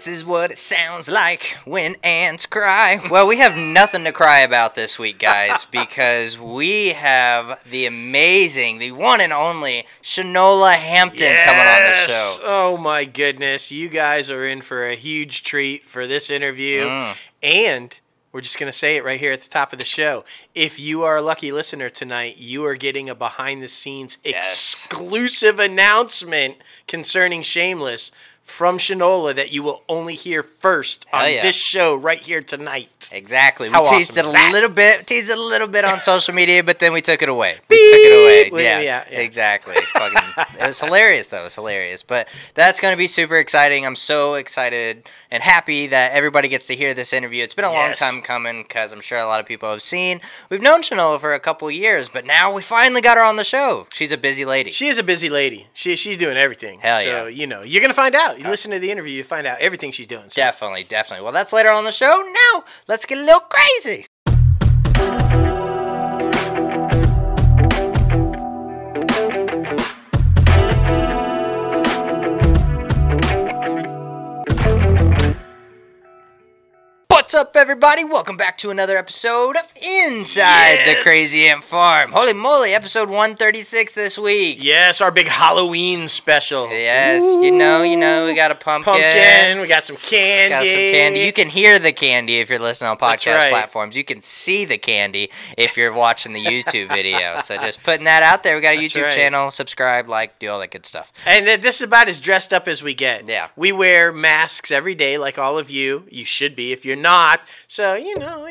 This is what it sounds like when ants cry. Well, we have nothing to cry about this week, guys, because we have the amazing, the one and only Shanola Hampton coming on the show. Oh, my goodness. You guys are in for a huge treat for this interview. And we're just going to say it right here at the top of the show. If you are a lucky listener tonight, you are getting a behind-the-scenes exclusive announcement concerning Shameless from Shanola that you will only hear first on this show right here tonight. Exactly. How we teased awesome it a little bit on social media, but then we took it away. Yeah, exactly. It was hilarious, though. It was hilarious. But that's going to be super exciting. I'm so excited and happy that everybody gets to hear this interview. It's been a long time coming because I'm sure a lot of people have seen. We've known Shanola for a couple years, but now we finally got her on the show. She's a busy lady. She is a busy lady. She's doing everything. Hell yeah. So, you know, you're going to find out. You listen to the interview, you find out everything she's doing. So. Definitely. Well, that's later on the show. Now, let's get a little crazy. What's up, everybody? Welcome back to another episode of Inside the Crazy Ant Farm. Holy moly, episode 136 this week. Yes, our big Halloween special. Yes, you know, we got a pumpkin. We got some candy. You can hear the candy if you're listening on podcast platforms. You can see the candy if you're watching the YouTube video. So just putting that out there. We got a YouTube channel. Subscribe, like, do all that good stuff. And this is about as dressed up as we get. Yeah. We wear masks every day like all of you. You should be if you're not. So, you know,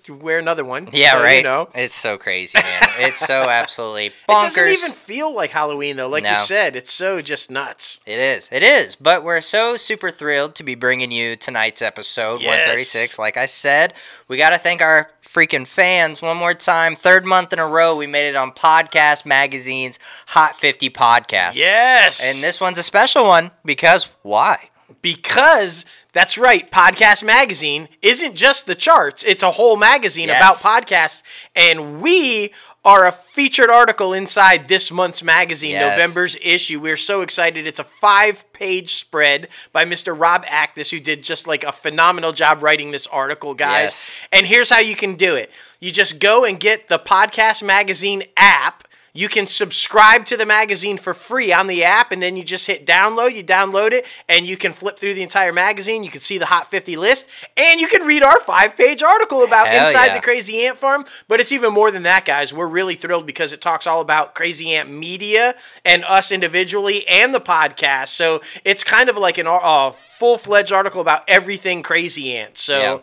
wear another one. Yeah, so, right. You know. It's so crazy, man. It's so absolutely bonkers. It doesn't even feel like Halloween, though. Like you said, it's so just nuts. It is. But we're so super thrilled to be bringing you tonight's episode, 136. Like I said, we got to thank our freaking fans one more time. Third month in a row, we made it on Podcast Magazine's Hot 50 Podcast. Yes. And this one's a special one because why? Because, that's right, Podcast Magazine isn't just the charts. It's a whole magazine about podcasts. And we are a featured article inside this month's magazine, November's issue. We're so excited. It's a 5-page spread by Mr. Rob Actis, who did just like a phenomenal job writing this article, guys. And here's how you can do it. You just go and get the Podcast Magazine app. You can subscribe to the magazine for free on the app, and then you just hit download. You download it, and you can flip through the entire magazine. You can see the Hot 50 list, and you can read our 5-page article about Inside the Crazy Ant Farm. But it's even more than that, guys. We're really thrilled because it talks all about Crazy Ant Media and us individually and the podcast. So it's kind of like a full-fledged article about everything Crazy Ant. So,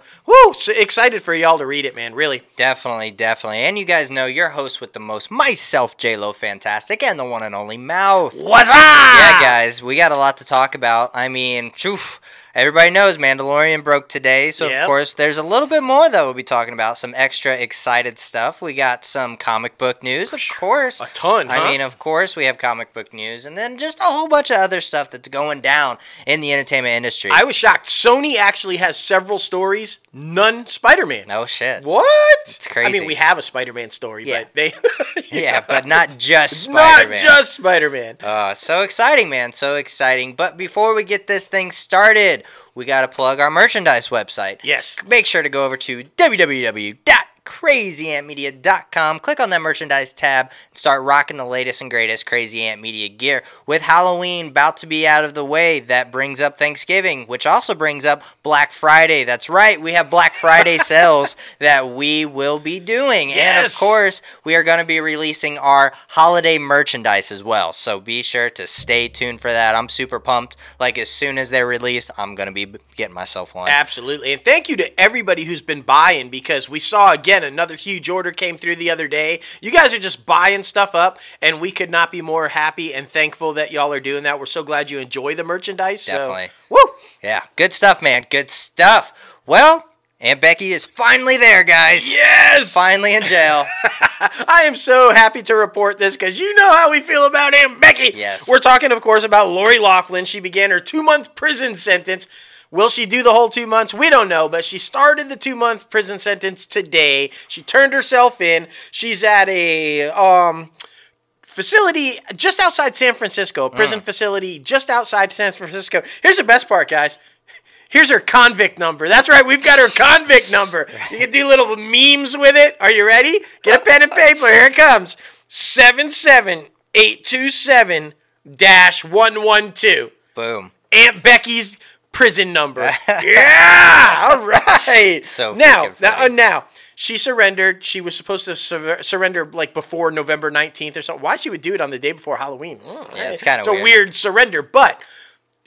so excited for y'all to read it, man, really. Definitely. And you guys know your host with the most, myself, J-Lo Fantastic, and the one and only Mouth. What's up? Yeah, guys, we got a lot to talk about. I mean, everybody knows Mandalorian broke today, so of course there's a little bit more that we'll be talking about. Some extra excited stuff. We got some comic book news, of course. A ton, I mean, of course we have comic book news, and then just a whole bunch of other stuff that's going down in the entertainment industry. I was shocked. Sony actually has several stories, none Spider-Man. No shit. What? It's crazy. I mean, we have a Spider-Man story, but they... but not just Spider-Man. Not just Spider-Man. So exciting, man. So exciting. But before we get this thing started, we got to plug our merchandise website. Yes. Make sure to go over to www.crazyantmedia.com. Click on that merchandise tab and start rocking the latest and greatest Crazy Ant Media gear. With Halloween about to be out of the way, that brings up Thanksgiving, which also brings up Black Friday. That's right. We have Black Friday sales that we will be doing. Yes. And of course, we are going to be releasing our holiday merchandise as well. So be sure to stay tuned for that. I'm super pumped. Like, as soon as they're released, I'm going to be getting myself one. Absolutely. And thank you to everybody who's been buying, because we saw, again, another huge order came through the other day. You guys are just buying stuff up, and we could not be more happy and thankful that y'all are doing that. We're so glad you enjoy the merchandise. Definitely. So, woo! Yeah, good stuff, man. Good stuff. Well, Aunt Becky is finally there, guys. Yes! Finally in jail. I am so happy to report this because you know how we feel about Aunt Becky. Yes. We're talking, of course, about Lori Loughlin. She began her 2-month prison sentence. Will she do the whole 2 months? We don't know, but she started the 2-month prison sentence today. She turned herself in. She's at a facility just outside San Francisco, a prison facility just outside San Francisco. Here's the best part, guys. Here's her convict number. That's right. We've got her convict number. You can do little memes with it. Are you ready? Get a pen and paper. Here it comes. 77827-112. Boom. Aunt Becky's prison number. Yeah. All right. So now she surrendered. She was supposed to surrender like before November 19th or something. Why she would do it on the day before Halloween? Yeah, it's kind of weird. It's a weird surrender, but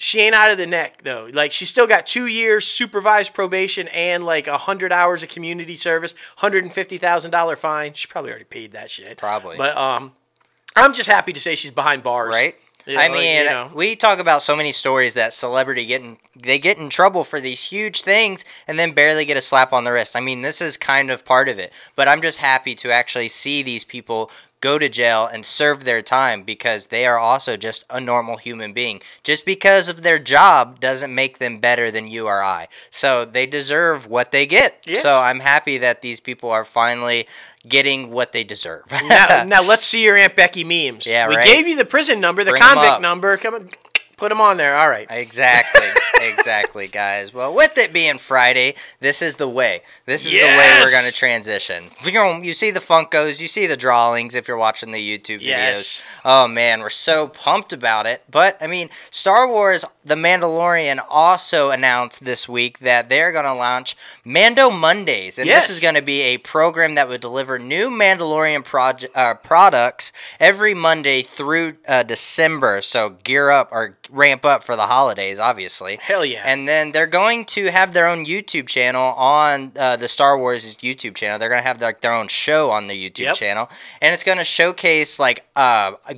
she ain't out of the neck though. Like she's still got 2 years supervised probation and like 100 hours of community service, $150,000 fine. She probably already paid that shit. Probably. But I'm just happy to say she's behind bars. Right. We talk about so many stories that celebrity get in trouble for these huge things and then barely get a slap on the wrist. I mean, this is kind of part of it. But I'm just happy to actually see these people go to jail and serve their time because they are also just a normal human being. Just because of their job doesn't make them better than you or I. So they deserve what they get. Yes. So I'm happy that these people are finally getting what they deserve. now let's see your Aunt Becky memes. Yeah, we gave you the prison number, the convict number. Come on, put them on there. All right. Exactly, guys. Well, with it being Friday, this is the way. This is the way we're going to transition. You see the Funkos, you see the drawings if you're watching the YouTube videos. Oh, man, we're so pumped about it. But, I mean, Star Wars, The Mandalorian also announced this week that they're going to launch Mando Mondays. And this is going to be a program that would deliver new Mandalorian products every Monday through December. So gear up or ramp up for the holidays, obviously. Hell yeah. And then they're going to have their own YouTube channel on the Star Wars YouTube channel. They're going to have their own show on the YouTube channel. And it's going to showcase like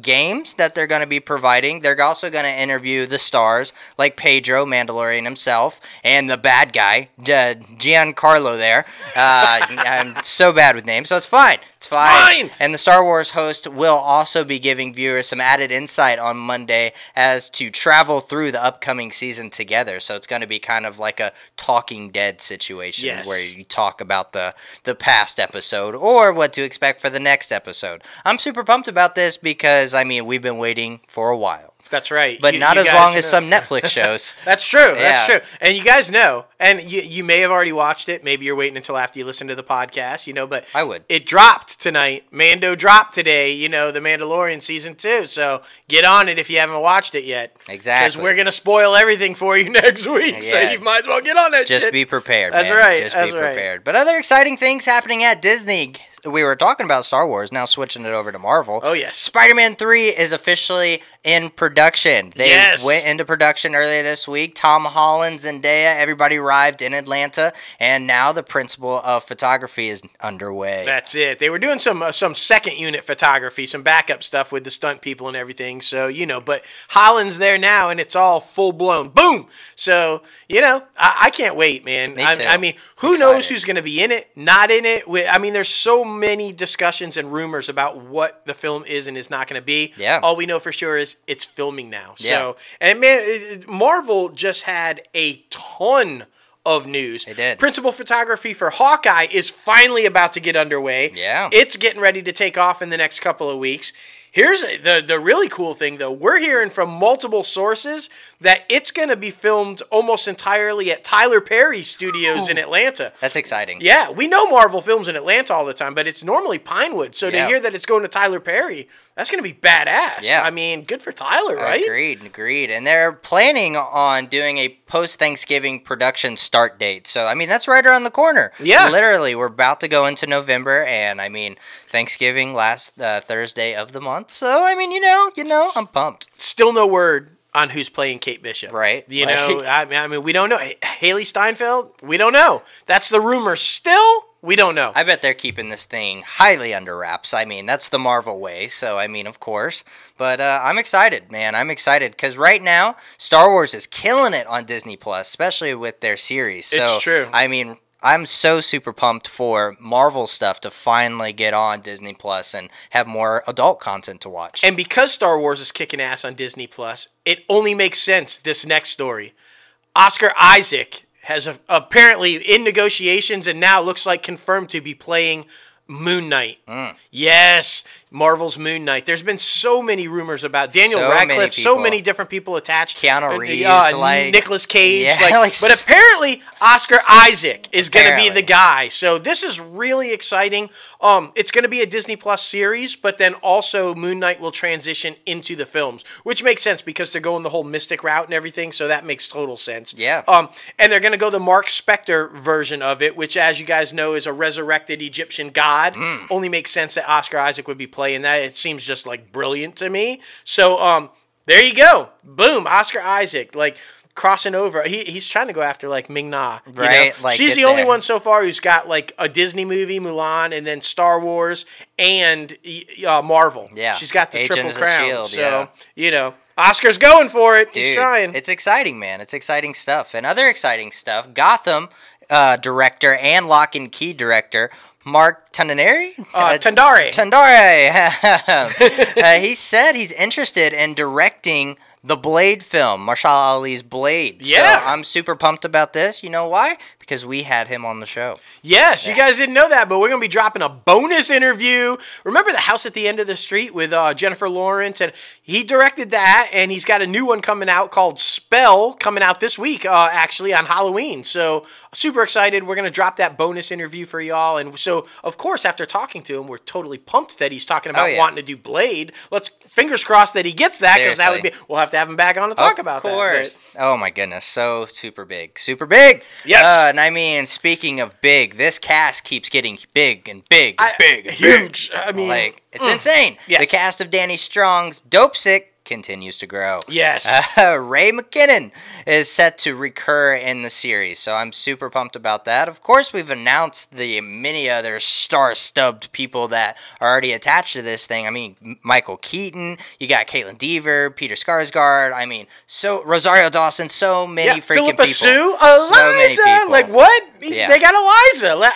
games that they're going to be providing. They're also going to interview the stars like Pedro, Mandalorian himself, and the bad guy, Giancarlo there. I'm so bad with names, so it's fine. It's fine. And the Star Wars host will also be giving viewers some added insight on Monday as to travel through the upcoming season together. So it's going to be kind of like a Talking Dead situation where you talk about the past episode or what to expect for the next episode. I'm super pumped about this because, I mean, we've been waiting for a while. That's right. But not as long as some Netflix shows. That's true. That's true. And you guys know, and you may have already watched it. Maybe you're waiting until after you listen to the podcast, but I would. It dropped tonight. Mando dropped today, The Mandalorian Season 2. So get on it if you haven't watched it yet. Exactly. Because we're going to spoil everything for you next week. Yeah. So you might as well get on that shit. Just be prepared, That's man. Right. Just be prepared. But other exciting things happening at Disney. We were talking about Star Wars, now switching it over to Marvel. Oh, yes. Spider-Man 3 is officially in production. They went into production earlier this week. Tom Holland, Zendaya, everybody arrived in Atlanta, and now the principal of photography is underway. That's it. They were doing some second unit photography, some backup stuff with the stunt people and everything. So, but Holland's there now, and it's all full-blown. Boom! So, I can't wait, man. Me too. I mean, who knows who's going to be in it, not in it? I mean, there's so many discussions and rumors about what the film is and is not going to be. Yeah. All we know for sure is it's filming now. So, and man, Marvel just had a ton of news. They did. Principal photography for Hawkeye is finally about to get underway. Yeah. It's getting ready to take off in the next couple of weeks. Here's the really cool thing, though. We're hearing from multiple sources that it's going to be filmed almost entirely at Tyler Perry Studios in Atlanta. That's exciting. Yeah, we know Marvel films in Atlanta all the time, but it's normally Pinewood. So to hear that it's going to Tyler Perry, that's going to be badass. Yeah. I mean, good for Tyler, right? Agreed. And they're planning on doing a post-Thanksgiving production start date. So, I mean, that's right around the corner. Yeah. Literally, we're about to go into November, and, I mean, Thanksgiving last Thursday of the month. So, I mean, I'm pumped. Still no word on who's playing Kate Bishop. Right. I mean, we don't know. Haley Steinfeld? We don't know. That's the rumor still. We don't know. I bet they're keeping this thing highly under wraps. I mean, that's the Marvel way, so, I mean, of course. But I'm excited, man. I'm excited because right now, Star Wars is killing it on Disney+, especially with their series. So, it's true. I mean, I'm so super pumped for Marvel stuff to finally get on Disney Plus and have more adult content to watch. And because Star Wars is kicking ass on Disney Plus, it only makes sense, this next story. Oscar Isaac has apparently in negotiations and now looks like confirmed to be playing Moon Knight. Yes. Marvel's Moon Knight. There's been so many rumors about Daniel Radcliffe, so many different people attached. Keanu Reeves, Nicolas Cage. But apparently Oscar Isaac is going to be the guy. So this is really exciting. It's going to be a Disney Plus series, but then also Moon Knight will transition into the films, which makes sense because they're going the whole mystic route and everything, so that makes total sense. Yeah. And they're going to go the Mark Spector version of it, which, as you guys know, is a resurrected Egyptian god. Only makes sense that Oscar Isaac would be playing that. It seems just like brilliant to me. So there you go. Boom. Oscar Isaac, like crossing over. He's trying to go after like Ming-Na. Right. Like, she's the only one so far who's got like a Disney movie, Mulan, and then Star Wars and Marvel. Yeah. She's got the Agent triple crown. Shield, so, Oscar's going for it. Dude, he's trying. It's exciting, man. It's exciting stuff. And other exciting stuff, Gotham director and Lock and Key director Mark Tandare. He said he's interested in directing the Blade film, Marshall Ali's Blade. Yeah. So I'm super pumped about this. You know why? Because we had him on the show. Yes, you guys didn't know that, but we're going to be dropping a bonus interview. Remember The House at the End of the Street with Jennifer Lawrence? And he directed that, and he's got a new one coming out called Spell, coming out this week, actually, on Halloween. So super excited. We're going to drop that bonus interview for y'all. And so, of course, after talking to him, we're totally pumped that he's talking about wanting to do Blade. Let's fingers crossed that he gets that, because that would be, we'll have to have him back on to talk about that. Of course. Oh, my goodness. So super big. Super big. Yes. And I mean, speaking of big, this cast keeps getting big and big and big. And huge. Big. I mean, like, it's insane. Yes. The cast of Danny Strong's Dope Sick continues to grow. Yes. Ray McKinnon is set to recur in the series, so I'm super pumped about that. Of course, we've announced the many other star-stubbed people that are already attached to this thing. I mean, Michael Keaton, you got Caitlin Dever, Peter Skarsgård, I mean, so Rosario Dawson, so many freaking Philippa people. Sue, Eliza, like what? They got Eliza.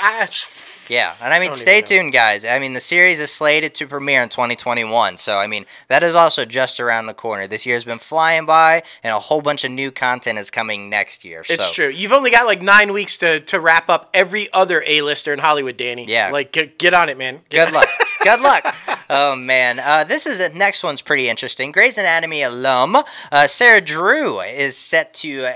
Yeah, and I mean, stay tuned, guys. I mean, the series is slated to premiere in 2021, so I mean, that is also just around the corner. This year's been flying by, and a whole bunch of new content is coming next year. It's true. You've only got like 9 weeks to wrap up every other A-lister in Hollywood, Danny. Yeah. Like, get on it, man. Good luck. Good luck. Oh, man. Next one's pretty interesting. Grey's Anatomy alum Sarah Drew is set to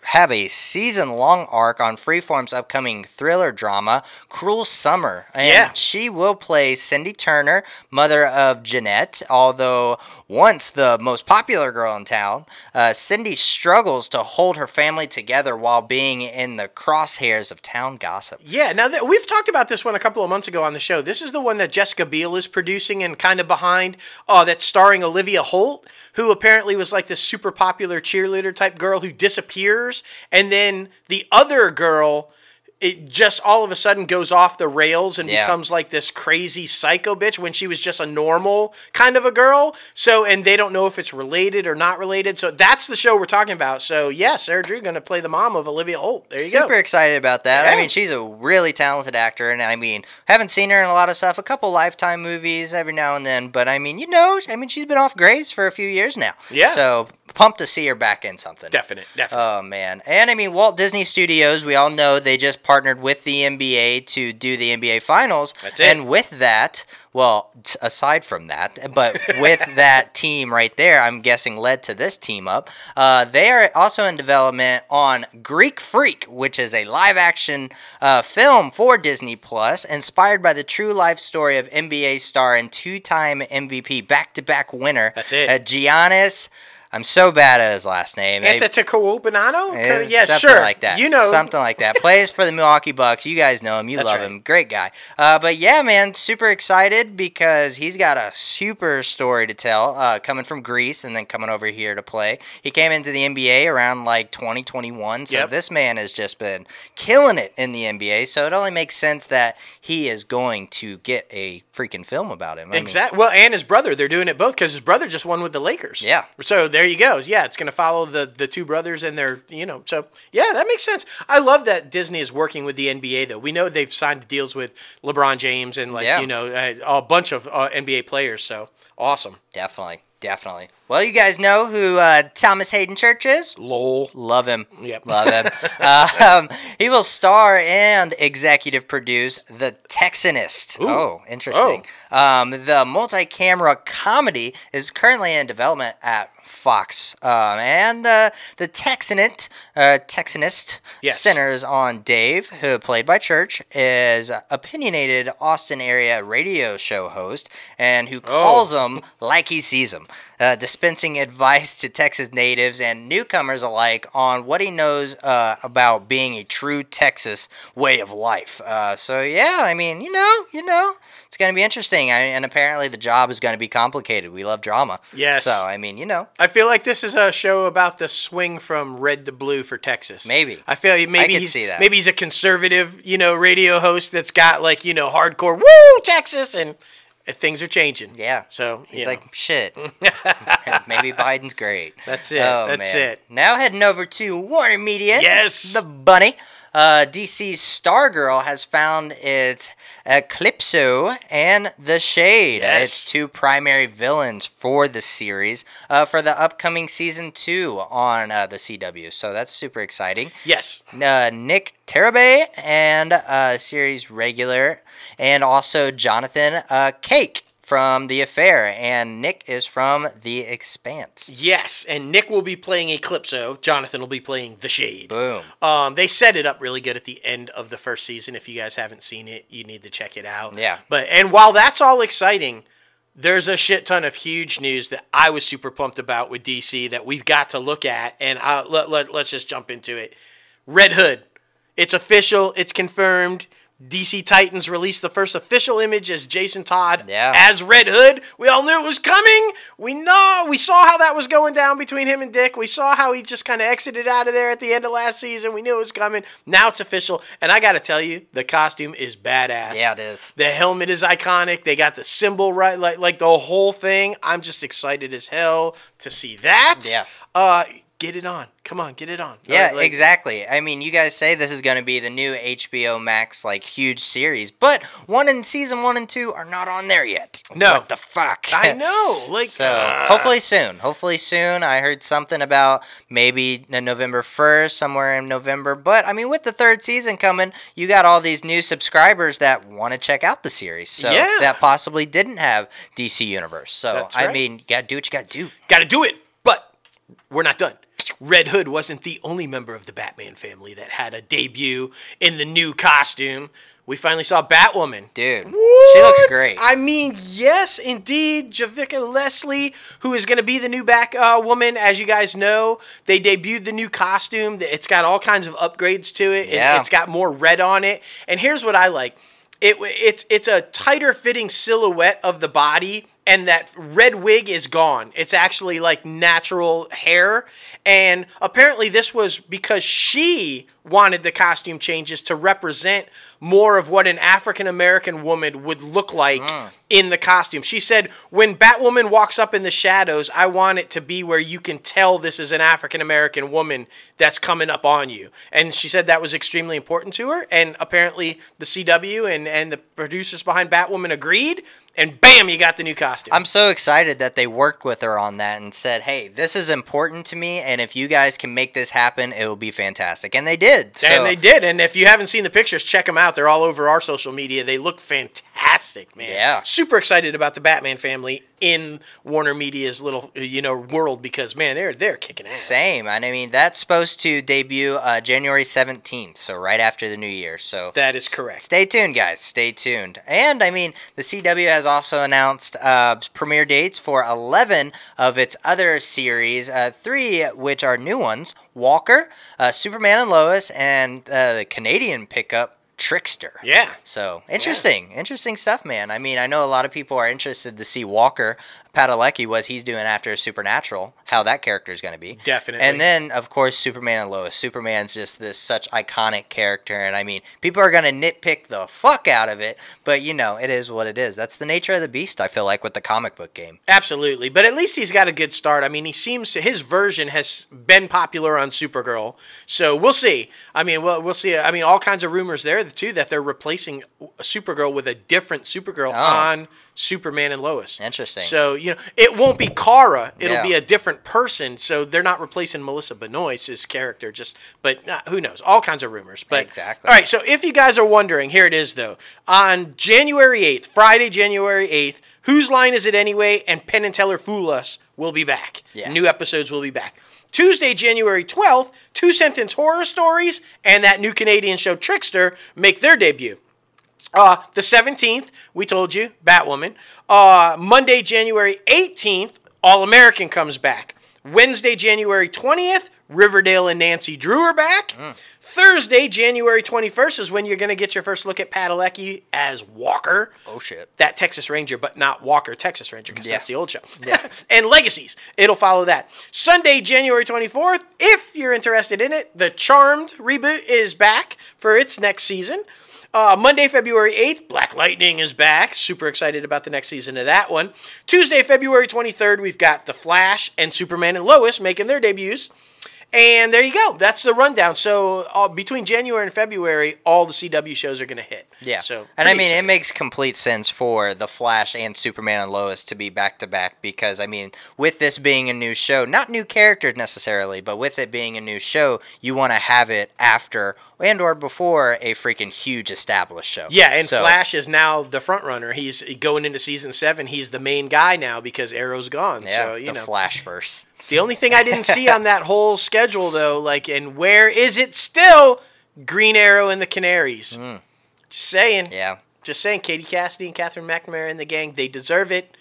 have a season-long arc on Freeform's upcoming thriller drama, Cruel Summer. And she will play Cindy Turner, mother of Jeanette, although once the most popular girl in town, Cindy struggles to hold her family together while being in the crosshairs of town gossip. Yeah, now we've talked about this one a couple of months ago on the show. This is the one that Jessica Biel is producing and kind of behind, that's starring Olivia Holt, who apparently was like this super popular cheerleader type girl who disappears, and then the other girl, it just all of a sudden goes off the rails and becomes like this crazy psycho bitch when she was just a normal kind of a girl. So, and they don't know if it's related or not related. So that's the show we're talking about. So yeah, Sarah Drew going to play the mom of Olivia Holt. There you go. Super excited about that. Yeah. I mean, she's a really talented actor, and I mean, haven't seen her in a lot of stuff. A couple Lifetime movies every now and then, but I mean, she's been off Grey's for a few years now. Yeah. So pumped to see her back in something. Definite. Oh, man. And, I mean, Walt Disney Studios, we all know they just partnered with the NBA to do the NBA Finals. That's it. And with that, well, aside from that, but with that team right there, I'm guessing led to this team up, they are also in development on Greek Freak, which is a live-action film for Disney+, inspired by the true life story of NBA star and two-time MVP back-to-back winner. That's it. Giannis. I'm so bad at his last name. Antetokounmpo? Yeah, something sure. like that. Something like that. Plays for the Milwaukee Bucks. You guys know him. You love him. Great guy. But yeah, man, super excited because he's got a super story to tell, coming from Greece and then coming over here to play. He came into the NBA around like 2021, so this man has just been killing it in the NBA. So it only makes sense that he is going to get a freaking film about him. Exactly. Well, and his brother. They're doing it both because his brother just won with the Lakers. Yeah. So there you go. Yeah, it's going to follow the two brothers and their, so yeah, that makes sense. I love that Disney is working with the NBA, though. We know they've signed deals with LeBron James and, a bunch of NBA players, so awesome. Definitely. Definitely. Well, you guys know who Thomas Hayden Church is? Lol. Love him. Yep. Love him. He will star and executive produce The Texanist. Ooh. Oh, interesting. The multi-camera comedy is currently in development at Fox. And the Texanist centers on Dave, who played by Church, is opinionated Austin area radio show host, and who calls them like he sees them, dispensing advice to Texas natives and newcomers alike on what he knows about being a true Texas way of life. So yeah, I mean, you know, it's going to be interesting, and apparently the job is going to be complicated. We love drama. Yes. So, I mean, you know. I feel like this is a show about the swing from red to blue for Texas. Maybe. I feel like maybe I could see that. Maybe he's a conservative, radio host that's got like, hardcore, woo, Texas, and things are changing. Yeah. So, he's like, shit. Maybe Biden's great. That's it. Oh, That's man. it. Now heading over to Warner Media. Yes. The bunny. DC's Stargirl has found its Eclipso and the Shade. Yes. It's two primary villains for the series for the upcoming season 2 on the CW. So that's super exciting. Yes. Nick Terabay and series regular, and also Jonathan Cake from The Affair, and Nick is from The Expanse. Yes, and Nick will be playing Eclipso. Jonathan will be playing The Shade. Boom. They set it up really good at the end of the first season. If you guys haven't seen it, you need to check it out. Yeah. And while that's all exciting, there's a shit ton of huge news that I was super pumped about with DC that we've got to look at, and let's just jump into it. Red Hood. It's official. It's confirmed. DC Titans released the first official image as Jason Todd as Red Hood. We all knew it was coming. We saw how that was going down between him and Dick. We saw how he just kind of exited out of there at the end of last season. We knew it was coming. Now it's official. And I got to tell you, the costume is badass. Yeah, it is. The helmet is iconic. They got the symbol right, like the whole thing. I'm just excited as hell to see that. Yeah. Get it on. Come on, get it on. Yeah, exactly. I mean, you guys say this is going to be the new HBO Max, huge series, but season 1 and 2 are not on there yet. No. What the fuck? I know. Hopefully soon. Hopefully soon. I heard something about maybe November 1st, somewhere in November. But, I mean, with the third season coming, you got all these new subscribers that want to check out the series. So, that possibly didn't have DC Universe. So, That's right. I mean, you got to do what you got to do. Got to do it. But we're not done. Red Hood wasn't the only member of the Batman family that had a debut in the new costume. We finally saw Batwoman. Dude, what? She looks great. I mean, yes, indeed. Javicia Leslie, who is going to be the new Batwoman, as you guys know. They debuted the new costume. It's got all kinds of upgrades to it. Yeah. It's got more red on it. And here's what I like. It's a tighter fitting silhouette of the body, and that red wig is gone. It's actually like natural hair. And apparently this was because she wanted the costume changes to represent more of what an African-American woman would look like in the costume. She said, when Batwoman walks up in the shadows, I want it to be where you can tell this is an African-American woman that's coming up on you. And she said that was extremely important to her. And apparently the CW and the producers behind Batwoman agreed. And bam, you got the new costume. I'm so excited that they worked with her on that and said, hey, this is important to me, and if you guys can make this happen, it will be fantastic. And they did. So. And they did. And if you haven't seen the pictures, check them out. They're all over our social media. They look fantastic, man. Yeah. Super excited about the Batman family in Warner Media's little, world because, man, they're kicking ass. Same. And I mean, that's supposed to debut January 17th, so right after the new year. So that is correct. Stay tuned, guys. Stay tuned. And, I mean, the CW has also announced premiere dates for 11 of its other series, 3 which are new ones, Walker, Superman and Lois, and the Canadian pickup, Trickster. Yeah. So, interesting. Interesting stuff, man. I mean, I know a lot of people are interested to see Walker Padalecki, what he's doing after Supernatural, how that character is going to be. Definitely. And then, of course, Superman and Lois. Superman's just this such iconic character, and I mean, people are going to nitpick the fuck out of it, but it is what it is. That's the nature of the beast, I feel like, with the comic book game. Absolutely. But at least he's got a good start. I mean, his version has been popular on Supergirl, so we'll see. I mean, we'll see. I mean, all kinds of rumors there, too, that they're replacing Supergirl with a different Supergirl on Superman and Lois. Interesting. So, it won't be Kara. It'll be a different person. So they're not replacing Melissa Benoist's character. But who knows? All kinds of rumors. But, exactly. All right, so if you guys are wondering, here it is, though. On January 8th, Friday, January 8th, Whose Line Is It Anyway? And Penn and Teller Fool Us will be back. Yes. New episodes will be back. Tuesday, January 12th, Two Sentence Horror Stories and that new Canadian show Trickster make their debut. The 17th, we told you, Batwoman. Monday, January 18th, All American comes back. Wednesday, January 20th, Riverdale and Nancy Drew are back. Thursday, January 21st is when you're going to get your first look at Padalecki as Walker. Oh, shit. That Texas Ranger, but not Walker, Texas Ranger, because that's the old show. Yeah. And Legacies. It'll follow that. Sunday, January 24th, if you're interested in it, the Charmed reboot is back for its next season. Monday, February 8th, Black Lightning is back. Super excited about the next season of that one. Tuesday, February 23rd, we've got The Flash and Superman and Lois making their debuts. And there you go. That's the rundown. So between January and February, all the CW shows are going to hit. Yeah. So, and I mean, it makes complete sense for The Flash and Superman and Lois to be back-to-back because, I mean, with this being a new show, not new characters necessarily, but with it being a new show, you want to have it after and or before a freaking huge established show. Yeah, and Flash is now the front runner. He's going into season 7. He's the main guy now because Arrow's gone. Yeah, so, the Flashverse. The only thing I didn't see on that whole schedule, though, and where is it still? Green Arrow and the Canaries. Just saying. Yeah. Just saying. Katie Cassidy and Catherine McNamara and the gang, they deserve it.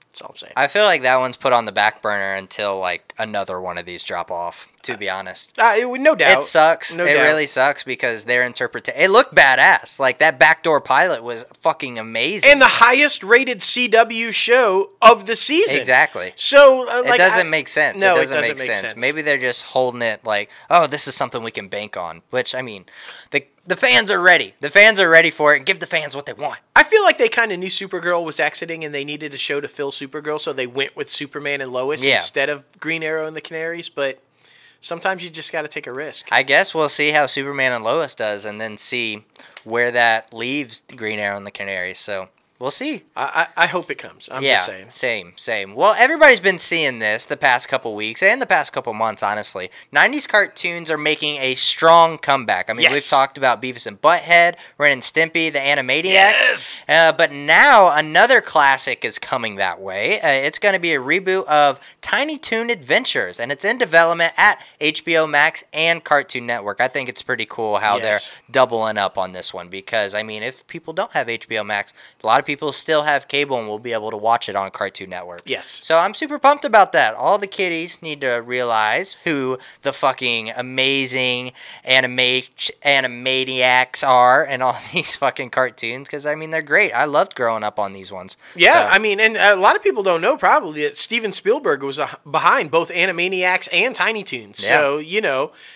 That's all I'm saying. I feel like that one's put on the back burner until, another one of these drop off, to be honest. No doubt. It sucks. No it doubt. really sucks because their interpretation... It looked badass. That backdoor pilot was fucking amazing. And the highest rated CW show of the season. Exactly. So, it doesn't make sense. No, it doesn't make sense. Maybe they're just holding it this is something we can bank on. Which, I mean, the fans are ready. The fans are ready for it. Give the fans what they want. I feel like they kind of knew Supergirl was exiting and they needed a show to fill Supergirl, so they went with Superman and Lois instead of Green Arrow and the Canaries, but sometimes you just got to take a risk. I guess we'll see how Superman and Lois does and then see where that leaves Green Arrow and the Canaries, so... We'll see. I hope it comes. I'm just saying. Same. Well, everybody's been seeing this the past couple weeks and the past couple months, honestly. 90s cartoons are making a strong comeback. I mean, we've talked about Beavis and Butthead, Ren and Stimpy, the Animaniacs. Yes! But now another classic is coming that way. It's going to be a reboot of Tiny Toon Adventures, and it's in development at HBO Max and Cartoon Network. I think it's pretty cool how they're doubling up on this one because, I mean, if people don't have HBO Max, a lot of people still have cable and will be able to watch it on Cartoon Network. Yes. So I'm super pumped about that. All the kiddies need to realize who the fucking amazing animaniacs are and all these fucking cartoons because, I mean, they're great. I loved growing up on these ones. Yeah, I mean, and a lot of people don't know probably that Steven Spielberg was behind both Animaniacs and Tiny Toons. Yeah. So,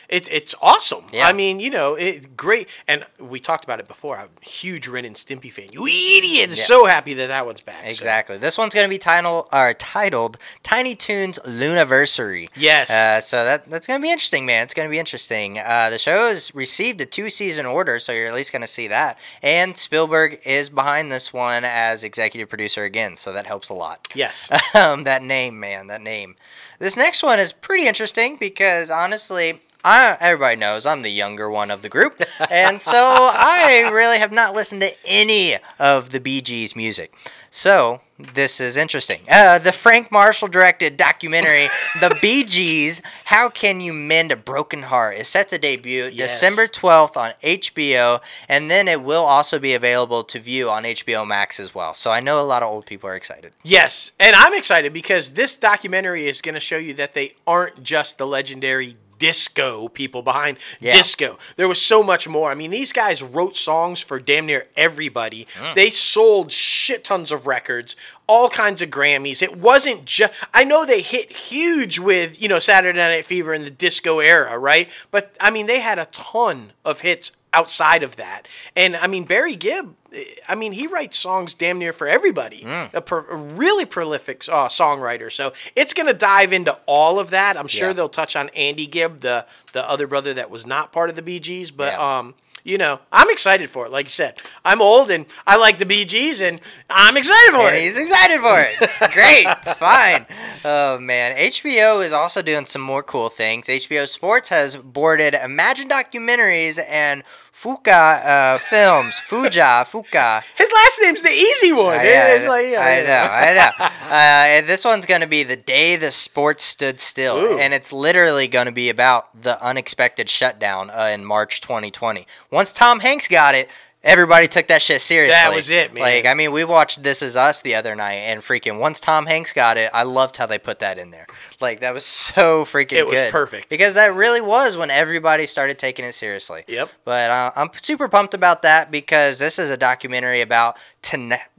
it's awesome. Yeah. I mean, it's great. And we talked about it before. I'm a huge Ren and Stimpy fan. You idiot! Yeah. So happy that one's back. Exactly. So. This one's going to be titled Tiny Toons Luniversary. Yes. So that's going to be interesting, man. It's going to be interesting. The show has received a 2-season order, so you're at least going to see that. And Spielberg is behind this one as executive producer again, so that helps a lot. Yes. That name, man. That name. This next one is pretty interesting because, honestly... everybody knows I'm the younger one of the group, and so I really have not listened to any of the Bee Gees music. So, this is interesting. The Frank Marshall-directed documentary, The Bee Gees, How Can You Mend a Broken Heart, is set to debut December 12th on HBO, and then it will also be available to view on HBO Max as well. So, I know a lot of old people are excited. Yes, and I'm excited because this documentary is going to show you that they aren't just the legendary disco people behind disco. There was so much more. I mean, these guys wrote songs for damn near everybody. They sold shit tons of records, all kinds of Grammys. It wasn't just... I know they hit huge with, Saturday Night Fever in the disco era, right? But, I mean, they had a ton of hits outside of that. And, I mean, Barry Gibb, he writes songs damn near for everybody. A really prolific songwriter. So it's going to dive into all of that. I'm sure they'll touch on Andy Gibb, the other brother that was not part of the Bee Gees. But, I'm excited for it. Like you said, I'm old and I like the Bee Gees, and I'm excited for it. He's excited for it. It's great. It's fine. Oh, man. HBO is also doing some more cool things. HBO Sports has boarded Imagine Documentaries and Fuka Films. Fuka. His last name's the easy one. I know. And this one's going to be The Day the Sports Stood Still. Ooh. And it's literally going to be about the unexpected shutdown in March 2020. Once Tom Hanks got it, everybody took that shit seriously. That was it, man. We watched This Is Us the other night, and freaking once Tom Hanks got it, I loved how they put that in there. That was so freaking good. It was perfect. Because that really was when everybody started taking it seriously. Yep. But I'm super pumped about that because this is a documentary about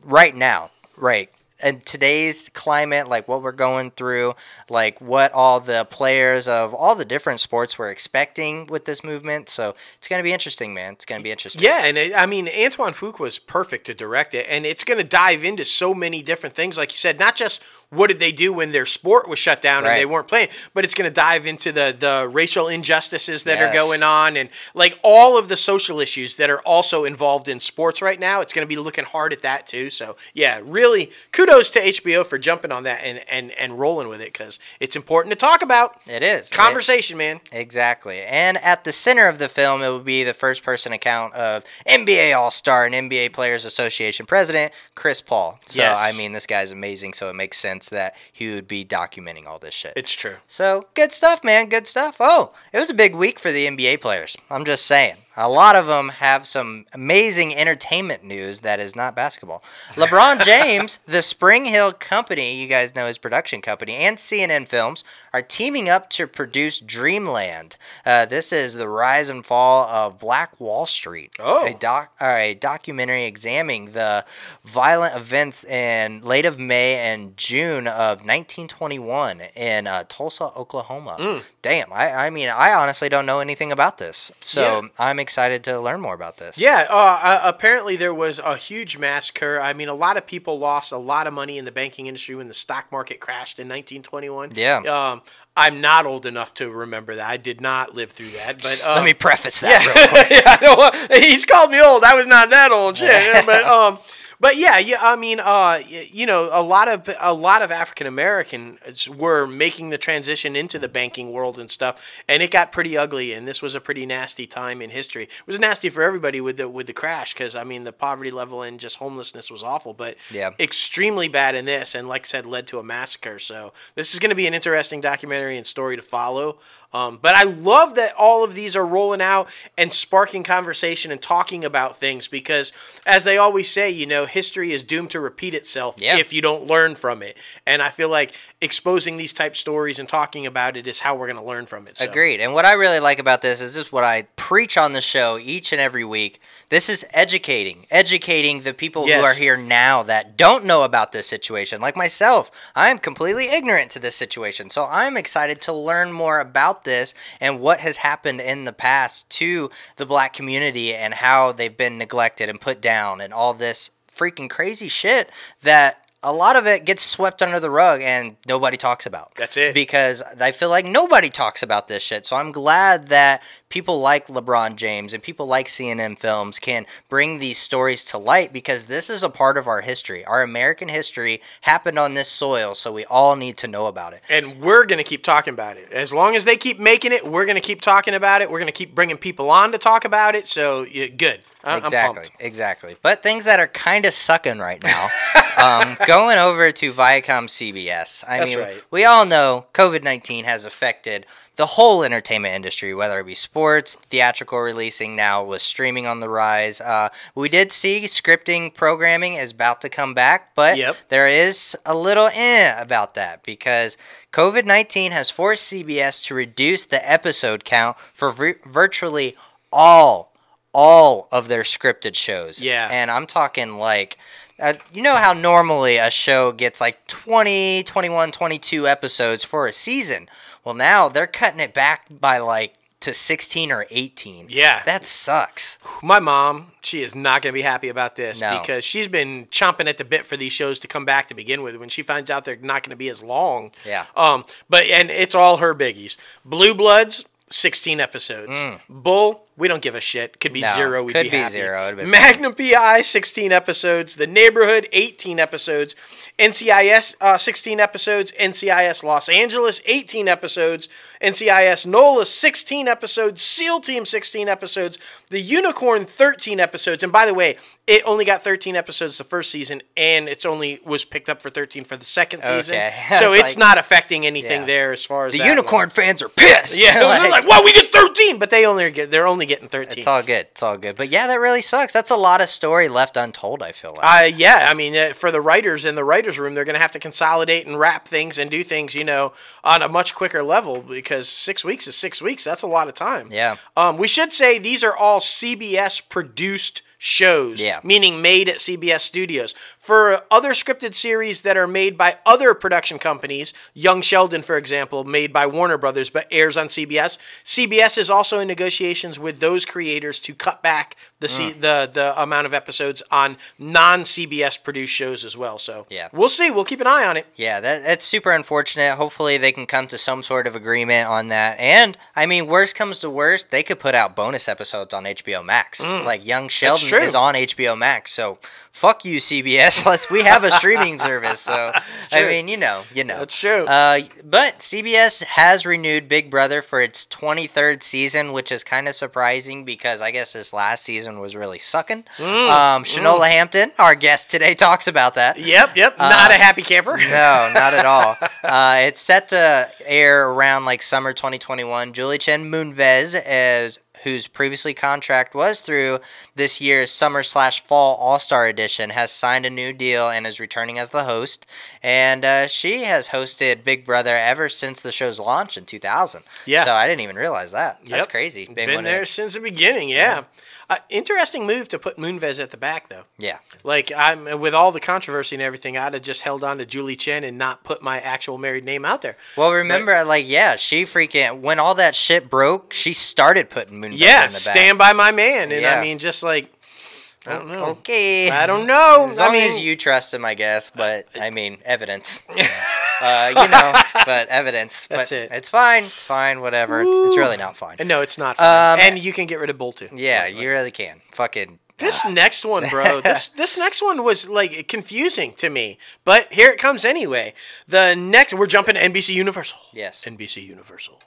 right now. Right. And today's climate, what we're going through, what all the players of all the different sports were expecting with this movement. So it's going to be interesting, man. It's going to be interesting. Yeah, and Antoine Fuqua was perfect to direct it, and it's going to dive into so many different things, like you said, not just what did they do when their sport was shut down and they weren't playing, but it's going to dive into the racial injustices that are going on and all of the social issues that are also involved in sports right now. It's going to be looking hard at that too. So yeah, really kudos to HBO for jumping on that and rolling with it because it's important to talk about. It is. Conversation, man. Exactly. And at the center of the film, it will be the first-person account of NBA All-Star and NBA Players Association President Chris Paul. So, yes. This guy's amazing, so it makes sense that he would be documenting all this shit. It's true. So, good stuff, man. Good stuff. Oh, it was a big week for the NBA players. I'm just saying. A lot of them have some amazing entertainment news that is not basketball. LeBron James, the Spring Hill Company, you guys know his production company, and CNN Films are teaming up to produce Dreamland. This is the rise and fall of Black Wall Street. Oh. A documentary examining the violent events in late of May and June of 1921 in Tulsa, Oklahoma. Damn, I honestly don't know anything about this. So I'm excited to learn more about this. Yeah, apparently there was a huge massacre. A lot of people lost a lot of money in the banking industry when the stock market crashed in 1921. Yeah. I'm not old enough to remember that. I did not live through that. But let me preface that real quick. He's called me old. I was not that old. But yeah, a lot of African Americans were making the transition into the banking world and stuff, and it got pretty ugly. And this was a pretty nasty time in history. It was nasty for everybody with the crash because the poverty level and just homelessness was awful, but extremely bad in this. And like I said, led to a massacre. So this is going to be an interesting documentary and story to follow. But I love that all of these are rolling out and sparking conversation and talking about things because, as they always say, history is doomed to repeat itself if you don't learn from it. And I feel like exposing these type stories and talking about it is how we're going to learn from it. So. Agreed. And what I really like about this is just what I preach on the show each and every week. This is educating the people who are here now that don't know about this situation. Like myself, I am completely ignorant to this situation. So I'm excited to learn more about this and what has happened in the past to the black community and how they've been neglected and put down and all this freaking crazy shit that a lot of it gets swept under the rug and nobody talks about. That's it. Because I feel like nobody talks about this shit. So I'm glad that people like LeBron James and people like CNN Films can bring these stories to light because this is a part of our history. Our American history happened on this soil, so we all need to know about it. And we're going to keep talking about it. As long as they keep making it, we're going to keep talking about it. We're going to keep bringing people on to talk about it. So, good. Exactly. But things that are kind of sucking right now, going over to Viacom CBS. Right. We all know COVID-19 has affected the whole entertainment industry, whether it be sports, theatrical releasing, now with streaming on the rise. We did see scripting programming is about to come back, but there is a little about that because COVID-19 has forced CBS to reduce the episode count for virtually all of their scripted shows. Yeah. And I'm talking you know how normally a show gets 20, 21, 22 episodes for a season? Well, now they're cutting it back by to 16 or 18. Yeah. That sucks. My mom, she is not going to be happy about this because she's been chomping at the bit for these shows to come back to begin with when she finds out they're not going to be as long. Yeah. And it's all her biggies. Blue Bloods, 16 episodes. Bull, We don't give a shit. Could be 0. We'd could be happy. 0. Magnum PI, 16 episodes. The Neighborhood, 18 episodes. NCIS, 16 episodes. NCIS Los Angeles, 18 episodes. NCIS NOLA, 16 episodes. SEAL Team, 16 episodes. The Unicorn, 13 episodes. And by the way, it only got 13 episodes the first season, and it's only was picked up for 13 for the second season. Okay. So it's not affecting anything there as far as the Unicorn fans are pissed. Yeah, they're like, well, we get 13, but they're only getting 13. It's all good. It's all good. But yeah, that really sucks. That's a lot of story left untold, I feel like. Yeah, I mean, for the writers in the writers' room, they're going to have to consolidate and wrap things and do things, on a much quicker level because 6 weeks is 6 weeks. That's a lot of time. Yeah. We should say these are all CBS produced shows, meaning made at CBS Studios. For other scripted series that are made by other production companies, Young Sheldon, for example, made by Warner Brothers but airs on CBS, CBS is also in negotiations with those creators to cut back the amount of episodes on non-CBS produced shows as well. So we'll see. We'll keep an eye on it. Yeah, that's super unfortunate. Hopefully they can come to some sort of agreement on that. And, I mean, worst comes to worst, they could put out bonus episodes on HBO Max. Like Young Sheldon is on HBO Max, so fuck you, CBS. We have a streaming service, so I mean, you know. That's true. But CBS has renewed Big Brother for its 23rd season, which is kind of surprising because I guess this last season was really sucking. Shanola Hampton, our guest today, talks about that. Yep. Not a happy camper. No, not at all. It's set to air around like summer 2021. Julie Chen Moonves, whose previously contract was through this year's summer/fall All-Star edition, has signed a new deal and is returning as the host. And she has hosted Big Brother ever since the show's launch in 2000. Yeah. So I didn't even realize that. That's crazy. Been there since the beginning, yeah. Interesting move to put Moonves at the back, though. Yeah. Like, with all the controversy and everything, I'd have just held on to Julie Chen and not put my actual married name out there. Well, remember, she freaking, when all that shit broke, she started putting Moonves in the back. Stand by my man. And I mean, just like, I don't know. Okay. I don't know. As long as you trust him, I guess. But, I mean, evidence. But evidence. That's but it. It's fine. It's fine. Whatever. It's really not fine. No, it's not fine. And you can get rid of Bull, too. Yeah, you really can. Fucking... This next one, bro. This next one was, like, confusing to me. But here it comes anyway. We're jumping to NBCUniversal. Yes. NBCUniversal.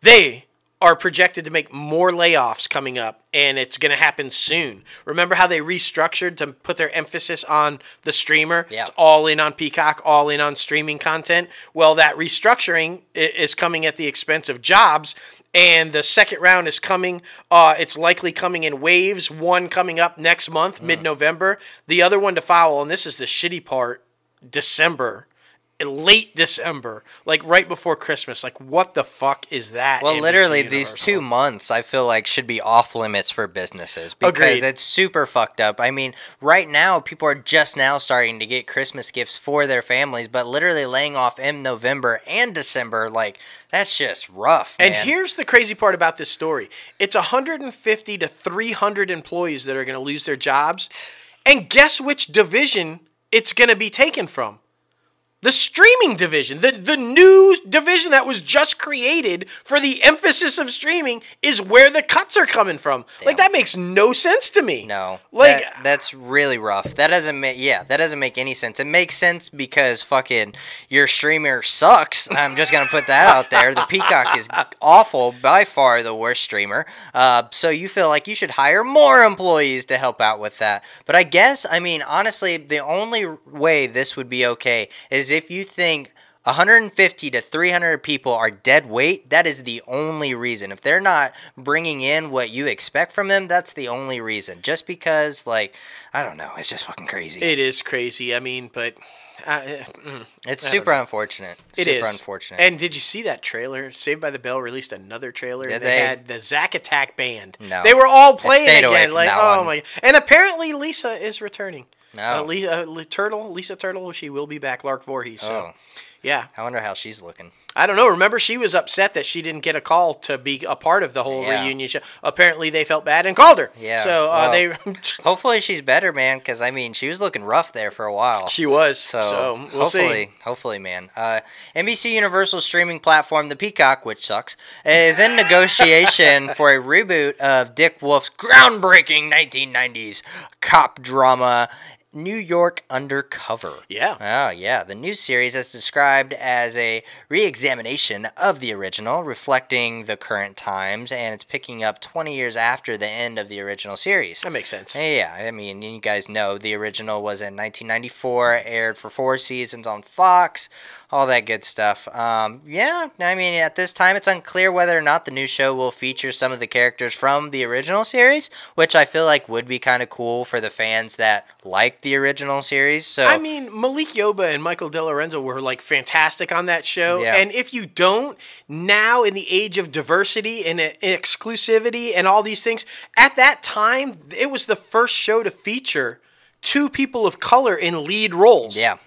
They are projected to make more layoffs coming up, and it's going to happen soon. Remember how they restructured to put their emphasis on the streamer? Yeah. It's all in on Peacock, all in on streaming content. Well, that restructuring is coming at the expense of jobs, and the second round is coming. It's likely coming in waves, one coming up next month, mid-November. The other one to follow, and this is the shitty part, December. Late December, like right before Christmas. Like, what the fuck is that? Well, literally, these 2 months, I feel like, should be off limits for businesses because it's super fucked up. I mean, right now, people are just now starting to get Christmas gifts for their families, but literally laying off in November and December, like, that's just rough, man. And here's the crazy part about this story. It's 150 to 300 employees that are going to lose their jobs. And guess which division it's going to be taken from? The streaming division, the new division that was just created for the emphasis of streaming is where the cuts are coming from. Damn. Like, that makes no sense to me. No. Like, that's really rough. That doesn't make any sense. It makes sense because fucking your streamer sucks. I'm just going to put that out there. The Peacock is awful, by far the worst streamer. So you feel like you should hire more employees to help out with that. But I guess, I mean, honestly, the only way this would be okay is if you think 150 to 300 people are dead weight, that is the only reason. If they're not bringing in what you expect from them, that's the only reason. Just because, like, I don't know, it's just fucking crazy. It is crazy. I mean, but... it's super unfortunate. Unfortunate. And did you see that trailer? Saved by the Bell released another trailer. Yeah, they had the Zack Attack band. No. They were all playing again. Like, oh my! And apparently Lisa is returning. No. Lisa Turtle, she will be back. Lark Voorhees. So, Yeah. I wonder how she's looking. I don't know. Remember, she was upset that she didn't get a call to be a part of the whole reunion show. Apparently, they felt bad and called her. Yeah. So they. Hopefully, she's better, man. Because I mean, she was looking rough there for a while. She was. So we'll see. Hopefully, man. NBCUniversal streaming platform, the Peacock, which sucks, is in negotiation for a reboot of Dick Wolf's groundbreaking 1990s cop drama, New York Undercover. Yeah. Oh, yeah. The new series is described as a re-examination of the original, reflecting the current times, and it's picking up 20 years after the end of the original series. That makes sense. Yeah, I mean, you guys know the original was in 1994, aired for 4 seasons on Fox, all that good stuff. Yeah, I mean, at this time, it's unclear whether or not the new show will feature some of the characters from the original series, which I feel like would be kind of cool for the fans that like the original series. So I mean, Malik Yoba and Michael De Lorenzo were like fantastic on that show. Yeah. And if you don't, now in the age of diversity and exclusivity and all these things, at that time, it was the first show to feature 2 people of color in lead roles. yeah.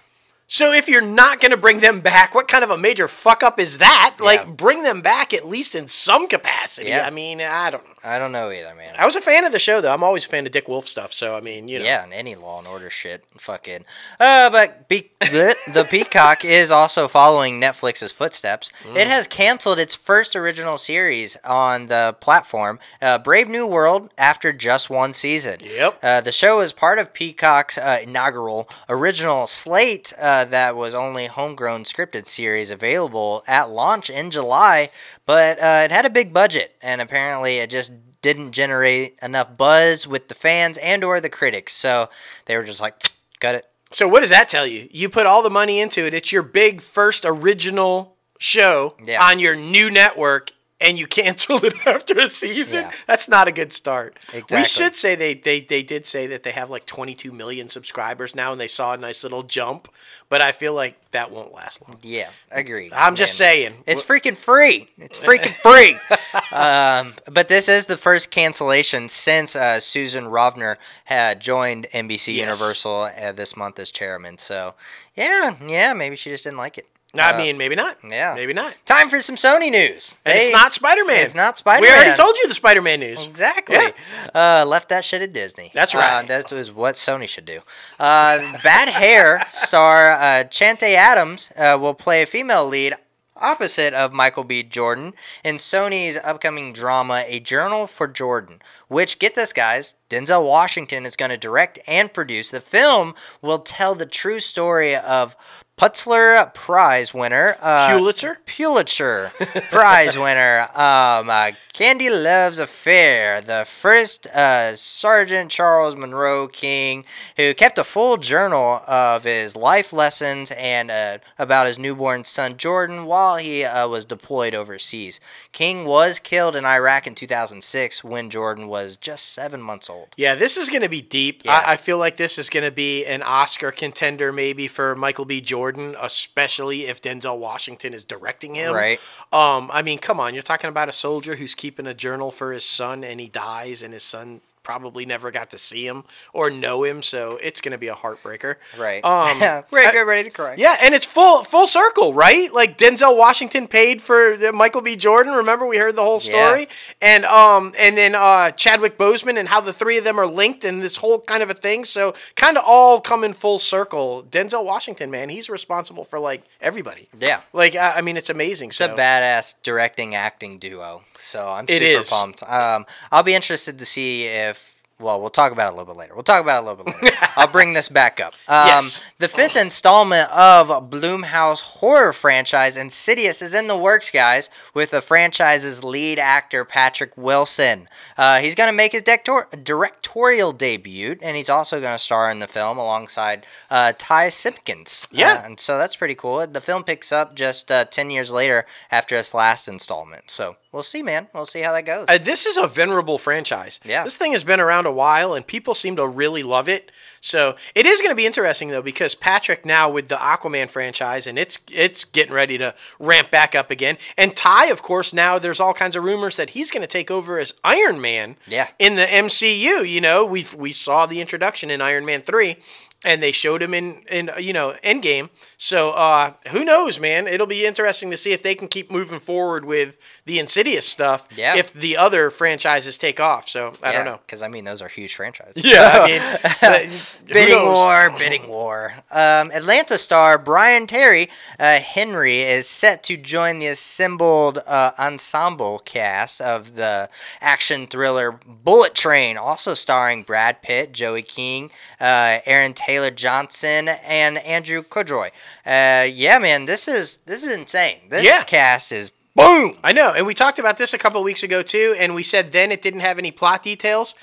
So if you're not going to bring them back, what kind of a major fuck up is that? Yeah. Like, bring them back at least in some capacity. Yeah. I mean, I don't know. I don't know either, man. I was a fan of the show, though. I'm always a fan of Dick Wolf stuff, so, I mean, you know. Yeah, and any Law and Order shit. Fucking. But the Peacock is also following Netflix's footsteps. It has canceled its first original series on the platform, Brave New World, after just 1 season. Yep. The show is part of Peacock's inaugural original slate that was only homegrown scripted series available at launch in July, but it had a big budget, and apparently it just didn't generate enough buzz with the fans and or the critics, so they were just like, cut it. So what does that tell you? You put all the money into it. It's your big first original show on your new network, and you canceled it after a season? Yeah. That's not a good start. Exactly. We should say they did say that they have like 22 million subscribers now, and they saw a nice little jump, but I feel like that won't last long. Yeah, agreed. I'm just saying. It's freaking free. It's freaking free. But this is the first cancellation since Susan Rovner had joined NBC Universal this month as chairman. So, yeah, maybe she just didn't like it. I mean, maybe not. Yeah. Maybe not. Time for some Sony news. And it's not Spider-Man. It's not Spider-Man. We already told you the Spider-Man news. Exactly. Yeah. Left that shit at Disney. That's right. That is what Sony should do. Bad Hair star Chante Adams will play a female lead opposite of Michael B. Jordan in Sony's upcoming drama, A Journal for Jordan, which, get this, guys, Denzel Washington is going to direct and produce. The film will tell the true story of Pulitzer Prize winner. Pulitzer Prize winner. Candy Love's Affair. The first Sergeant Charles Monroe King, who kept a full journal of his life lessons and about his newborn son Jordan while he was deployed overseas. King was killed in Iraq in 2006 when Jordan was just 7 months old. Yeah, this is going to be deep. Yeah. I feel like this is going to be an Oscar contender maybe for Michael B. Jordan, especially if Denzel Washington is directing him. Right. I mean, come on. You're talking about a soldier who's keeping a journal for his son, and he dies, and his son probably never got to see him or know him, so it's going to be a heartbreaker. Right. Ready to cry. Yeah, and it's full circle, right? Like, Denzel Washington paid for Michael B. Jordan. Remember, we heard the whole story? Yeah. And then Chadwick Boseman, and how the 3 of them are linked, and this whole kind of a thing. So kind of all come in full circle. Denzel Washington, man, he's responsible for, like, everybody. Yeah. Like, I mean, it's amazing. It's a badass directing-acting duo, so I'm super pumped. I'll be interested to see if, well, we'll talk about it a little bit later. I'll bring this back up. Yes. The 5th installment of Blumhouse horror franchise Insidious is in the works, guys, with the franchise's lead actor Patrick Wilson. He's going to make his directorial debut, and he's also going to star in the film alongside Ty Simpkins. Yeah. And so that's pretty cool. The film picks up just 10 years later after its last installment. So we'll see, man. We'll see how that goes. This is a venerable franchise. Yeah. This thing has been around a while, and people seem to really love it. So it is going to be interesting, though, because Patrick now with the Aquaman franchise, and it's getting ready to ramp back up again. And Ty, of course, now there's all kinds of rumors that he's going to take over as Iron Man in the MCU. You know, we saw the introduction in Iron Man 3. And they showed him in Endgame. So who knows, man? It'll be interesting to see if they can keep moving forward with the Insidious stuff. Yeah. If the other franchises take off. So I don't know. Because I mean, those are huge franchises. Yeah. I mean, bidding war. Atlanta star Brian Terry Henry is set to join the assembled ensemble cast of the action thriller Bullet Train, also starring Brad Pitt, Joey King, Aaron Taylor Johnson, and Andrew Kudroy. Yeah, man, this is insane. This cast is boom. I know, and we talked about this a couple of weeks ago too, and we said then it didn't have any plot details.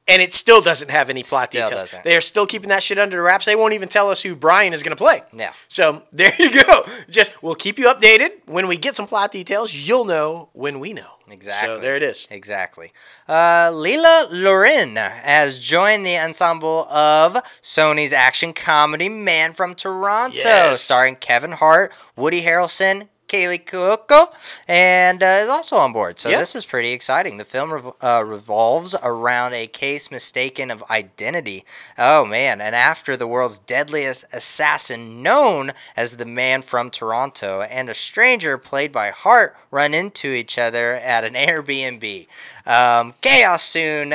And it still doesn't have any plot details. They are still keeping that shit under wraps. They won't even tell us who Brian is going to play. Yeah. So there you go. We'll keep you updated. When we get some plot details, you'll know when we know. Exactly. So there it is. Exactly. Leela Loren has joined the ensemble of Sony's action comedy Man from Toronto, starring Kevin Hart, Woody Harrelson, Kaylee Cuoco, and is also on board. So this is pretty exciting. The film revolves around a case mistaken of identity. Oh, man. And after the world's deadliest assassin, known as the Man from Toronto, and a stranger played by Hart run into each other at an Airbnb. Chaos soon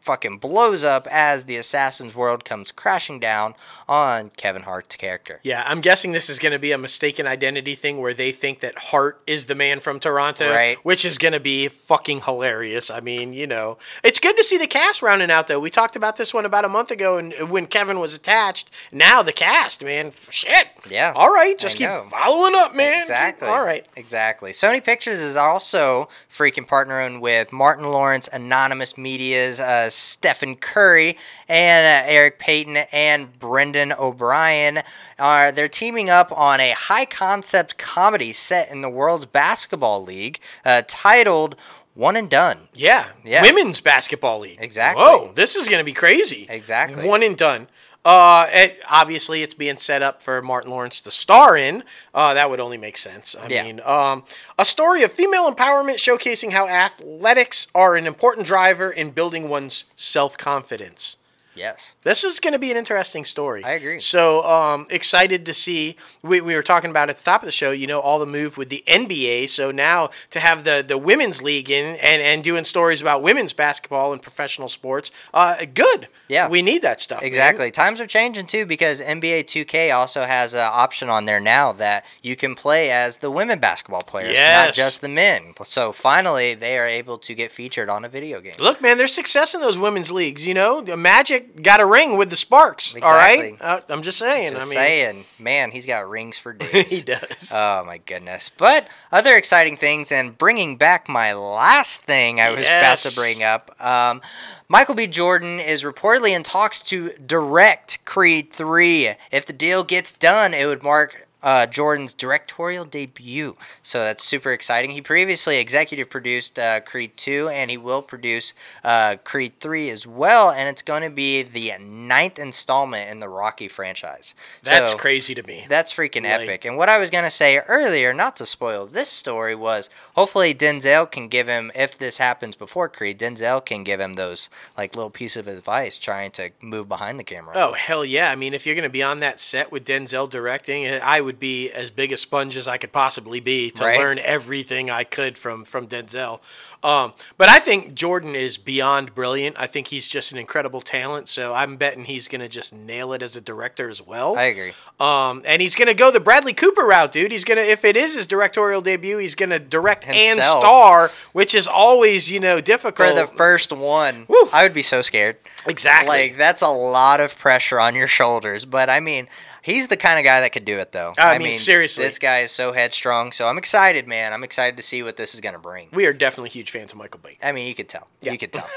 fucking blows up as the assassin's world comes crashing down on Kevin Hart's character. Yeah, I'm guessing this is going to be a mistaken identity thing where they think that Hart is the Man from Toronto, right? Which is going to be fucking hilarious. I mean, you know, it's good to see the cast rounding out, though. We talked about this one about a month ago, and when Kevin was attached. Now the cast, man, shit. Yeah. All right, just keep following up, man. Exactly. All right. Exactly. Sony Pictures is also freaking partnering with Martin Lawrence, Anonymous Media's Stephen Curry, and Eric Payton and Brendan O'Brien. They're teaming up on a high-concept comedy set in the World's Basketball League titled One and Done. Yeah. Women's Basketball League. Exactly. Whoa, this is going to be crazy. Exactly. One and Done. Obviously, it's being set up for Martin Lawrence to star in. That would only make sense. I mean, a story of female empowerment showcasing how athletics are an important driver in building one's self-confidence. Yes. This is going to be an interesting story. I agree. So excited to see. We were talking about at the top of the show, you know, all the move with the NBA. So now to have the women's league in and doing stories about women's basketball and professional sports, good. Yeah. We need that stuff. Exactly. Man. Times are changing, too, because NBA 2K also has an option on there now that you can play as the women basketball players, not just the men. So finally, they are able to get featured on a video game. Look, man, there's success in those women's leagues, you know. The Magic got a ring with the Sparks, exactly. All right? I'm just saying. Saying. Man, he's got rings for days. He does. Oh, my goodness. But other exciting things, and bringing back my last thing I was about to bring up, Michael B. Jordan is reportedly in talks to direct Creed 3. If the deal gets done, it would mark Jordan's directorial debut. So that's super exciting. He previously executive produced Creed 2, and he will produce Creed 3 as well, and it's going to be the 9th installment in the Rocky franchise. That's crazy to me. That's freaking epic. And what I was going to say earlier, not to spoil this story, was hopefully Denzel can give him, if this happens before Creed, Denzel can give him those like little piece of advice trying to move behind the camera. Oh, hell yeah. I mean, if you're going to be on that set with Denzel directing, I would be as big a sponge as I could possibly be to learn everything I could from Denzel. But I think Jordan is beyond brilliant. I think he's just an incredible talent. So I'm betting he's going to just nail it as a director as well. I agree. And he's going to go the Bradley Cooper route, dude. He's going to, if it is his directorial debut, he's going to direct and star, which is always, you know, difficult. For the first one, I would be so scared. Exactly. Like, that's a lot of pressure on your shoulders. But, I mean, he's the kind of guy that could do it, though. I mean, seriously. This guy is so headstrong. So I'm excited, man. I'm excited to see what this is going to bring. We are definitely huge fans of Michael Bay. I mean, you could tell. Yeah. You could tell.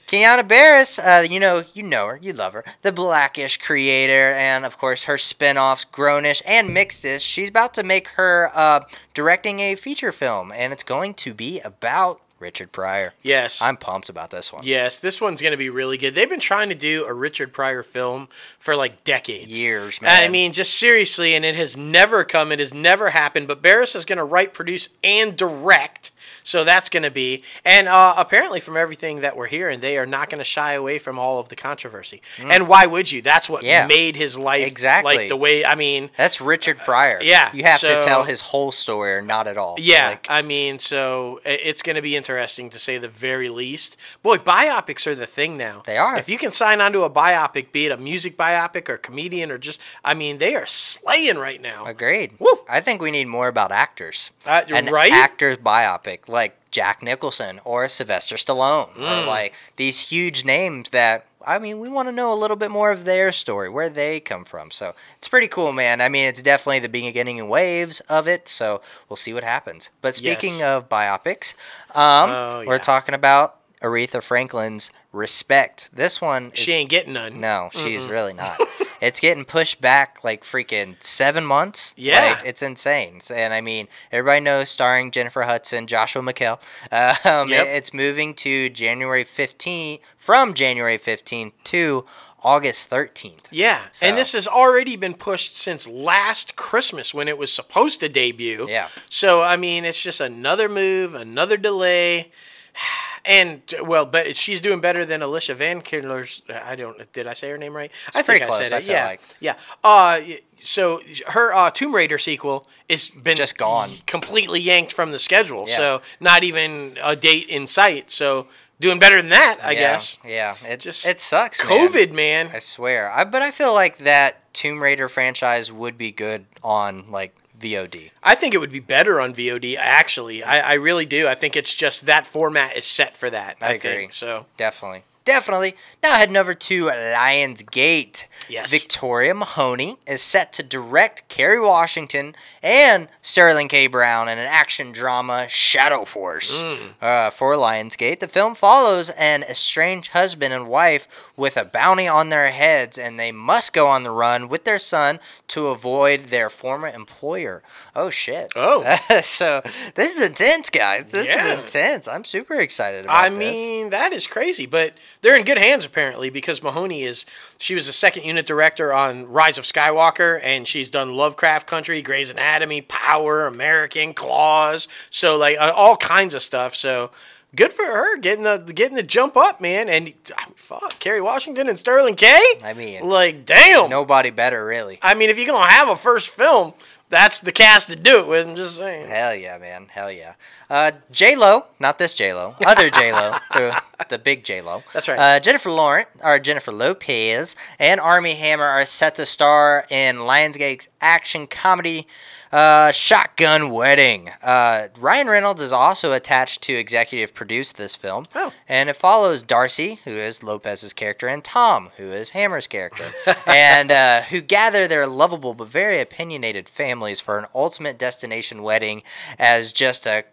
Keanu Barris, you know her, you love her, the Blackish creator, and of course her spin-offs, Grownish and Mixedish. She's about to make her directing a feature film, and it's going to be about Richard Pryor. Yes. I'm pumped about this one. Yes, this one's going to be really good. They've been trying to do a Richard Pryor film for like decades. Years, man. I mean, just seriously, and it has never come. It has never happened. But Barris is going to write, produce, and direct. So that's going to be. And apparently, from everything that we're hearing, they are not going to shy away from all of the controversy. And why would you? That's what made his life like the way, I mean. That's Richard Pryor. Yeah. You have to tell his whole story or not at all. Yeah. Like, I mean, so it's going to be interesting to say the very least. Boy, biopics are the thing now. They are. If you can sign on to a biopic, be it a music biopic or comedian or just, I mean, they are slaying right now. Agreed. Woo. I think we need more about actors. Right? Actors biopic, like Jack Nicholson or Sylvester Stallone, or like these huge names that, I mean, we want to know a little bit more of their story, where they come from. So it's pretty cool, man. I mean, it's definitely the beginning in waves of it, so we'll see what happens. But speaking of biopics, we're talking about Aretha Franklin's Respect. This one, she ain't getting none. No, she's really not. It's getting pushed back like freaking 7 months. Yeah. Like, it's insane. And I mean, everybody knows, starring Jennifer Hudson, Joshua McHale. It's moving to January 15th, from January 15th to August 13th. Yeah. So. And this has already been pushed since last Christmas when it was supposed to debut. Yeah. So, I mean, it's just another move, another delay. And well, but she's doing better than Alicia Vanderler's. Did I say her name right? It's pretty close, I feel like. Yeah. So her Tomb Raider sequel has been just gone, completely yanked from the schedule. Yeah. So not even a date in sight. So doing better than that, I guess. Yeah. It sucks. COVID, man. I swear. But I feel like that Tomb Raider franchise would be good on like VOD. I think it would be better on VOD, actually. I really do. I think it's just that format is set for that. I agree. Think, so Definitely. Now heading over to Lionsgate. Yes. Victoria Mahoney is set to direct Kerry Washington and Sterling K. Brown in an action drama, Shadow Force. For Lionsgate, the film follows an estranged husband and wife with a bounty on their heads, and they must go on the run with their son to avoid their former employer. Oh, shit. Oh. So this is intense, guys. This is intense. I'm super excited about this. I mean, that is crazy, but they're in good hands, apparently, because Mahoney she was a second unit director on Rise of Skywalker, and she's done Lovecraft Country, Grey's Anatomy, Power, American, Claws, so like all kinds of stuff. So good for her getting the jump up, man. And fuck, Kerry Washington and Sterling K. I mean, like, damn, nobody better, really. I mean, if you're gonna have a first film, that's the cast to do it with. I'm just saying. Hell yeah, man. Hell yeah. J-Lo, not this J-Lo, other J-Lo, the big J-Lo. That's right. Jennifer Lopez and Armie Hammer are set to star in Lionsgate's action comedy Shotgun Wedding. Ryan Reynolds is also attached to executive produce this film. Oh. And it follows Darcy, who is Lopez's character, and Tom, who is Hammer's character, and who gather their lovable but very opinionated families for an ultimate destination wedding as the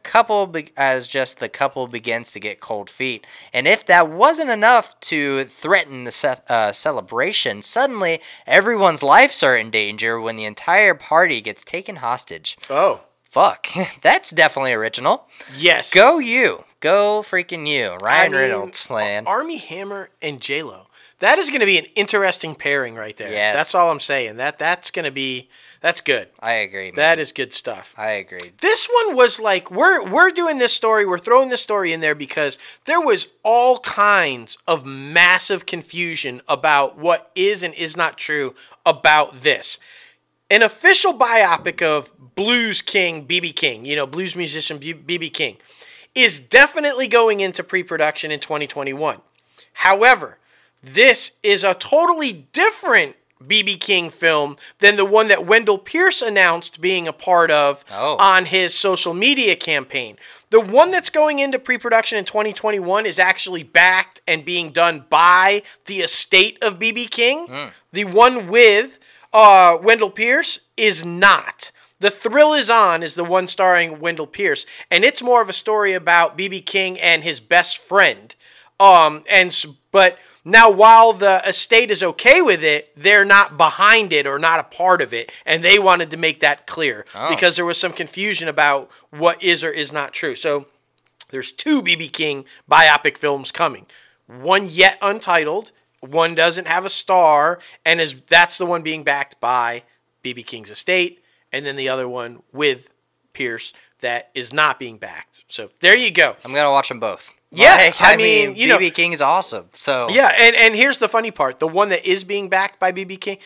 couple begins to get cold feet. And if that wasn't enough to threaten the celebration, suddenly everyone's lives are in danger when the entire party gets taken hostage. Oh. Fuck. That's definitely original. Yes. Go you. Go freaking you. Ryan Reynolds, man. Armie Hammer and J-Lo. That is going to be an interesting pairing right there. Yes. That's all I'm saying. That's going to be... That's good. I agree, man. That is good stuff. I agree. This one was like, we're doing this story, we're throwing this story in there because there was all kinds of massive confusion about what is and is not true about this. An official biopic of blues king B.B. King, blues musician B.B. King, is definitely going into pre-production in 2021. However, this is a totally different B.B. King film than the one that Wendell Pierce announced being a part of on his social media campaign. The one that's going into pre-production in 2021 is actually backed and being done by the estate of B.B. King. The one with Wendell Pierce is not. The Thrill Is On is the one starring Wendell Pierce, and it's more of a story about B.B. King and his best friend. But now, while the estate is okay with it, they're not behind it or not a part of it, and they wanted to make that clear because there was some confusion about what is or is not true. So There's 2 B.B. King biopic films coming. One yet untitled. One doesn't have a star, and that's the one being backed by B.B. King's estate, and then the other one with Pierce that is not being backed. So there you go. I'm gonna watch them both. Yeah, like, I mean, B.B. King is awesome. So yeah, and here's the funny part: the one that is being backed by B.B. King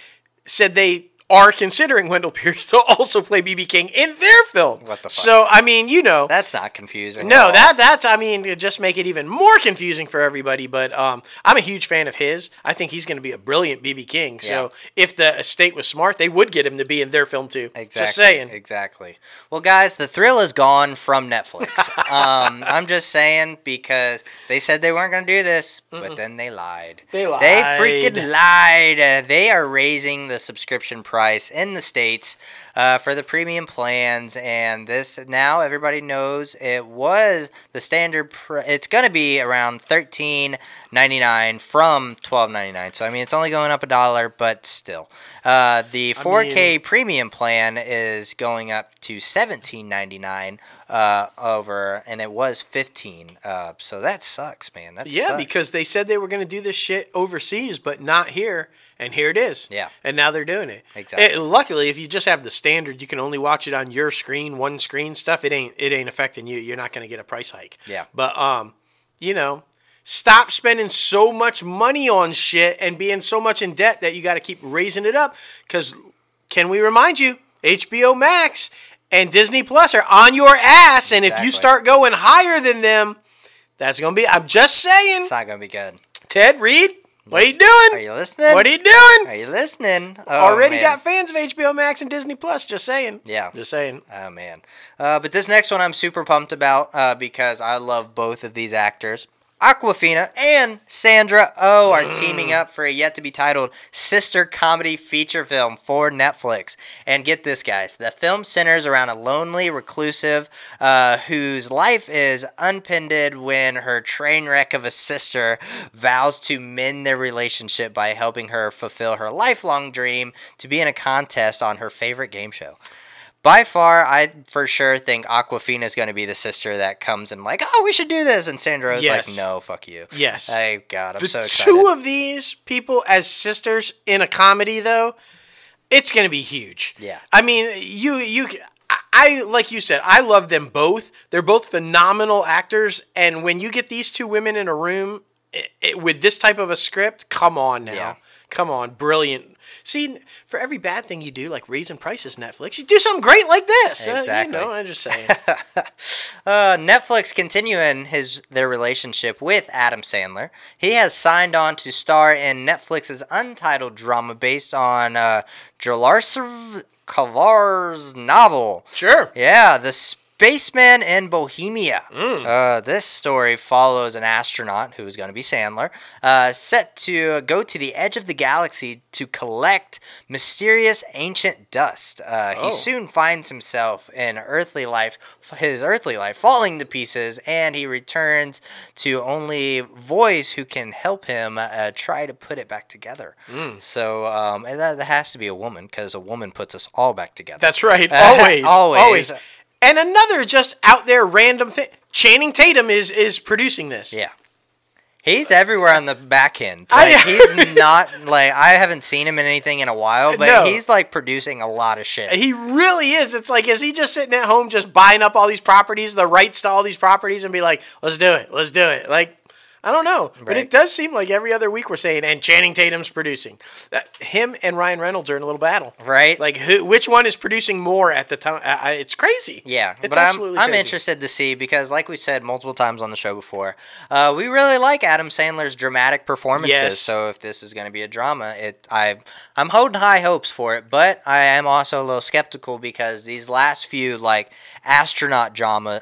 said they are considering Wendell Pierce to also play B.B. King in their film. What the fuck? So, I mean, that's not confusing. No, that's, I mean, it just make it even more confusing for everybody. But I'm a huge fan of his. I think he's going to be a brilliant B.B. King. So, if the estate was smart, they would get him to be in their film too. Exactly. Just saying. Exactly. Well, guys, the thrill is gone from Netflix. I'm just saying because they said they weren't going to do this, but then they lied. They lied. They freaking lied. They are raising the subscription price in the States for the premium plans, and this now everybody knows it was the standard. It's going to be around $13.99 from $12.99. So I mean, it's only going up $1, but still, the 4K premium plan is going up to $17.99 and it was $15. So that sucks, man. That sucks. Because they said they were going to do this shit overseas, but not here. And here it is. Yeah. And now they're doing it. Exactly. Luckily, if you just have the standard, you can only watch it on your screen, one screen stuff. It ain't affecting you. You're not going to get a price hike. Yeah. But stop spending so much money on shit and being so much in debt that you got to keep raising it up. Because can we remind you, HBO Max and Disney Plus are on your ass, and if you start going higher than them, that's going to be. I'm just saying. It's not going to be good. Ted Reed. What are you doing? Are you listening? What are you doing? Are you listening? Already got fans of HBO Max and Disney Plus. Just saying. Yeah. Just saying. Oh, man. But this next one I'm super pumped about because I love both of these actors. Awkwafina and Sandra Oh are teaming up for a yet-to-be-titled sister comedy feature film for Netflix. And get this, guys. The film centers around a lonely reclusive whose life is unpinned when her train wreck of a sister vows to mend their relationship by helping her fulfill her lifelong dream to be in a contest on her favorite game show. By far, I for sure think Awkwafina is going to be the sister that comes and like, oh, we should do this. And Sandra is like, no, fuck you. Yes. I'm so excited. The 2 of these people as sisters in a comedy, though, it's going to be huge. Yeah. I mean, I like you said, I love them both. They're both phenomenal actors. And when you get these 2 women in a room with this type of a script, come on now. Yeah. Come on. Brilliant. See, for every bad thing you do, like raising prices, Netflix, you do something great like this. Exactly. I'm just saying. Netflix continuing their relationship with Adam Sandler. He has signed on to star in Netflix's untitled drama based on Jalarcev Kavar's novel. Sure. Yeah, the Spaceman in Bohemia. This story follows an astronaut, who is going to be Sandler, set to go to the edge of the galaxy to collect mysterious ancient dust. He soon finds himself in his earthly life falling to pieces, and he returns to only voice who can help him try to put it back together. So and that has to be a woman, because a woman puts us all back together. That's right. Always. And another just out there random thing. Channing Tatum is producing this. Yeah. He's everywhere on the back end. He's not, I haven't seen him in anything in a while, but he's, producing a lot of shit. He really is. It's like, is he just sitting at home just buying up all these properties, the rights to all these properties, and be like, let's do it. Like, I don't know. Right. But it does seem like every other week we're saying, and Channing Tatum's producing. Him and Ryan Reynolds are in a little battle. Right. Like, which one is producing more at the time? It's crazy. Yeah. It's absolutely crazy. I'm interested to see, because like we said multiple times on the show before, we really like Adam Sandler's dramatic performances. Yes. So if this is going to be a drama, I'm holding high hopes for it, but I am also a little skeptical because these last few, astronaut dramas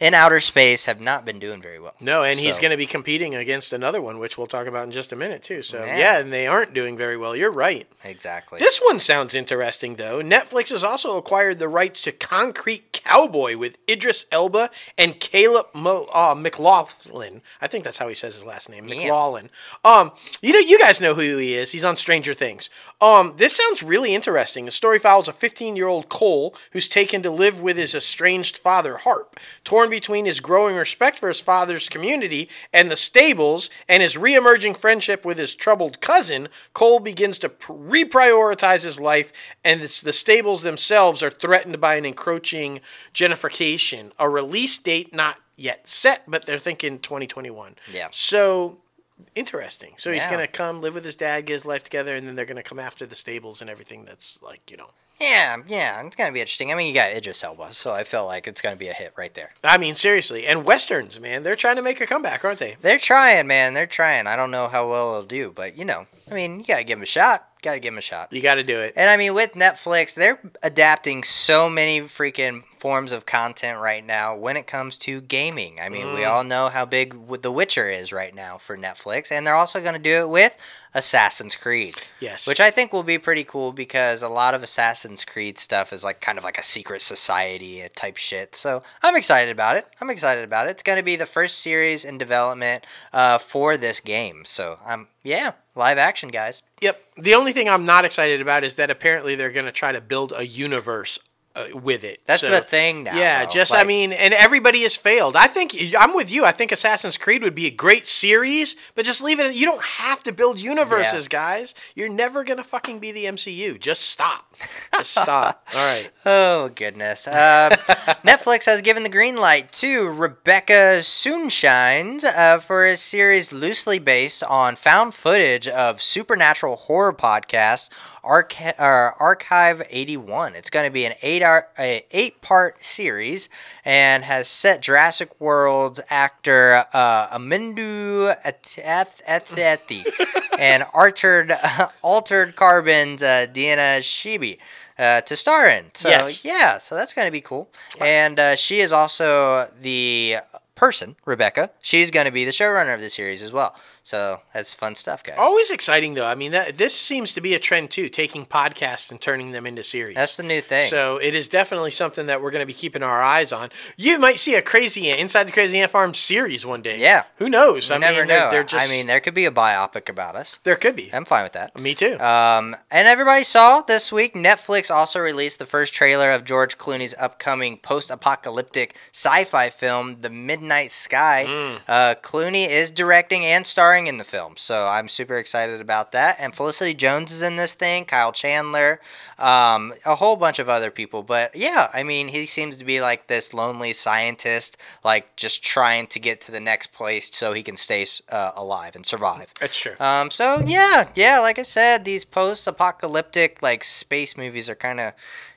in outer space have not been doing very well. well. No, and he's going to be competing against another one, which we'll talk about in just a minute, too. So, yeah, and they aren't doing very well. You're right. Exactly. This one sounds interesting, though. Netflix has also acquired the rights to Concrete Cowboy with Idris Elba and Caleb McLaughlin. I think that's how he says his last name, McLaughlin. You guys know who he is. He's on Stranger Things. This sounds really interesting. The story follows a 15-year-old Cole who's taken to live with his estranged father, Harp. Torn between his growing respect for his father's community and the stables and his re-emerging friendship with his troubled cousin, Cole begins to reprioritize his life, and the stables themselves are threatened by an encroaching gentrification. A release date not yet set, but they're thinking 2021. Yeah. So, interesting. So he's going to come live with his dad, get his life together, and then they're going to come after the stables and everything that's like, Yeah, it's going to be interesting. I mean, you got Idris Elba, so I feel like it's going to be a hit right there. I mean, seriously. And Westerns, man, they're trying to make a comeback, aren't they? They're trying, man. They're trying. I don't know how well it'll do, but, you got to give them a shot. You got to do it. And, I mean, with Netflix, they're adapting so many freaking forms of content right now when it comes to gaming. I mean, we all know how big The Witcher is right now for Netflix, and they're also going to do it with Assassin's Creed. Yes. Which I think will be pretty cool because a lot of Assassin's Creed stuff is like kind of like a secret society type shit. So I'm excited about it. It's going to be the first series in development for this game. So live action, guys. Yep. The only thing I'm not excited about is that apparently they're going to try to build a universe with it. That's the thing now. Yeah, and everybody has failed. I think, I'm with you. I think Assassin's Creed would be a great series, but just leave it. You don't have to build universes, guys. You're never going to fucking be the MCU. Just stop. All right. Oh, goodness. Netflix has given the green light to Rebecca Sunshines for a series loosely based on found footage of supernatural horror podcast Archive 81. It's going to be an 8-part series and has set Jurassic World's actor Amindu Ateti and Altered Carbon's Deanna Shibi to star in. So, so that's going to be cool. And she is also the person, Rebecca. She's going to be the showrunner of the series as well. So that's fun stuff, guys. Always exciting, though. I mean, this seems to be a trend, too, taking podcasts and turning them into series. That's the new thing. So it is definitely something that we're going to be keeping our eyes on. You might see a Inside the Crazy Ant Farm series one day. Yeah. Who knows? You never know. There could be a biopic about us. There could be. I'm fine with that. Me, too. And everybody saw this week, Netflix also released the first trailer of George Clooney's upcoming post-apocalyptic sci-fi film, The Midnight Sky. Clooney is directing and starring in the film, so I'm super excited about that. And Felicity Jones is in this thing, Kyle Chandler, a whole bunch of other people. But yeah, I mean, he seems to be like this lonely scientist, like just trying to get to the next place so he can stay alive and survive. That's true. So yeah, like I said, these post-apocalyptic like space movies are kind of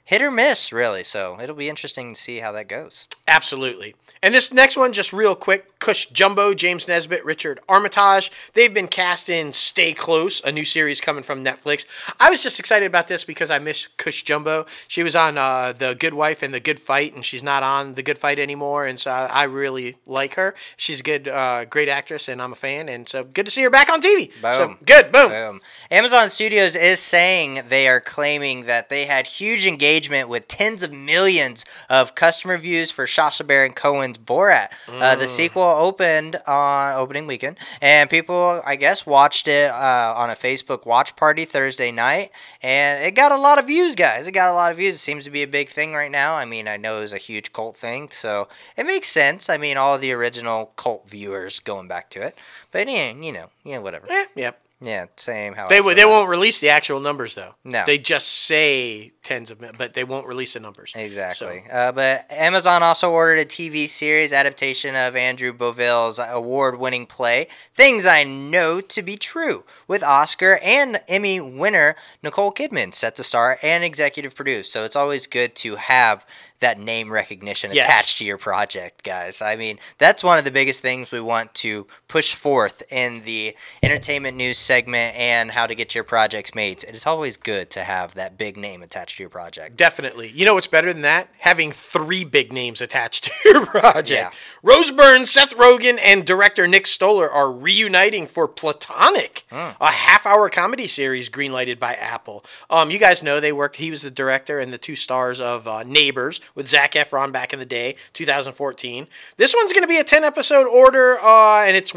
hit or miss, really. So it'll be interesting to see how that goes. Absolutely. And this next one, just real quick, Cush Jumbo, James Nesbitt, Richard Armitage. They've been cast in Stay Close, a new series coming from Netflix. I was just excited about this because I miss Cush Jumbo. She was on The Good Wife and The Good Fight, and she's not on The Good Fight anymore, and so I really like her. She's a good, great actress, and I'm a fan, and so good to see her back on TV. Boom. So, good, boom. Amazon Studios is saying they are claiming that they had huge engagement with tens of millions of customer views for Sacha Baron Cohen's Borat. The sequel opened on opening weekend, and people, I guess, watched it on a Facebook watch party Thursday night, and it got a lot of views, guys. It seems to be a big thing right now. I mean, I know it was a huge cult thing, so it makes sense. I mean, all the original cult viewers going back to it, but whatever. Yep. Yeah, same. How they won't release the actual numbers, though. No, they just say tens of, but they won't release the numbers. Exactly. So. But Amazon also ordered a TV series adaptation of Andrew Bovill's award-winning play "Things I Know to Be True," with Oscar and Emmy winner Nicole Kidman set to star and executive produce. So it's always good to have that name recognition attached to your project, guys. I mean, that's one of the biggest things we want to push forth in the entertainment news segment and how to get your projects made. It's always good to have that big name attached to your project. Definitely. You know what's better than that? Having 3 big names attached to your project. Yeah. Rose Byrne, Seth Rogen, and director Nick Stoller are reuniting for Platonic, a half-hour comedy series greenlighted by Apple. You guys know they worked. He was the director and the 2 stars of Neighbors with Zac Efron back in the day, 2014. This one's going to be a 10-episode order, and it's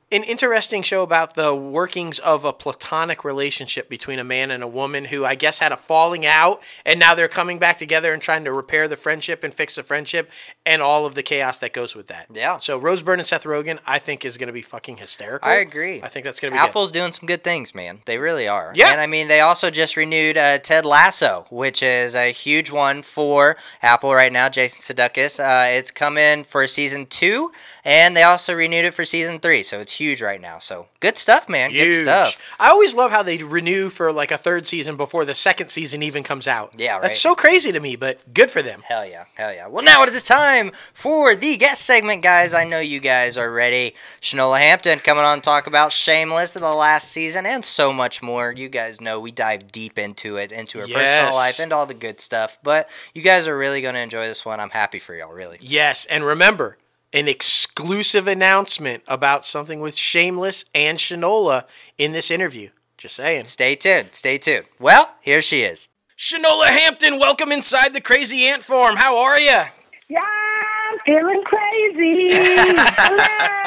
an interesting show about the workings of a platonic relationship between a man and a woman who I guess had a falling out, and now they're coming back together and trying to repair the friendship and fix the friendship and all of the chaos that goes with that. Yeah. So Rose Byrne and Seth Rogen, I think, is going to be fucking hysterical. I agree. I think that's going to be Apple's doing some good things, man. They really are. Yeah. And I mean, they also just renewed Ted Lasso, which is a huge one for Apple right now. Jason Sudeikis. It's coming for season 2, and they also renewed it for season 3. So it's huge right now. So good stuff, man. Huge. Good stuff. I always love how they renew for like a 3rd season before the 2nd season even comes out. Yeah, right. That's so crazy to me, but good for them. Hell yeah. Hell yeah. Well, now it is time for the guest segment, guys. I know you guys are ready. Shanola Hampton coming on to talk about Shameless in the last season and so much more. You guys know we dive deep into it, into her personal life and all the good stuff. But you guys are really going to enjoy this one. I'm happy for y'all, really. Yes, and remember, an exclusive announcement about something with Shameless and Shanola in this interview. Just saying. Stay tuned. Stay tuned. Well, here she is. Shanola Hampton, welcome inside the Crazy Ant Farm. How are you? Yeah, I'm feeling crazy. Hello.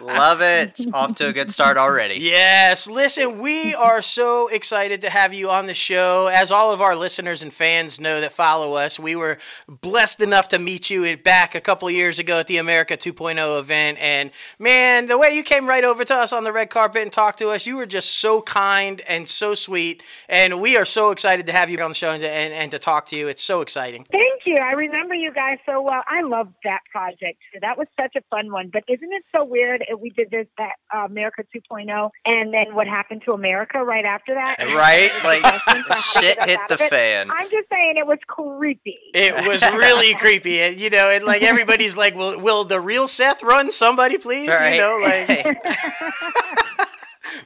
Love it. Off to a good start already. Yes. Listen, we are so excited to have you on the show. As all of our listeners and fans know that follow us, we were blessed enough to meet you back a couple years ago at the America 2.0 event. And, man, the way you came right over to us on the red carpet and talked to us, you were just so kind and so sweet. And we are so excited to have you on the show and to talk to you. It's so exciting. Thank you. I remember you guys so well. I loved that project. That was such a fun one. But isn't it so weird? We did this at America 2.0, and then what happened to America right after that? Right? Like, shit hit the fan. I'm just saying it was creepy. It was really creepy. And, you know, and like everybody's like, will the real Seth run somebody, please? Right. You know, like...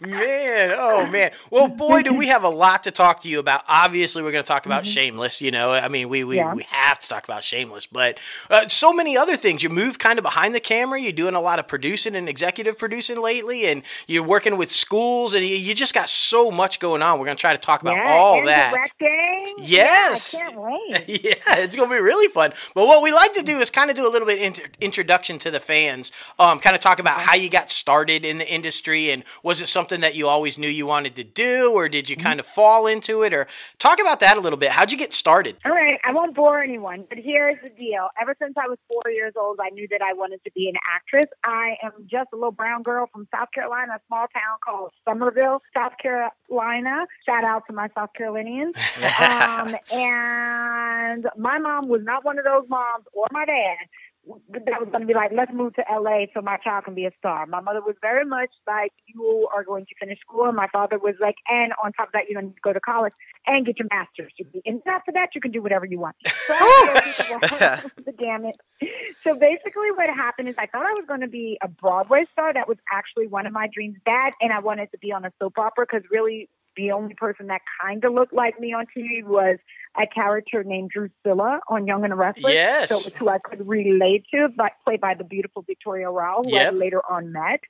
Man, oh man. Well, boy, do we have a lot to talk to you about. Obviously, we're going to talk about Shameless, you know. I mean, we have to talk about Shameless, but so many other things. You move kind of behind the camera. You're doing a lot of producing and executive producing lately, and you're working with schools, and you just got so much going on. We're going to try to talk about all that. Directing. Yes. Yeah, I can't wait. Yeah, it's going to be really fun. But what we like to do is kind of do a little bit introduction to the fans, kind of talk about how you got started in the industry, and was it something that you always knew you wanted to do, or did you kind of fall into it, or talk about that a little bit. How'd you get started? All right, I won't bore anyone, but here's the deal. Ever since I was 4 years old, I knew that I wanted to be an actress. I am just a little brown girl from South Carolina, a small town called Summerville, South Carolina. Shout out to my South Carolinians. And my mom was not one of those moms, or my dad, that was going to be like, let's move to LA so my child can be a star. My mother was very much like, you are going to finish school. And my father was like, and on top of that, you're going to go to college and get your master's degree. And after that, you can do whatever you want. So damn it. So basically what happened is I thought I was going to be a Broadway star. That was actually one of my dreams, Dad. And I wanted to be on a soap opera because really the only person that kind of looked like me on TV was a character named Drusilla on Young and the Restless. Yes. So it was who I could relate to, but played by the beautiful Victoria Rowell, who I later on met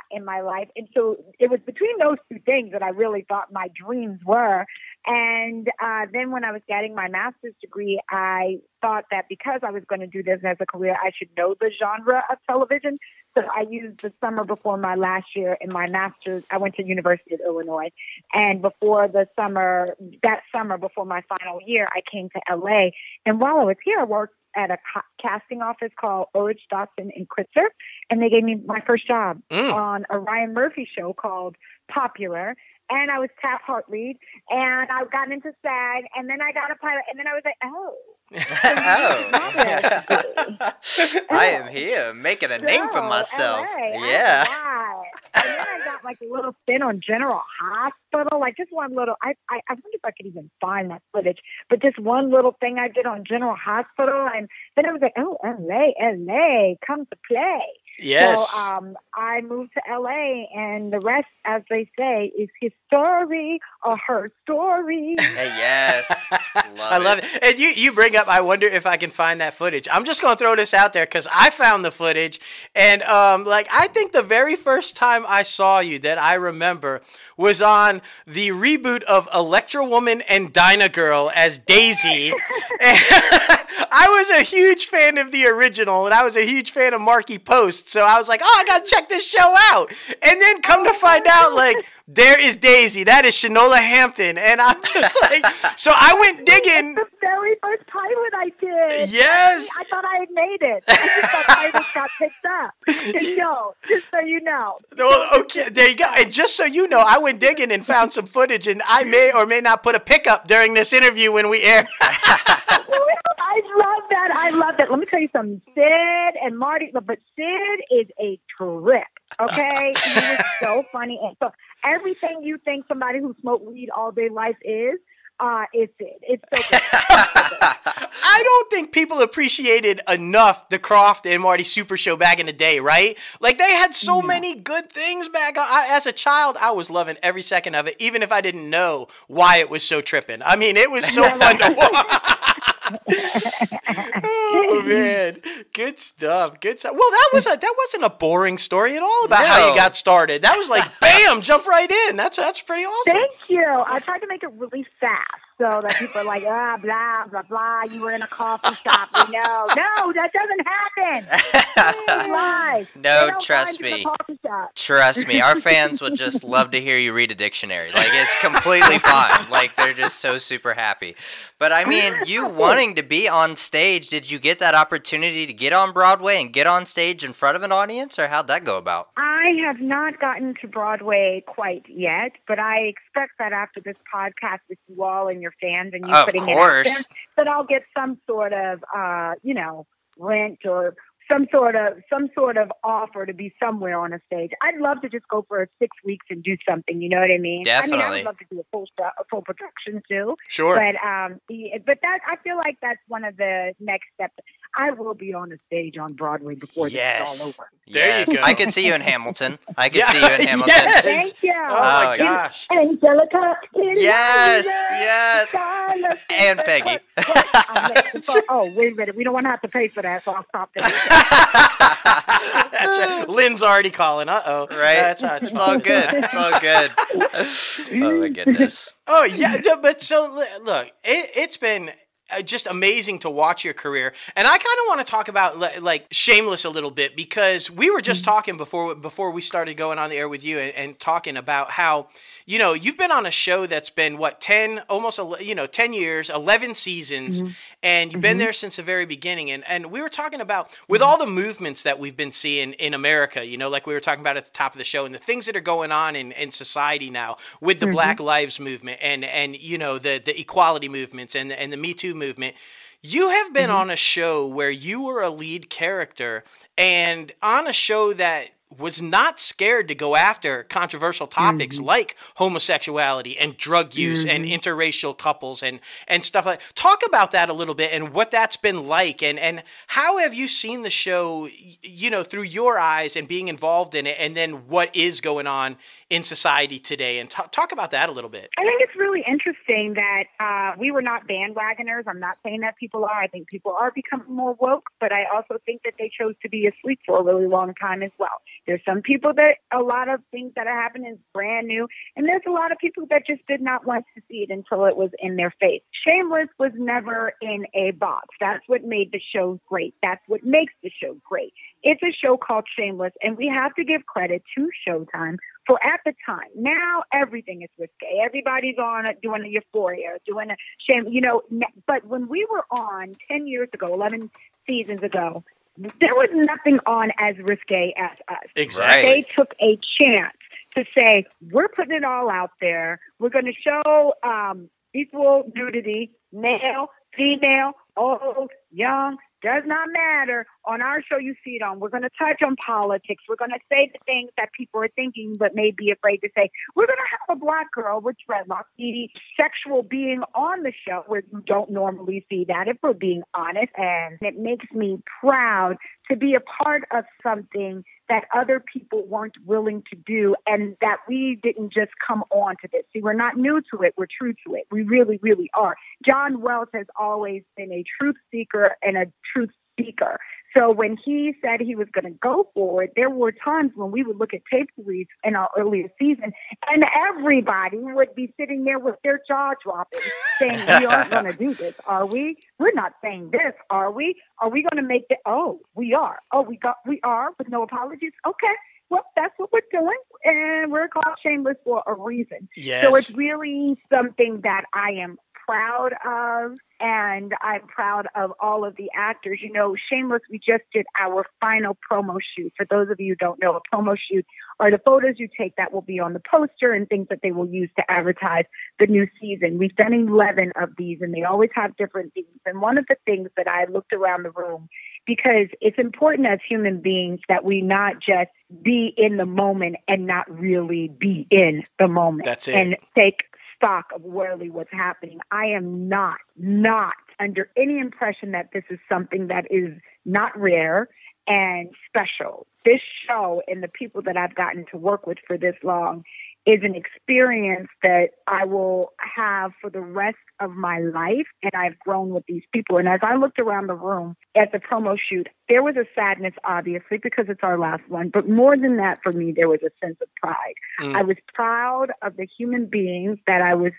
in my life. And so it was between those two things that I really thought my dreams were. And then when I was getting my master's degree, I thought that because I was going to do this as a career, I should know the genre of television. So I used the summer before my last year in my master's. I went to University of Illinois. And before that summer before my final year, I came to LA. And while I was here, I worked at a casting office called Ulrich, Dodson & Kritzer. And they gave me my first job on a Ryan Murphy show called Popular. And I was Taft lead, and I got into SAG, and then I got a pilot, and then I was like, I am here making a name for myself. LA, yeah. And then I got like a little stint on General Hospital, like just one little. I wonder if I could even find that footage, but just one little thing I did on General Hospital, and then I was like, oh, LA, come to play. Yes. So I moved to LA, and the rest, as they say, is his story or her story. Hey, yes. I love it. And you bring up, I wonder if I can find that footage. I'm just going to throw this out there because I found the footage. And like, I think the very first time I saw you that I remember was on the reboot of Electra Woman and Dyna Girl as Daisy. And I was a huge fan of the original, and I was a huge fan of Marky Post. So I was like, oh, I got to check this show out. And then come to find out, like, there is Daisy. That is Shanola Hampton. And I'm just like, so I went digging. The very first pilot I did. Yes. I thought I had made it. I just thought pilots got picked up. Just so you know. Well, okay, there you go. And just so you know, I went digging and found some footage, and I may or may not put a pickup during this interview when we air. I love that. Let me tell you something. Sid and Marty, but Sid is a trip. Okay, he was so funny, and so everything you think somebody who smoked weed all day life is Sid. It's so good. I don't think people appreciated enough the Croft and Marty Super Show back in the day, right? Like, they had so many good things back. As a child, I was loving every second of it, even if I didn't know why it was so tripping. I mean, it was so fun to watch. Oh man, good stuff. Well, that wasn't a boring story at all about how you got started. That was like, bam, jump right in. That's pretty awesome. Thank you. I tried to make it really fast so that people are like, blah blah blah. You were in a coffee shop. No, that doesn't happen. Lies. No, trust me. Trust me. Our fans would just love to hear you read a dictionary. Like, it's completely fine. Like, they're just so super happy. But I mean, you wanting to be on stage, did you get that opportunity to get on Broadway and get on stage in front of an audience, or how'd that go about? I have not gotten to Broadway quite yet, but I expect that after this podcast with you all and your fans and you putting it out there, that I'll get some sort of, rent or some sort of offer to be somewhere on a stage. I'd love to just go for 6 weeks and do something. You know what I mean? Definitely. I would love to do a full production too. Sure. But that, I feel like that's one of the next steps. I will be on a stage on Broadway before this is all over. There you go. I could see you in Hamilton. See you in Hamilton. Yes. Thank you. Oh my gosh. Angelica. Yes. And Peggy. Oh, wait a minute. We don't want to have to pay for that, so I'll stop there. That's right. Lynn's already calling. Uh-oh. Right? It's all good. It's all good. Oh, my goodness. Oh, yeah. But so, look, it's been just amazing to watch your career. And I kind of want to talk about like Shameless a little bit, because we were just talking before we started going on the air with you and talking about how, you've been on a show that's been 10 years, 11 seasons, and you've been there since the very beginning. And we were talking about, with all the movements that we've been seeing in America, like we were talking about at the top of the show, and the things that are going on in society now with the Black Lives Movement and the equality movements and the Me Too movement. You have been on a show where you were a lead character, and on a show that was not scared to go after controversial topics like homosexuality and drug use and interracial couples and stuff like that. Talk about that a little bit and what that's been like, and how have you seen the show, through your eyes and being involved in it, and then what is going on in society today, and talk about that a little bit. I think it's really interesting that we were not bandwagoners. I'm not saying that people are. I think people are becoming more woke, but I also think that they chose to be asleep for a really long time as well. There's some people that a lot of things that are happening is brand new, and there's a lot of people that just did not want to see it until it was in their face. Shameless was never in a box. That's what made the show great. That's what makes the show great. It's a show called Shameless, and we have to give credit to Showtime for, at the time. Now everything is risque. Everybody's on it, doing a Euphoria, doing a Shame, but when we were on 10 years ago, 11 seasons ago, there was nothing on as risque as us. Exactly. They took a chance to say, we're putting it all out there. We're going to show equal nudity, male, female, old, young, Does not matter. On our show, you see it on. We're going to touch on politics. We're going to say the things that people are thinking but may be afraid to say. We're going to have a black girl with dreadlocks, the sexual being on the show where you don't normally see that, if we're being honest. And it makes me proud to be a part of something that other people weren't willing to do and that we didn't just come on to this. See, we're not new to it. We're true to it. We really, really are. John Wells has always been a truth seeker and a truth speaker. So when he said he was going to go for it, there were times when we would look at tape reads in our earlier season and everybody would be sitting there with their jaw dropping saying, we aren't going to do this, are we? We're not saying this, are we? Are we going to make it? Oh, we are. Oh, we are with no apologies. Okay. Well, that's what we're doing, and we're called Shameless for a reason. Yes. So it's really something that I am proud of, and I'm proud of all of the actors. You know, Shameless, we just did our final promo shoot. For those of you who don't know, a promo shoot are the photos you take that will be on the poster and things that they will use to advertise the new season. We've done 11 of these, and they always have different themes. And one of the things that I looked around the room, because it's important as human beings that we not just be in the moment and not really be in the moment. That's it. And take stock of really what's happening. I am not under any impression that this is something that is not rare and special. This show and the people that I've gotten to work with for this long is an experience that I will have for the rest of my life. And I've grown with these people. And as I looked around the room at the promo shoot, there was a sadness, obviously, because it's our last one. But more than that, for me, there was a sense of pride. I was proud of the human beings that I was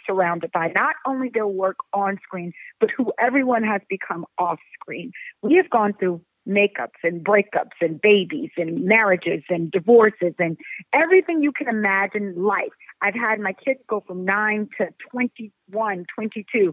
surrounded by, not only their work on screen, but who everyone has become off screen. We have gone through makeups and breakups and babies and marriages and divorces and everything you can imagine in life. I've had my kids go from 9 to 21, 22 to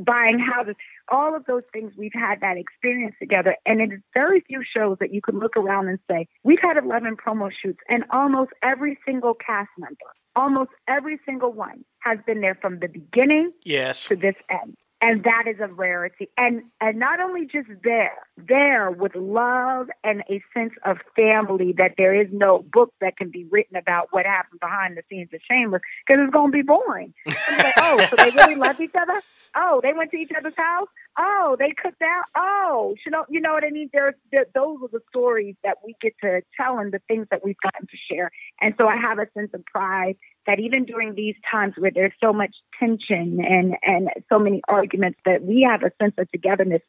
buying houses. All of those things, we've had that experience together. And it is very few shows that you can look around and say, we've had 11 promo shoots and almost every single cast member, almost every single one has been there from the beginning to this end. And that is a rarity. And not only just there with love and a sense of family, that there is no book that can be written about what happened behind the scenes of Shameless, because it's going to be boring. It's like, oh, so they really love each other? Oh, they went to each other's house? Oh, they cooked out? Oh, you know what I mean? Those are the stories that we get to tell and the things that we've gotten to share. And so I have a sense of pride that even during these times where there's so much tension and so many arguments, that we have a sense of togetherness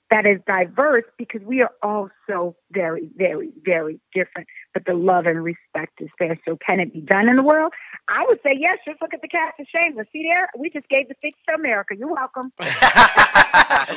that is diverse, because we are all so very, very, very different. But the love and respect is there. So can it be done in the world? I would say yes. Just look at the cast of Shameless. See there? We just gave the fix to America. You're welcome.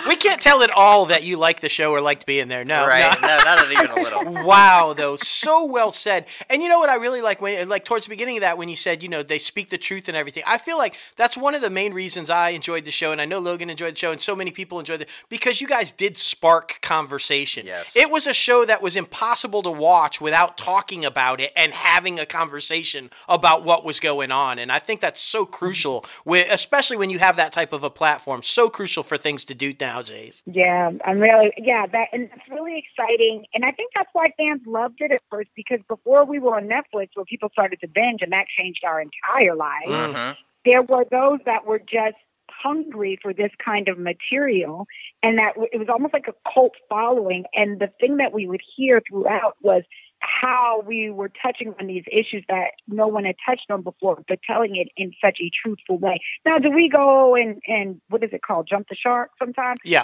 We can't tell at all that you like the show or liked being there. No. Right. No, not even a little. Wow, though. So well said. And you know what I really like? Towards the beginning of that, when you said, they speak the truth and everything, I feel like that's one of the main reasons I enjoyed the show. And I know Logan enjoyed the show and so many people enjoyed it, because you guys did spark conversation. Yes. It was a show that was impossible to watch without talking about it and having a conversation about what was going on. And I think that's so crucial, especially when you have that type of a platform. So crucial for things to do nowadays. Yeah, and that's really exciting. And I think that's why fans loved it at first, because before we were on Netflix, where people started to binge, and that changed our entire lives, there were those that were just hungry for this kind of material, and that it was almost like a cult following. And the thing that we would hear throughout was how we were touching on these issues that no one had touched on before, but telling it in such a truthful way. Now, do we go and what is it called? Jump the shark sometimes? Yeah.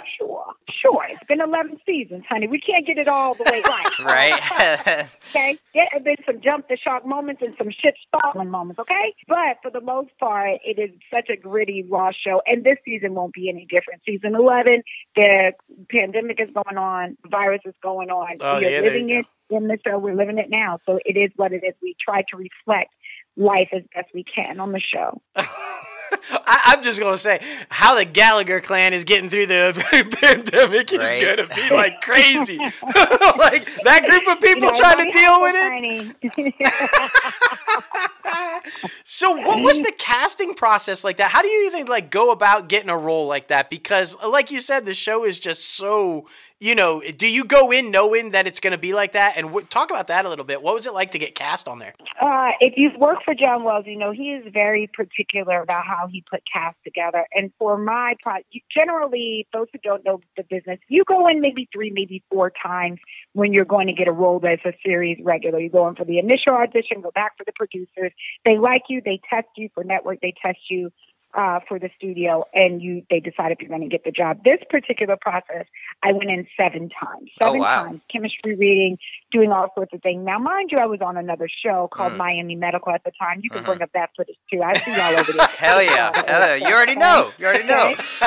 Sure. It's been 11 seasons, honey. We can't get it all the way right. Right. Okay? There have been some jump the shark moments and some shit stalling moments, okay? But for the most part, it is such a gritty, raw show. And this season won't be any different. Season 11, the pandemic is going on. The virus is going on. We are living it in the show. We're living it now. So it is what it is. We try to reflect life as best we can on the show. I'm just going to say how the Gallagher clan is getting through the pandemic is going to be like crazy. Like that group of people trying to deal with it. So what was the casting process like that? How do you even like go about getting a role like that? Because like you said, the show is just so, do you go in knowing that it's going to be like that? And talk about that a little bit. What was it like to get cast on there? If you've worked for John Wells, he is very particular about how he put cast together. And for my project, generally, those who don't know the business, you go in maybe 3, maybe 4 times when you're going to get a role that's a series regular. You go in for the initial audition, go back for the producers. They like you, they test you for network, they test you for the studio, and they decide if you're going to get the job. This particular process, I went in 7 times. 7 times. Chemistry reading, doing all sorts of things. Now, mind you, I was on another show called Miami Medical at the time. You can bring up that footage, too. I see y'all over there. Hell yeah. You already know.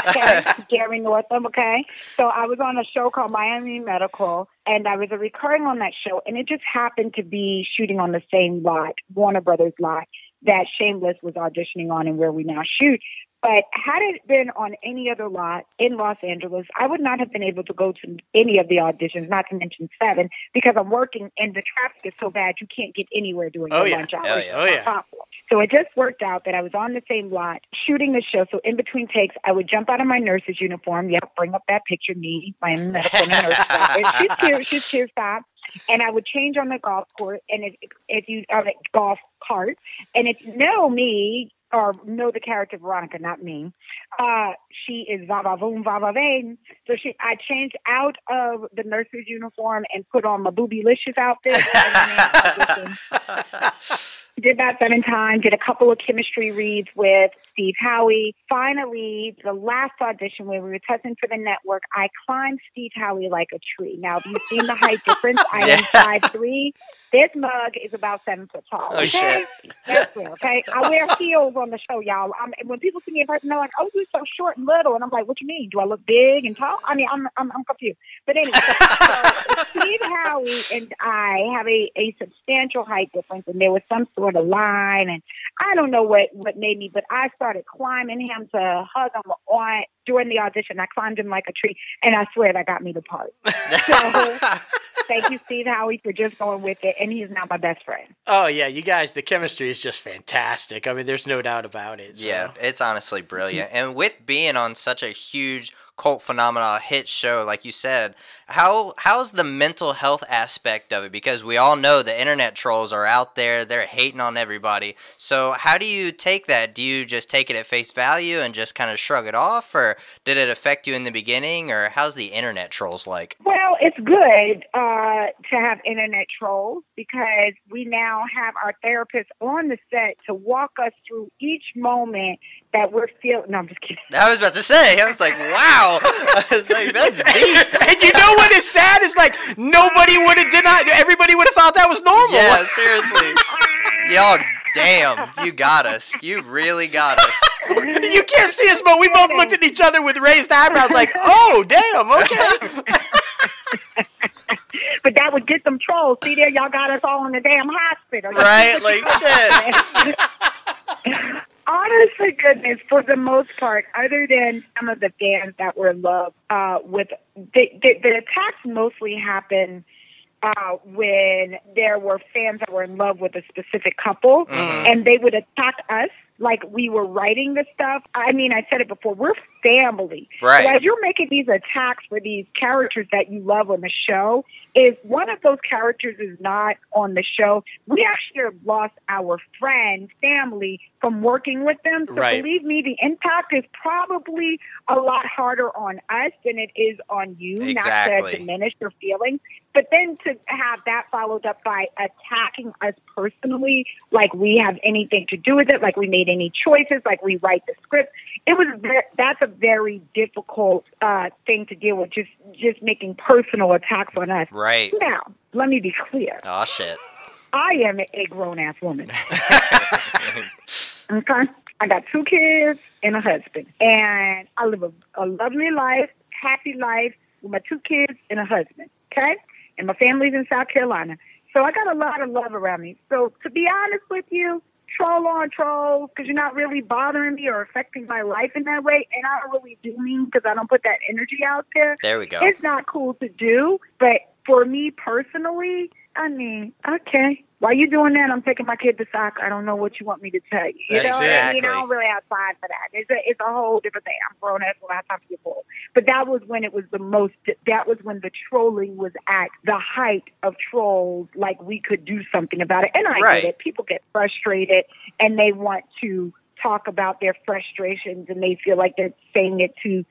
Okay. Gary Northam, okay? So I was on a show called Miami Medical, and I was a recurring on that show, and it just happened to be shooting on the same lot, Warner Brothers lot, that Shameless was auditioning on and where we now shoot. But had it been on any other lot in Los Angeles, I would not have been able to go to any of the auditions, not to mention 7, because I'm working and the traffic is so bad you can't get anywhere during your lunch hours. So it just worked out that I was on the same lot shooting the show. So in between takes, I would jump out of my nurse's uniform. Yep, bring up that picture, me, my medical nurse. She's cute, stop. And I would change on the golf court, and if you on a golf cart, and if you know me or know the character Veronica, not me, she is va voom va vain. So I changed out of the nurse's uniform and put on my boobylicious outfit. Did that 7 times, did a couple of chemistry reads with Steve Howey. Finally, the last audition where we were testing for the network, I climbed Steve Howey like a tree. Now, have you seen the height difference? I am 5'3". This mug is about 7 foot tall. Okay? Oh, shit. That's real, okay? I wear heels on the show, y'all. When people see me in person, they're like, oh, you're so short and little. And I'm like, what you mean? Do I look big and tall? I mean, I'm confused. But anyway, so Steve Howey and I have a substantial height difference, and there was some sort of line, and I don't know what made me, but I started climbing him to hug him on during the audition. I climbed him like a tree, and I swear that got me the part. So thank you, Steve Howey, for just going with it, and he's now my best friend. Oh, yeah, you guys, the chemistry is just fantastic. I mean, there's no doubt about it. So. Yeah, it's honestly brilliant. And with being on such a huge cult phenomenon hit show, like you said, how's the mental health aspect of it? Because we all know the internet trolls are out there, they're hating on everybody. So how do you take that? Do you just take it at face value and just kind of shrug it off, or did it affect you in the beginning, or how's the internet trolls like? Well, it's good to have internet trolls, because we now have our therapists on the set to walk us through each moment that we're feeling. No, I'm just kidding. I was about to say, I was like, wow. I was like, that's deep. And you know what is sad is like everybody would have thought that was normal. Yeah, seriously. Y'all, damn, you got us. You really got us. You can't see us, but we both looked at each other with raised eyebrows like, oh, damn, okay. But that would get them trolls. See there, y'all got us all in the damn hospital. Right, like shit. Honest to goodness, for the most part, other than some of the fans that were in love with, the attacks mostly happened when there were fans that were in love with a specific couple, and they would attack us like we were writing the stuff. I mean, I said it before, we're family. Right. So as you're making these attacks for these characters that you love on the show, if one of those characters is not on the show, we actually have lost our friend, family, from working with them. So believe me, the impact is probably a lot harder on us than it is on you, not to diminish your feelings. But then to have that followed up by attacking us personally, like we have anything to do with it, like we made any choices, like we write the script, that's a very difficult thing to deal with, just making personal attacks on us. Right. Now, let me be clear. Oh, shit. I am a grown-ass woman. Okay? I got 2 kids and a husband. And I live a lovely life, happy life with my 2 kids and a husband. Okay? And my family's in South Carolina. So I got a lot of love around me. So to be honest with you, troll on troll, because you're not really bothering me or affecting my life in that way. And I don't really do mean, because I don't put that energy out there. There we go. It's not cool to do. But for me personally, I mean, okay. while you're doing that, I'm taking my kid to soccer. I don't know what you want me to tell you. You know what I mean? I don't really have time for that. It's a whole different thing. I'm grown up, so I have time to get bored. But that was when it was that was when the trolling was at the height of trolls, like we could do something about it. And I get it. People get frustrated and they want to talk about their frustrations, and they feel like they're saying it to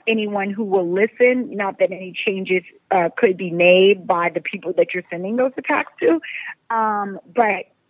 anyone who will listen. Not that any changes could be made by the people that you're sending those attacks to,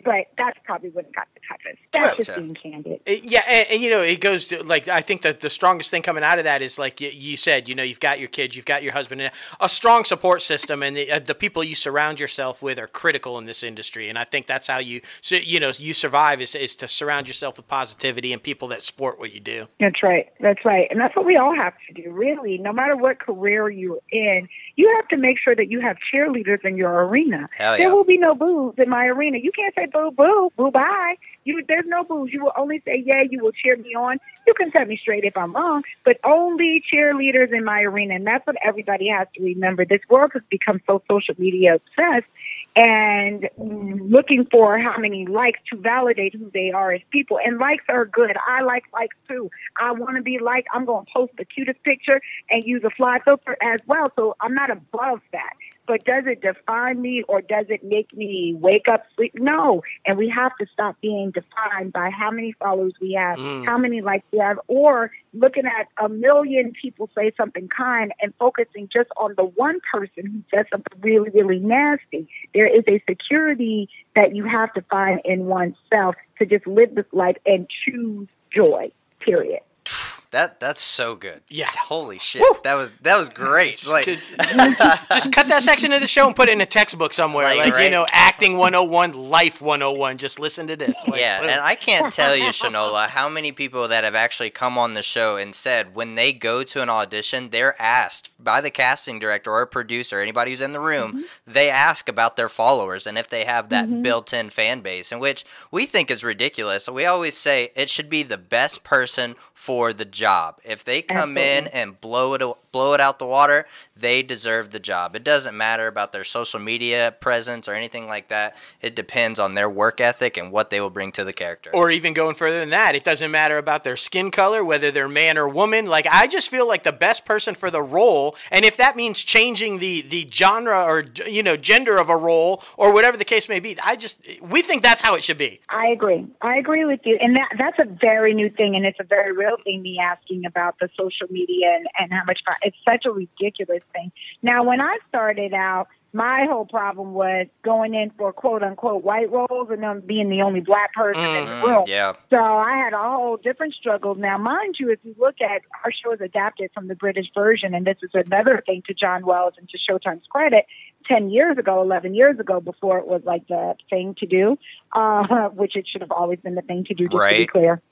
but that's probably what got the toughest. That's just being candid. Yeah, and you know, it goes to, like, I think that the strongest thing coming out of that is, like you said, you know, you've got your kids, you've got your husband, and a strong support system, and the people you surround yourself with are critical in this industry. And I think that's how you survive is to surround yourself with positivity and people that support what you do. That's right. That's right. And that's what we all have to do, really. No matter what career you're in, you have to make sure that you have cheerleaders in your arena. Hell yeah. There will be no boos in my arena. You can't say boo, boo, boo, bye. There's no boos. You will only say, yeah, you will cheer me on. You can set me straight if I'm wrong, but only cheerleaders in my arena. And that's what everybody has to remember. This world has become so social media obsessed and looking for how many likes to validate who they are as people. And likes are good. I like likes too. I want to be liked. I'm going to post the cutest picture and use a fly filter as well. So I'm not above that. But does it define me or does it make me wake up, sleep? No. And we have to stop being defined by how many followers we have, how many likes we have, or looking at a million people say something kind and focusing just on the one person who says something really, really nasty. There is a security that you have to find in oneself to just live this life and choose joy, period. That's so good. Yeah. Holy shit. Woo! That was great. Just cut that section of the show and put it in a textbook somewhere. You know, acting 101, life 101. Just listen to this. And I can't tell you, Shanola, how many people that have actually come on the show and said when they go to an audition, they're asked by the casting director or producer, anybody who's in the room, they ask about their followers and if they have that built-in fan base, in which we think is ridiculous. We always say it should be the best person for the job. If they come in and blow it out the water, they deserve the job. It doesn't matter about their social media presence or anything like that. It depends on their work ethic and what they will bring to the character. Or even going further than that, it doesn't matter about their skin color, whether they're man or woman. Like, I just feel like the best person for the role, and if that means changing the genre or, you know, gender of a role or whatever the case may be, we think that's how it should be. I agree. I agree with you. And that's a very new thing, and it's a very real thing, me asking about the social media and how much fun. It's such a ridiculous thing. Now, when I started out, my whole problem was going in for quote-unquote white roles and them being the only black person in the room. Yeah. So I had a whole different struggle. Now, mind you, if you look at our show is adapted from the British version, and this is another thing to John Wells and to Showtime's credit, 10 years ago, 11 years ago, before it was like the thing to do, which it should have always been the thing to do, just to be clear.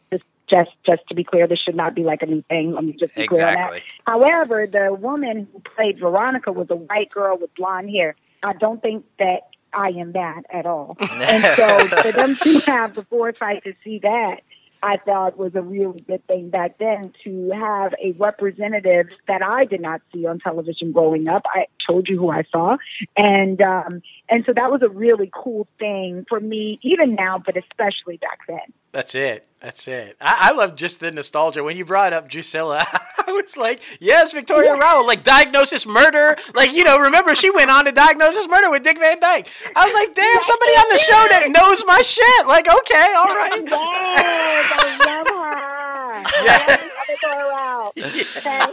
Just to be clear, this should not be like a new thing. Let me just be clear on that. However, the woman who played Veronica was a white girl with blonde hair. I don't think that I am that at all. And so for them to have the foresight to see that, I thought was a really good thing back then, to have a representative that I did not see on television growing up. I told you who I saw. And so that was a really cool thing for me, even now, but especially back then. That's it. I love just the nostalgia. When you brought up Drusilla, I was like, yes, Victoria Rowell, like Diagnosis Murder. Like, you know, remember she went on to Diagnosis Murder with Dick Van Dyke. I was like, damn, somebody on the show that knows my shit. Like, okay, all right. Yes, I love her. Yeah. Victoria Rowell. Okay.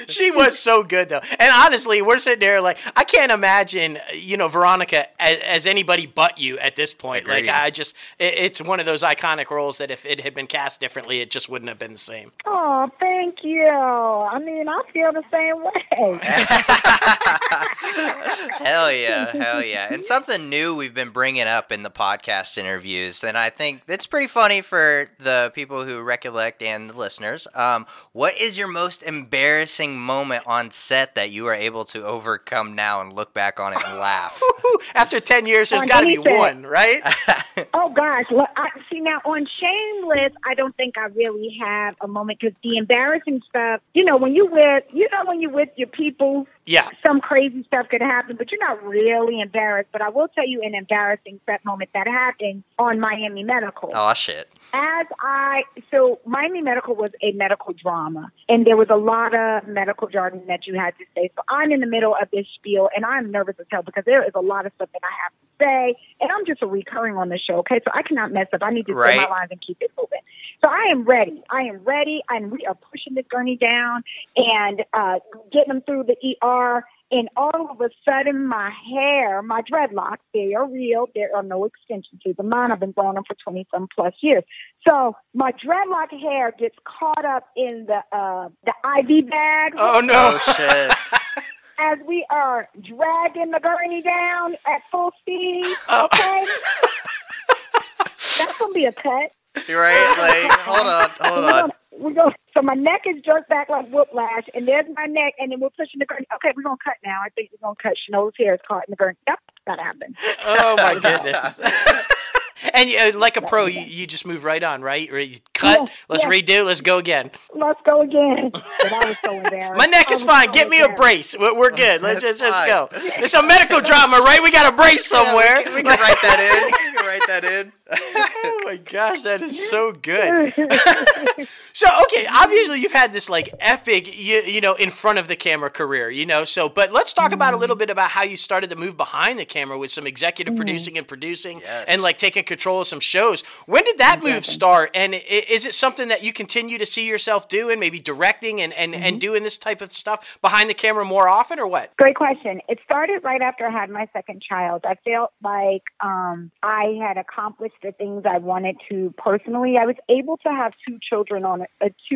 She was so good, though. And honestly, we're sitting there like, I can't imagine, you know, Veronica as anybody but you at this point. Agreed. Like, it's one of those iconic roles that if it had been cast differently, it just wouldn't have been the same. Oh, thank you. I mean, I feel the same way. Hell yeah. And something new we've been bringing up in the podcast interviews, and I think it's pretty funny for the people who recollect and the listeners. What is your most embarrassing moment on set that you are able to overcome now and look back on it and laugh? After 10 years, there's got to be one, right? Oh, gosh. Well, see, now on Shameless, I don't think I really have a moment, because the embarrassing embarrassing stuff, when you with your people, some crazy stuff could happen, but you're not really embarrassed. But I will tell you an embarrassing moment that happened on Miami Medical. Oh, shit. So Miami Medical was a medical drama, and there was a lot of medical jargon that you had to say. So I'm in the middle of this spiel, and I'm nervous as hell because there is a lot of stuff that I have to say, and I'm just a recurring on the show, okay? So I cannot mess up. I need to say my lines and keep it moving. So I am ready, and we are pushing this gurney down and getting them through the ER. And all of a sudden, my hair, my dreadlocks, they are real. There are no extensions to them. Mine, I've been growing them for 20-some plus years. So my dreadlock hair gets caught up in the IV bag. Oh, no. Oh, shit. As we are dragging the gurney down at full speed, okay? That's going to be a cut. You're right. Like, hold on. We're going. So my neck is jerked back like whiplash, and there's my neck, and then we're pushing the gurney. Okay, we're going to cut now. I think we're going to cut. Shanola's hair is caught in the gurney. Yep, that happened. Oh, my goodness. And like a pro, you just move right on, right? Or you cut, let's redo, let's go again. Let's go again. But I was so embarrassed. My neck is fine. Get me a brace. We're good. Let's just go. It's a medical drama, right? We got a brace somewhere. We can write that in. Oh my gosh, that is so good. So, okay, obviously you've had this like epic, in front of the camera career, but let's talk about a little bit about how you started to move behind the camera with some executive producing and like taking control of some shows. When did that move start? And is it something that you continue to see yourself doing, maybe directing and doing this type of stuff behind the camera more often, or what? Great question. It started right after I had my second child. I felt like I had accomplished the things I wanted to personally. I was able to have two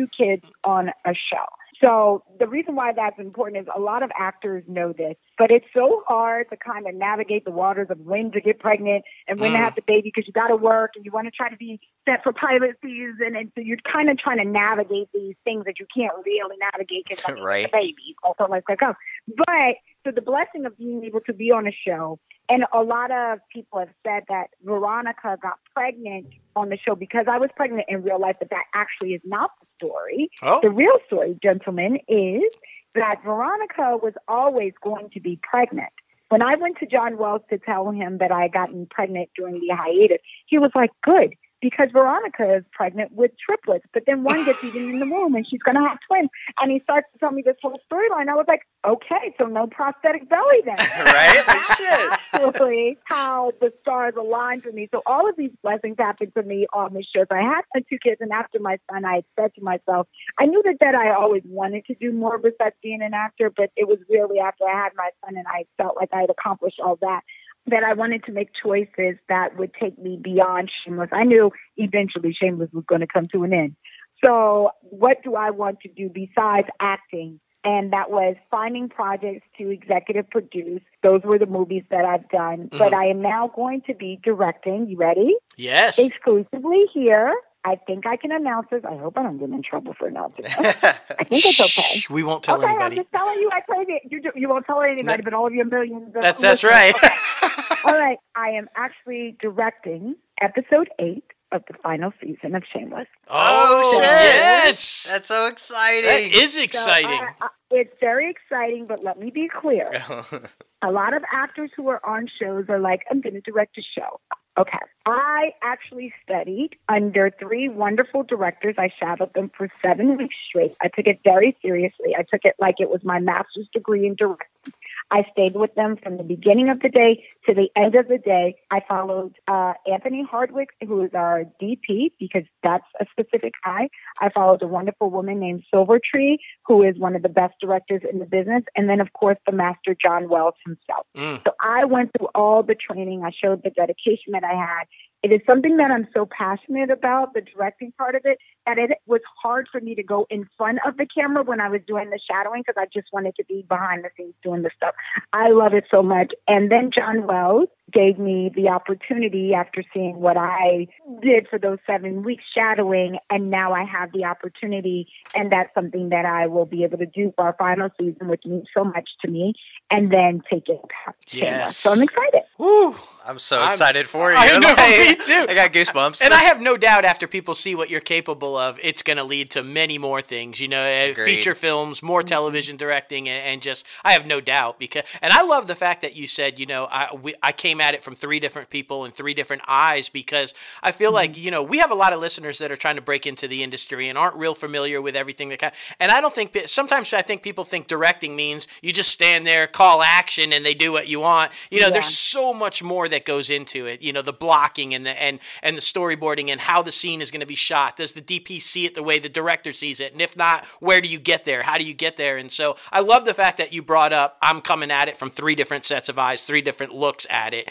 kids on a show. So the reason why that's important is a lot of actors know this, but it's so hard to kind of navigate the waters of when to get pregnant and when to have the baby, because you got to work and you want to try to be set for pilot season. And so you're kind of trying to navigate these things that you can't really navigate because the baby. Also, like go. But so the blessing of being able to be on a show, and a lot of people have said that Veronica got pregnant on the show because I was pregnant in real life, but that actually is not the story. Oh. The real story, gentlemen, is that Veronica was always going to be pregnant. When I went to John Wells to tell him that I had gotten pregnant during the hiatus, he was like, good, because Veronica is pregnant with triplets, but then one gets eaten in the womb and she's going to have twins. And he starts to tell me this whole storyline. I was like, okay, so no prosthetic belly then. Right? Shit. Actually, how the stars aligned for me. So all of these blessings happened to me on this show. So I had my two kids, and after my son, I had said to myself, I knew that I always wanted to do more besides being an actor, but it was really after I had my son and I felt like I had accomplished all that I wanted to make choices that would take me beyond Shameless. I knew eventually Shameless was going to come to an end. So what do I want to do besides acting? And that was finding projects to executive produce. Those were the movies that I've done. Mm-hmm. But I am now going to be directing. You ready? Yes. Exclusively here. I think I can announce this. I hope I don't get in trouble for announcing this. I think it's okay. We won't tell anybody. I'm just telling you like crazy. You won't tell anybody, but all of your millions. That's right. Okay. All right. I am actually directing episode 8 of the final season of Shameless. Oh, shit. Yes. That's so exciting. That is exciting. So, it's very exciting, but let me be clear. A lot of actors who are on shows are like, I'm going to direct a show. Okay. I actually studied under 3 wonderful directors. I shadowed them for 7 weeks straight. I took it very seriously. I took it like it was my master's degree in directing. I stayed with them from the beginning of the day to the end of the day. I followed Anthony Hardwick, who is our DP, because that's a specific guy. I followed a wonderful woman named Silvertree, who is one of the best directors in the business. And then, of course, the master John Wells himself. So I went through all the training. I showed the dedication that I had. It is something that I'm so passionate about, the directing part of it, that it was hard for me to go in front of the camera when I was doing the shadowing because I just wanted to be behind the scenes doing the stuff. I love it so much. And then John Wells gave me the opportunity after seeing what I did for those 7 weeks shadowing, and now I have the opportunity, and that's something that I will be able to do for our final season, which means so much to me, and then take it back. Yes. So I'm excited. Woo. I'm so excited for you. I know, me too. I got goosebumps. And I have no doubt after people see what you're capable of, it's going to lead to many more things, feature films, more television directing, and just, I have no doubt. And I love the fact that you said, I came at it from 3 different people and 3 different eyes, because I feel like, we have a lot of listeners that are trying to break into the industry and aren't real familiar with everything and I don't think, sometimes I think people think directing means you just stand there, call action, and they do what you want. There's so much more that goes into it. The blocking and the storyboarding and how the scene is going to be shot. Does the DP see it the way the director sees it? And if not, where do you get there? How do you get there? And so I love the fact that you brought up, I'm coming at it from 3 different sets of eyes, 3 different looks at it.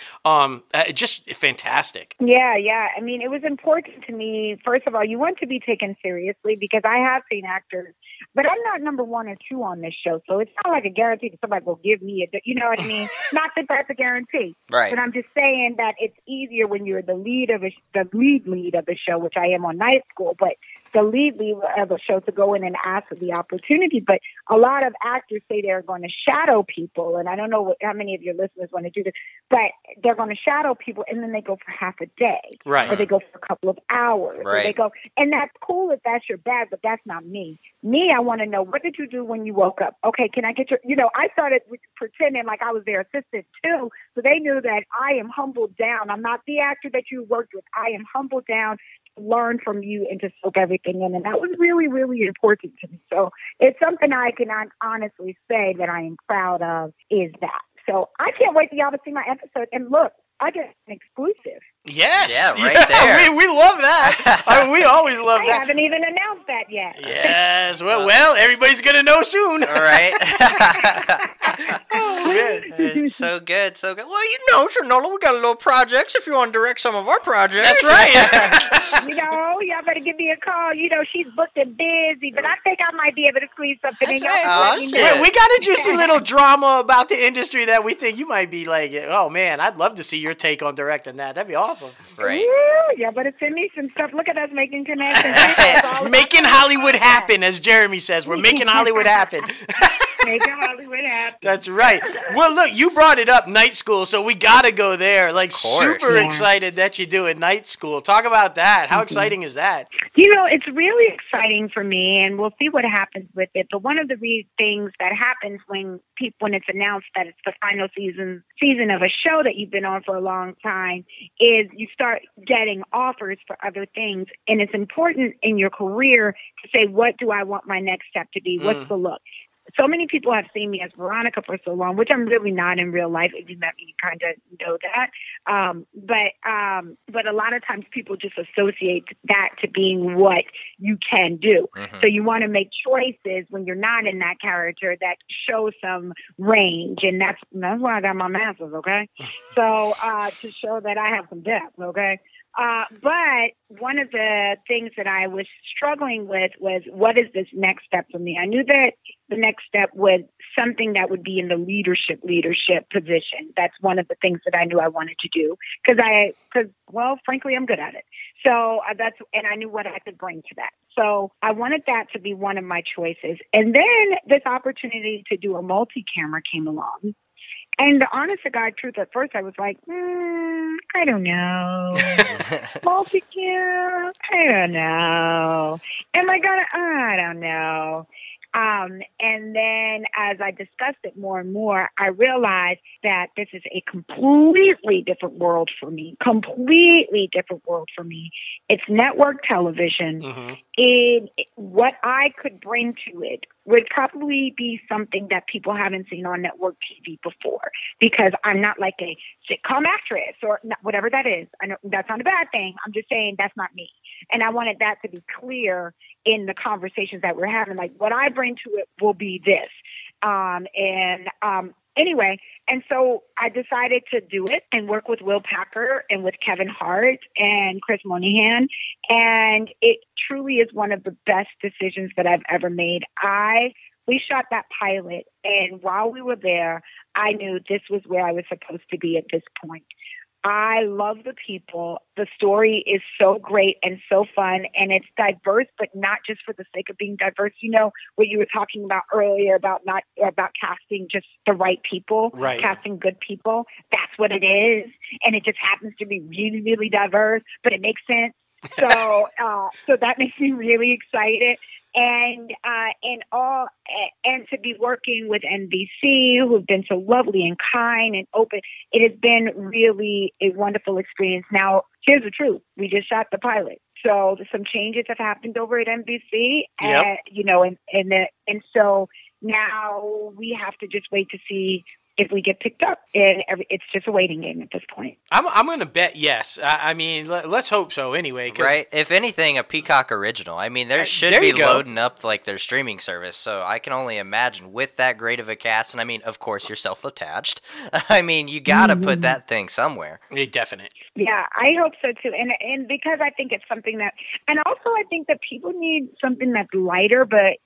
Just fantastic. Yeah. I mean, it was important to me. First of all, you want to be taken seriously, because I have seen actors, but I'm not number 1 or 2 on this show. So it's not like a guarantee that somebody will give me you know what I mean? Not that that's a guarantee. Right. But I'm just saying that it's easier when you're the lead of the lead of the show, which I am on Night School, but the lead of a show, to go in and ask for the opportunity. But a lot of actors say they're going to shadow people, and I don't know how many of your listeners want to do this, but they're going to shadow people, and then they go for half a day, right? Or they go for a couple of hours, right? Or they go, and that's cool if that's your bag, but that's not me. I want to know, what did you do when you woke up? Okay, can I get your? I started pretending like I was their assistant too, so they knew that I am humbled down. I'm not the actor that you worked with. I am humbled down to learn from you and to soak everything in. And that was really, really important to me. So it's something I can honestly say that I am proud of, is that. So I can't wait for y'all to see my episode. And look, I get an exclusive. Yes. Yeah, right there. We love that. We always love that. I haven't even announced that yet. Yes. Well, everybody's going to know soon. All right. Oh, man. It's so good, so good. Well, Shanola, we got a little projects if you want to direct some of our projects. That's right. Y'all better give me a call. She's booked and busy, but I think I might be able to squeeze something in. Right. We got a juicy little drama about the industry that we think you might be like, oh, man, I'd love to see your take on directing that. That'd be awesome. Right. Ooh, yeah, but send me some stuff. Look at us making connections. Making Hollywood happen, as Jeremy says. We're making Hollywood happen. Making Hollywood happen. That's right. Well, look, you brought it up, Night School, so we got to go there. Super excited that you do it, Night School. Talk about that. How exciting is that? It's really exciting for me, and we'll see what happens with it. But one of the things that happens when it's announced that it's the final season of a show that you've been on for a long time is you start getting offers for other things. And it's important in your career to say, what do I want my next step to be? What's the look? So many people have seen me as Veronica for so long, which I'm really not in real life. If you met me, you kind of know that. But a lot of times people just associate that to being what you can do. Mm-hmm. So you want to make choices when you're not in that character that show some range. And that's why I got my master's, okay? So to show that I have some depth, okay? But one of the things that I was struggling with was, what is this next step for me? I knew that the next step was something that would be in the leadership position. That's one of the things that I knew I wanted to do because frankly, I'm good at it. So and I knew what I could bring to that. So I wanted that to be one of my choices. And then this opportunity to do a multi-camera came along. And the honest to God truth, at first I was like, I don't know. Multi-cam, I don't know. Am I gonna? I don't know. And then as I discussed it more and more, I realized that this is a completely different world for me. It's network television. Mm-hmm. What I could bring to it would probably be something that people haven't seen on network TV before, because I'm not like a sitcom actress or whatever that is. I know that's not a bad thing. I'm just saying that's not me. And I wanted that to be clear in the conversations that we're having. Like, what I bring to it will be this. Anyway, and so I decided to do it and work with Will Packer and with Kevin Hart and Chris Monahan. And it truly is one of the best decisions that I've ever made. We shot that pilot, and while we were there, I knew this was where I was supposed to be at this point. I love the people. The story is so great and so fun, and it's diverse, but not just for the sake of being diverse. You know what you were talking about earlier about not about casting just the right people, casting good people. That's what it is, and it just happens to be really, really diverse, but it makes sense. So, so that makes me really excited. And to be working with NBC, who've been so lovely and kind and open, it has been really a wonderful experience. Now, here's the truth: we just shot the pilot, so some changes have happened over at NBC, and you know, and so now we have to just wait to see if we get picked up, and it's just a waiting game at this point. I'm going to bet yes. I mean, let's hope so anyway. Right? If anything, a Peacock original. I mean, there should be loading up like their streaming service, so I can only imagine with that great of a cast, and I mean, of course, you're self-attached. I mean, you got to put that thing somewhere. Definite. Yeah, I hope so too, and because I think it's something that, and also I think that people need something that's lighter, but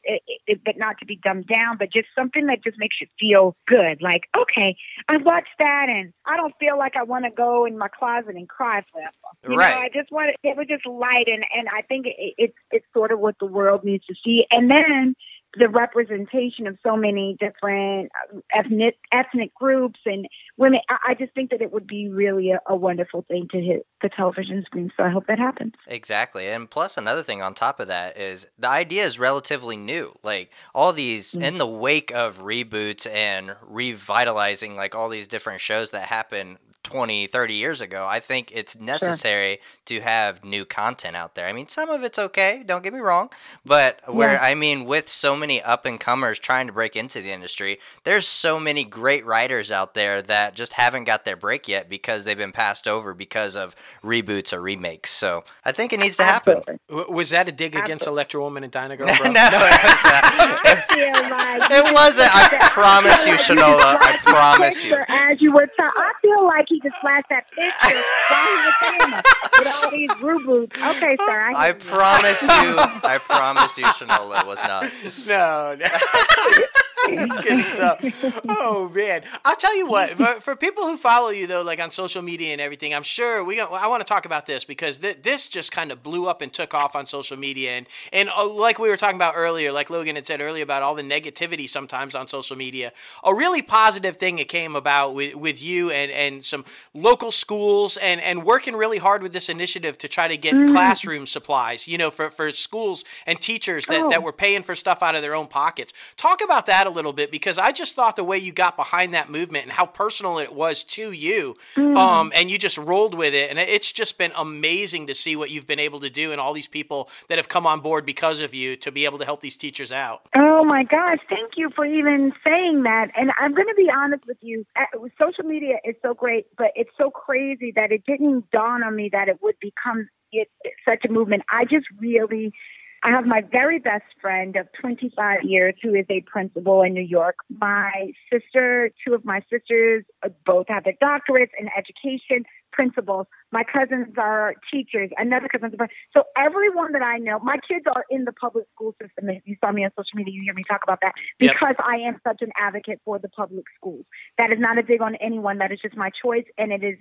not to be dumbed down, but just something that just makes you feel good, like, okay, I watched that and I don't feel like I want to go in my closet and cry forever. You know, I just want it was just light, and I think it's sort of what the world needs to see. And then the representation of so many different ethnic groups and women, I just think that it would be really a wonderful thing to hit the television screen. So I hope that happens. Exactly. And plus another thing on top of that is the idea is relatively new. Like all these in the wake of reboots and revitalizing like all these different shows that happen 20, 30 years ago, I think it's necessary to have new content out there. I mean, some of it's okay, don't get me wrong, but I mean, with so many up-and-comers trying to break into the industry, there's so many great writers out there that just haven't got their break yet because they've been passed over because of reboots or remakes. So I think it needs to happen. Was that a dig against Electro Woman and Dyna Girl, bro? No, it wasn't. I promise you, Shanola. I promise you. As you were talking, I feel like he just flashed that picture while he was saying it with all these reboots. Okay, sir. I promise you, Shanola, it was not. No. That's good stuff. Oh man, I'll tell you what. For people who follow you though, like on social media and everything, I'm sure I want to talk about this because this just kind of blew up and took off on social media, and like we were talking about earlier, like Logan had said earlier about all the negativity sometimes on social media. A really positive thing that came about with you and some local schools and working really hard with this initiative to try to get classroom supplies, you know, for schools and teachers that were paying for stuff out of their own pockets. Talk about that a little bit, because I just thought the way you got behind that movement and how personal it was to you, and you just rolled with it, and it's just been amazing to see what you've been able to do and all these people that have come on board because of you to be able to help these teachers out. Oh my gosh, thank you for even saying that. And I'm going to be honest with you, social media is so great, but it's so crazy that it didn't dawn on me that it would become such a movement. I have my very best friend of 25 years who is a principal in New York. My sister, two of my sisters, both have their doctorates in education, principals. My cousins are teachers. Another cousin. So everyone that I know, my kids are in the public school system. If you saw me on social media, you hear me talk about that because I am such an advocate for the public schools. That is not a dig on anyone. That is just my choice. And it is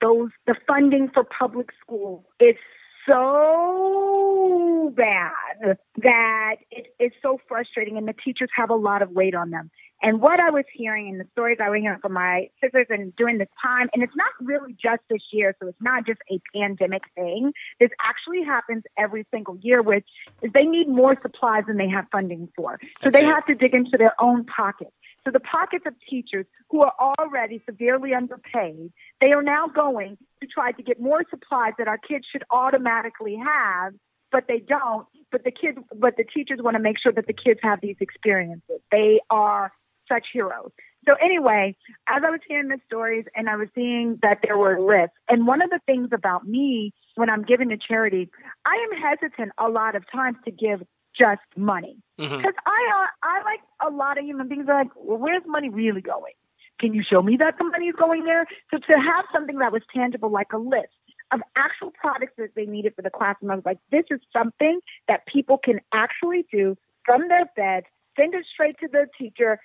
the funding for public schools is so bad that it's so frustrating, and the teachers have a lot of weight on them. And what I was hearing in the stories I was hearing from my sisters and during this time, and it's not really just this year, so it's not just a pandemic thing. This actually happens every single year, which is they need more supplies than they have funding for. So they have to dig into their own pockets. So the pockets of teachers who are already severely underpaid, they are now going to try to get more supplies that our kids should automatically have, but they don't. But the teachers want to make sure that the kids have these experiences. They are such heroes. So anyway, as I was hearing the stories and I was seeing that there were lists, and one of the things about me when I'm giving to charity, I am hesitant a lot of times to give just money. Because I like a lot of human beings are like, well, where's money really going? Can you show me that the money is going there? So to have something that was tangible, like a list of actual products that they needed for the classroom, I was like, this is something that people can actually do from their bed, send it straight to the teacher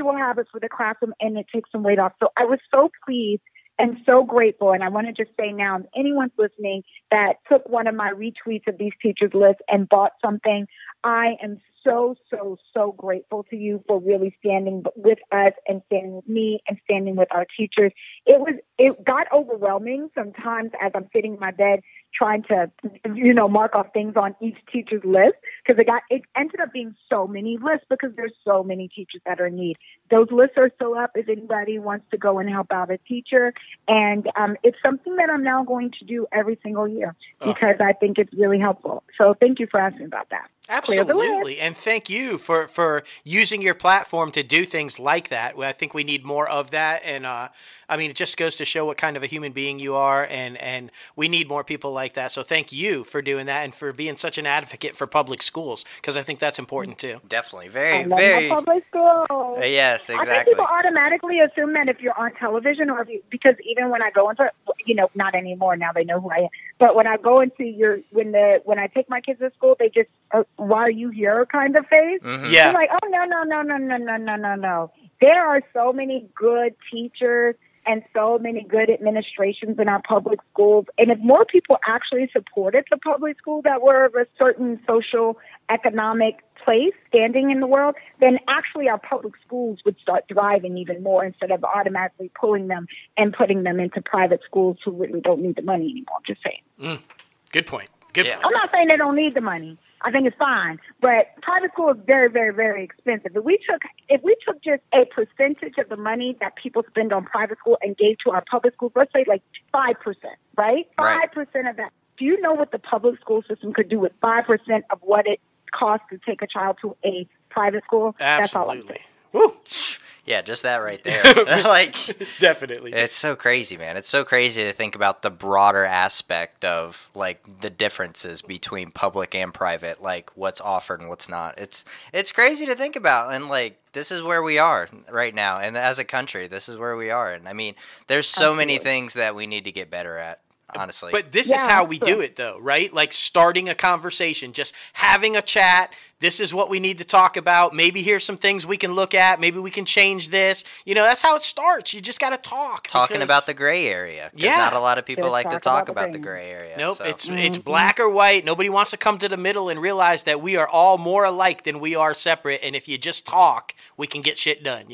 will have it for the classroom, and it takes some weight off. So I was so pleased am so grateful. And I want to just say now, if anyone's listening that took one of my retweets of these teachers' lists and bought something, I am so, so, so grateful to you for really standing with us and standing with me and standing with our teachers. It got overwhelming sometimes as I'm sitting in my bed trying to, mark off things on each teacher's list, because it ended up being so many lists because there's so many teachers that are in need. Those lists are still up if anybody wants to go and help out a teacher. And it's something that I'm now going to do every single year because I think it's really helpful. So thank you for asking about that. Absolutely. And thank you for using your platform to do things like that. I think we need more of that. And it just goes to show what kind of a human being you are. And we need more people like that. So thank you for doing that and for being such an advocate for public schools, because I think that's important too. Definitely. I love public schools. Yes, exactly. I think people automatically assume that if you're on television because even when I go into, not anymore, now they know who I am. But when I go into when I take my kids to school, they just, why are you here kind of face? Mm-hmm. Yeah. They're like, oh, no. There are so many good teachers and so many good administrations in our public schools. And if more people actually supported the public school that were of a certain social, economic place, standing in the world, then actually our public schools would start thriving even more instead of automatically pulling them and putting them into private schools who really don't need the money anymore. I'm just saying. Good point. Good point. I'm not saying they don't need the money. I think it's fine, but private school is very, very, very expensive. If we took just a percentage of the money that people spend on private school and gave to our public schools, let's say like 5%, right? 5% of that. Do you know what the public school system could do with 5% of what it costs to take a child to a private school? Absolutely. That's all I'm saying. Woo. Yeah, just that right there. Definitely. It's so crazy, man. It's so crazy to think about the broader aspect of the differences between public and private, what's offered and what's not. It's crazy to think about, and this is where we are right now, and as a country, this is where we are. And there's so many things that we need to get better at. Honestly. But this is how we do it, though, right? Starting a conversation, just having a chat. This is what we need to talk about. Maybe here's some things we can look at. Maybe we can change this. That's how it starts. You just got to talk. Talking about the gray area. Yeah. Not a lot of people like to talk about the gray area. Nope. So. It's black or white. Nobody wants to come to the middle and realize that we are all more alike than we are separate. And if you just talk, we can get shit done,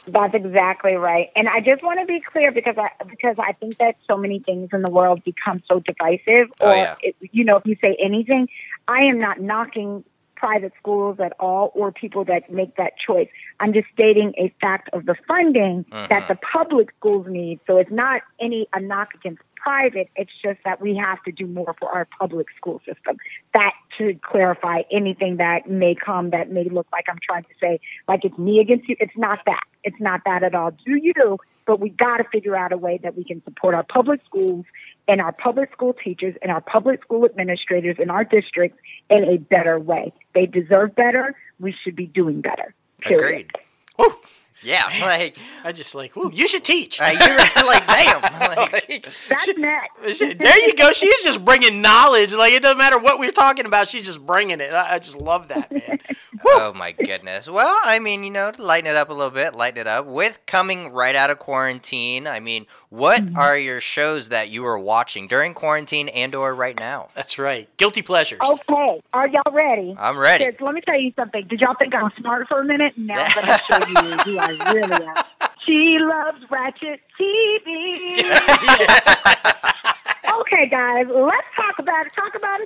That's exactly right. And I just want to be clear because I think that so many things in the world become so divisive. If you say anything, I am not knocking private schools at all or people that make that choice. I'm just stating a fact of the funding that the public schools need. So it's not a knock against private. It's just that we have to do more for our public school system. That should clarify anything that may look like I'm trying to say, it's me against you. It's not that. It's not that at all. Do you? But we got to figure out a way that we can support our public schools and our public school teachers and our public school administrators in our districts in a better way. They deserve better. We should be doing better. Period. Agreed. Woo. Yeah, I just woo, you should teach. You're damn. That's next. There you go. She's just bringing knowledge. It doesn't matter what we're talking about. She's just bringing it. I just love that, man. Oh, my goodness. Well, to lighten it up a little bit, with coming right out of quarantine, what are your shows that you are watching during quarantine and or right now? That's right. Guilty pleasures. Okay. Are y'all ready? I'm ready. Kids, let me tell you something. Did y'all think I was smart for a minute? Now I'm going to show you who I really am. She loves Ratchet TV. Okay, guys, let's talk about it.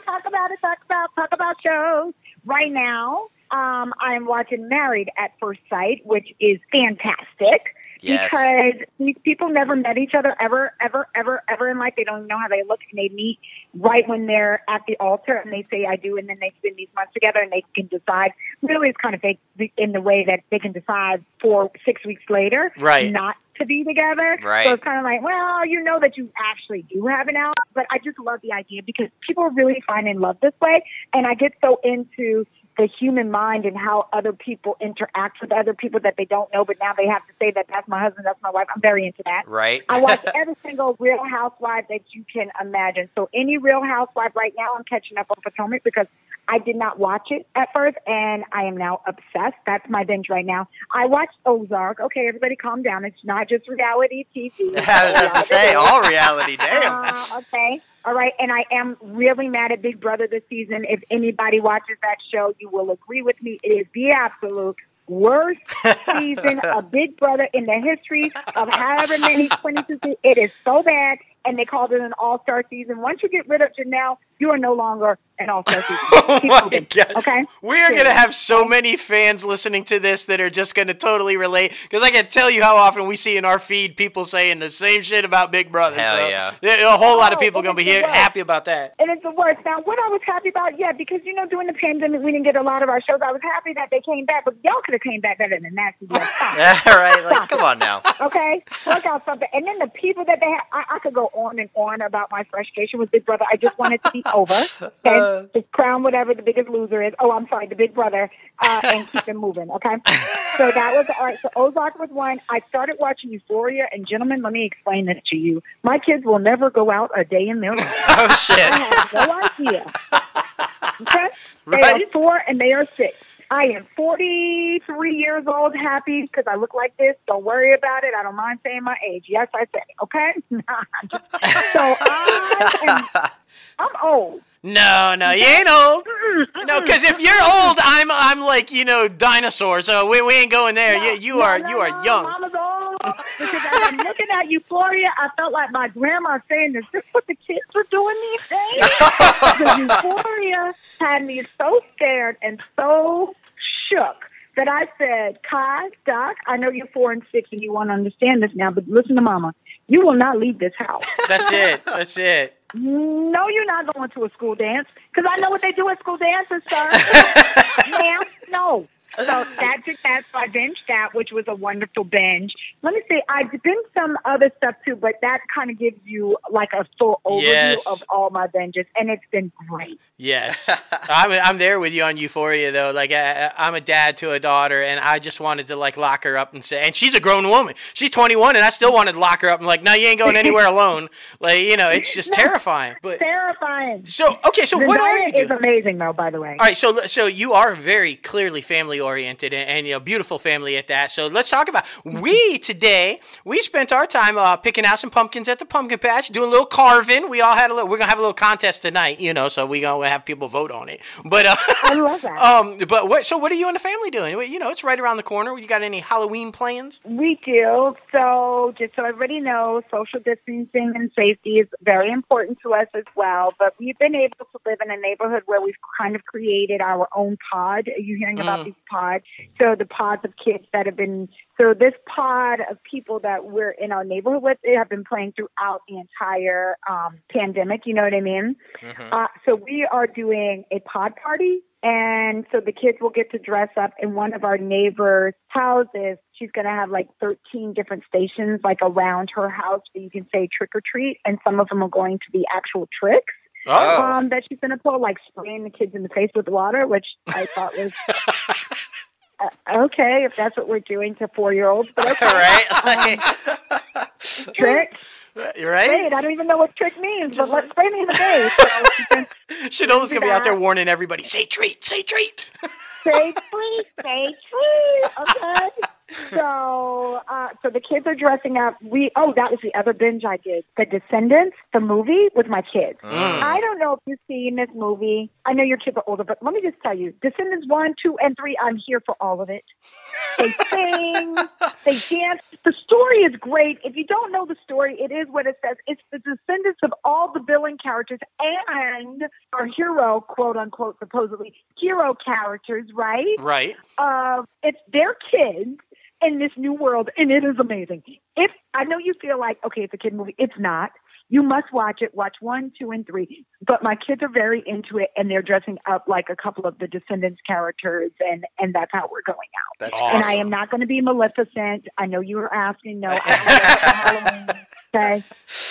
Talk about shows. Right now, I am watching Married at First Sight, which is fantastic. Yes. Because these people never met each other ever in life. They don't even know how they look, and they meet right when they're at the altar, and they say, I do, and then they spend these months together, and they can decide. Really, it's kind of fake in the way that they can decide 6 weeks later not to be together. Right. So it's kind of that you actually do have an out, but I just love the idea because people really find in love this way, and I get so into the human mind and how other people interact with other people that they don't know, but now they have to say that that's my husband, that's my wife. I'm very into that. Right. I watch every single Real Housewife that you can imagine. So any Real Housewife right now, I'm catching up on Potomac because I did not watch it at first, and I am now obsessed. That's my binge right now. I watched Ozark. Okay, everybody calm down. It's not just reality TV. I was about to say, all reality, damn. Okay. All right, and I am really mad at Big Brother this season. If anybody watches that show, you will agree with me. It is the absolute worst season of Big Brother in the history of however many 22 seasons. It is so bad, and they called it an all-star season. Once you get rid of Janelle, you are no longer an all-star season. Oh my God. Okay? We are going to have so many fans listening to this that are just going to totally relate, because I can tell you how often we see in our feed people saying the same shit about Big Brother. Hell so yeah. A whole lot of people are going to be happy about that. And it's the worst. Now, what I was happy about, because, during the pandemic, we didn't get a lot of our shows. I was happy that they came back, but y'all could have came back better than that. Right? Like, come on now. Okay? Work out something. And then the people that they have, I could go on and on about my frustration with Big Brother. I just want it to be over. Okay? Just crown whatever the biggest loser is. Oh, I'm sorry, the Big Brother, and keep it moving. Okay? So that was, all right. So Ozark was one. I started watching Euphoria, and gentlemen, let me explain this to you. My kids will never go out a day in their life. Oh, shit. I have no idea. Okay? They are 4 and they are 6. I am 43 years old, happy because I look like this. Don't worry about it. I don't mind saying my age. Yes, I say it. Okay? So I'm old. No, you ain't old. No, because if you're old, I'm like, dinosaur. So we ain't going there. No, you are young. Mama's old. Because as I'm looking at Euphoria, I felt like my grandma saying, "Is this what the kids are doing these days?" Because Euphoria had me so scared and so shook that I said, "Kai, Doc, I know you're 4 and 6 and you won't understand this now, but listen to Mama. You will not leave this house." That's it. No, you're not going to a school dance, because I know what they do at school dances, sir. Ma'am, no. So that's it. So I binged that, which was a wonderful binge. Let me see. I binged some other stuff too, but that kind of gives you like a full overview of all my binges, and it's been great. Yes, I'm there with you on Euphoria though. Like I'm a dad to a daughter, and I just wanted to like lock her up and say, and she's a grown woman. She's 21, and I still wanted to lock her up and like, no, you ain't going anywhere alone. Like it's just terrifying. But terrifying. So okay, so what are you doing? Is amazing though, by the way. All right, so you are very clearly family oriented and beautiful family at that. So let's talk about we spent our time picking out some pumpkins at the pumpkin patch, doing a little carving. We all had we're gonna have a little contest tonight, so we gonna have people vote on it. But I love that. But what are you and the family doing? It's right around the corner. You got any Halloween plans? We do. So just so everybody knows, social distancing and safety is very important to us as well. But we've been able to live in a neighborhood where we've kind of created our own pod. Are you hearing about these pods? So the pods of kids that have been, so this pod of people that we're in our neighborhood with, they have been playing throughout the entire pandemic, you know what I mean? Mm-hmm. So we are doing a pod party, and so the kids will get to dress up in one of our neighbors' houses. She's going to have like 13 different stations like around her house so you can say trick or treat, and some of them are going to be actual tricks. That she's going to pull, like spraying the kids in the face with water, which I thought was... okay, if that's what we're doing to 4-year-olds. But okay. Right? Trick. Right? Wait, I don't even know what trick means, but let's spray me in the face. So Shanola's going to be out there warning everybody, say treat, say treat. Say treat, say treat. Okay. So the kids are dressing up. That was the other binge I did. The Descendants, the movie with my kids. I don't know if you've seen this movie. I know your kids are older, but let me just tell you, Descendants 1, 2, and 3, I'm here for all of it. They sing, they dance. The story is great. If you don't know the story, it is what it says. It's the descendants of all the villain characters and our hero, quote unquote, supposedly hero characters, right? Right. It's their kids in this new world, and it is amazing. If I know you feel like, okay, it's a kid movie, it's not. You must watch it. Watch 1, 2, and 3. But my kids are very into it, and they're dressing up like a couple of the Descendants characters, and that's how we're going out. That's awesome. And I am not going to be Maleficent. I know you were asking. No, I don't know Halloween. Okay,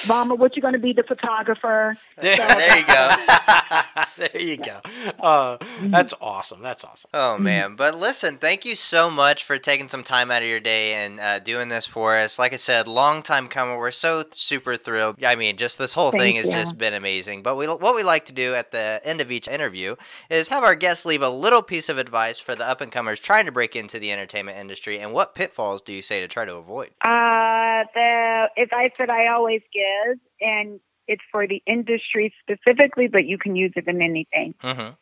Mama, what you going to be, the photographer? There you go. There you go. That's awesome. That's awesome. Oh, man. But listen, thank you so much for taking some time out of your day and doing this for us. Like I said, long time coming. We're so super thrilled. I mean, just this whole thing has just been amazing. But what we like to do at the end of each interview is have our guests leave a little piece of advice for the up-and-comers trying to break into the entertainment industry. And what pitfalls do you say to try to avoid? The advice that I always give, and it's for the industry specifically, but you can use it in anything.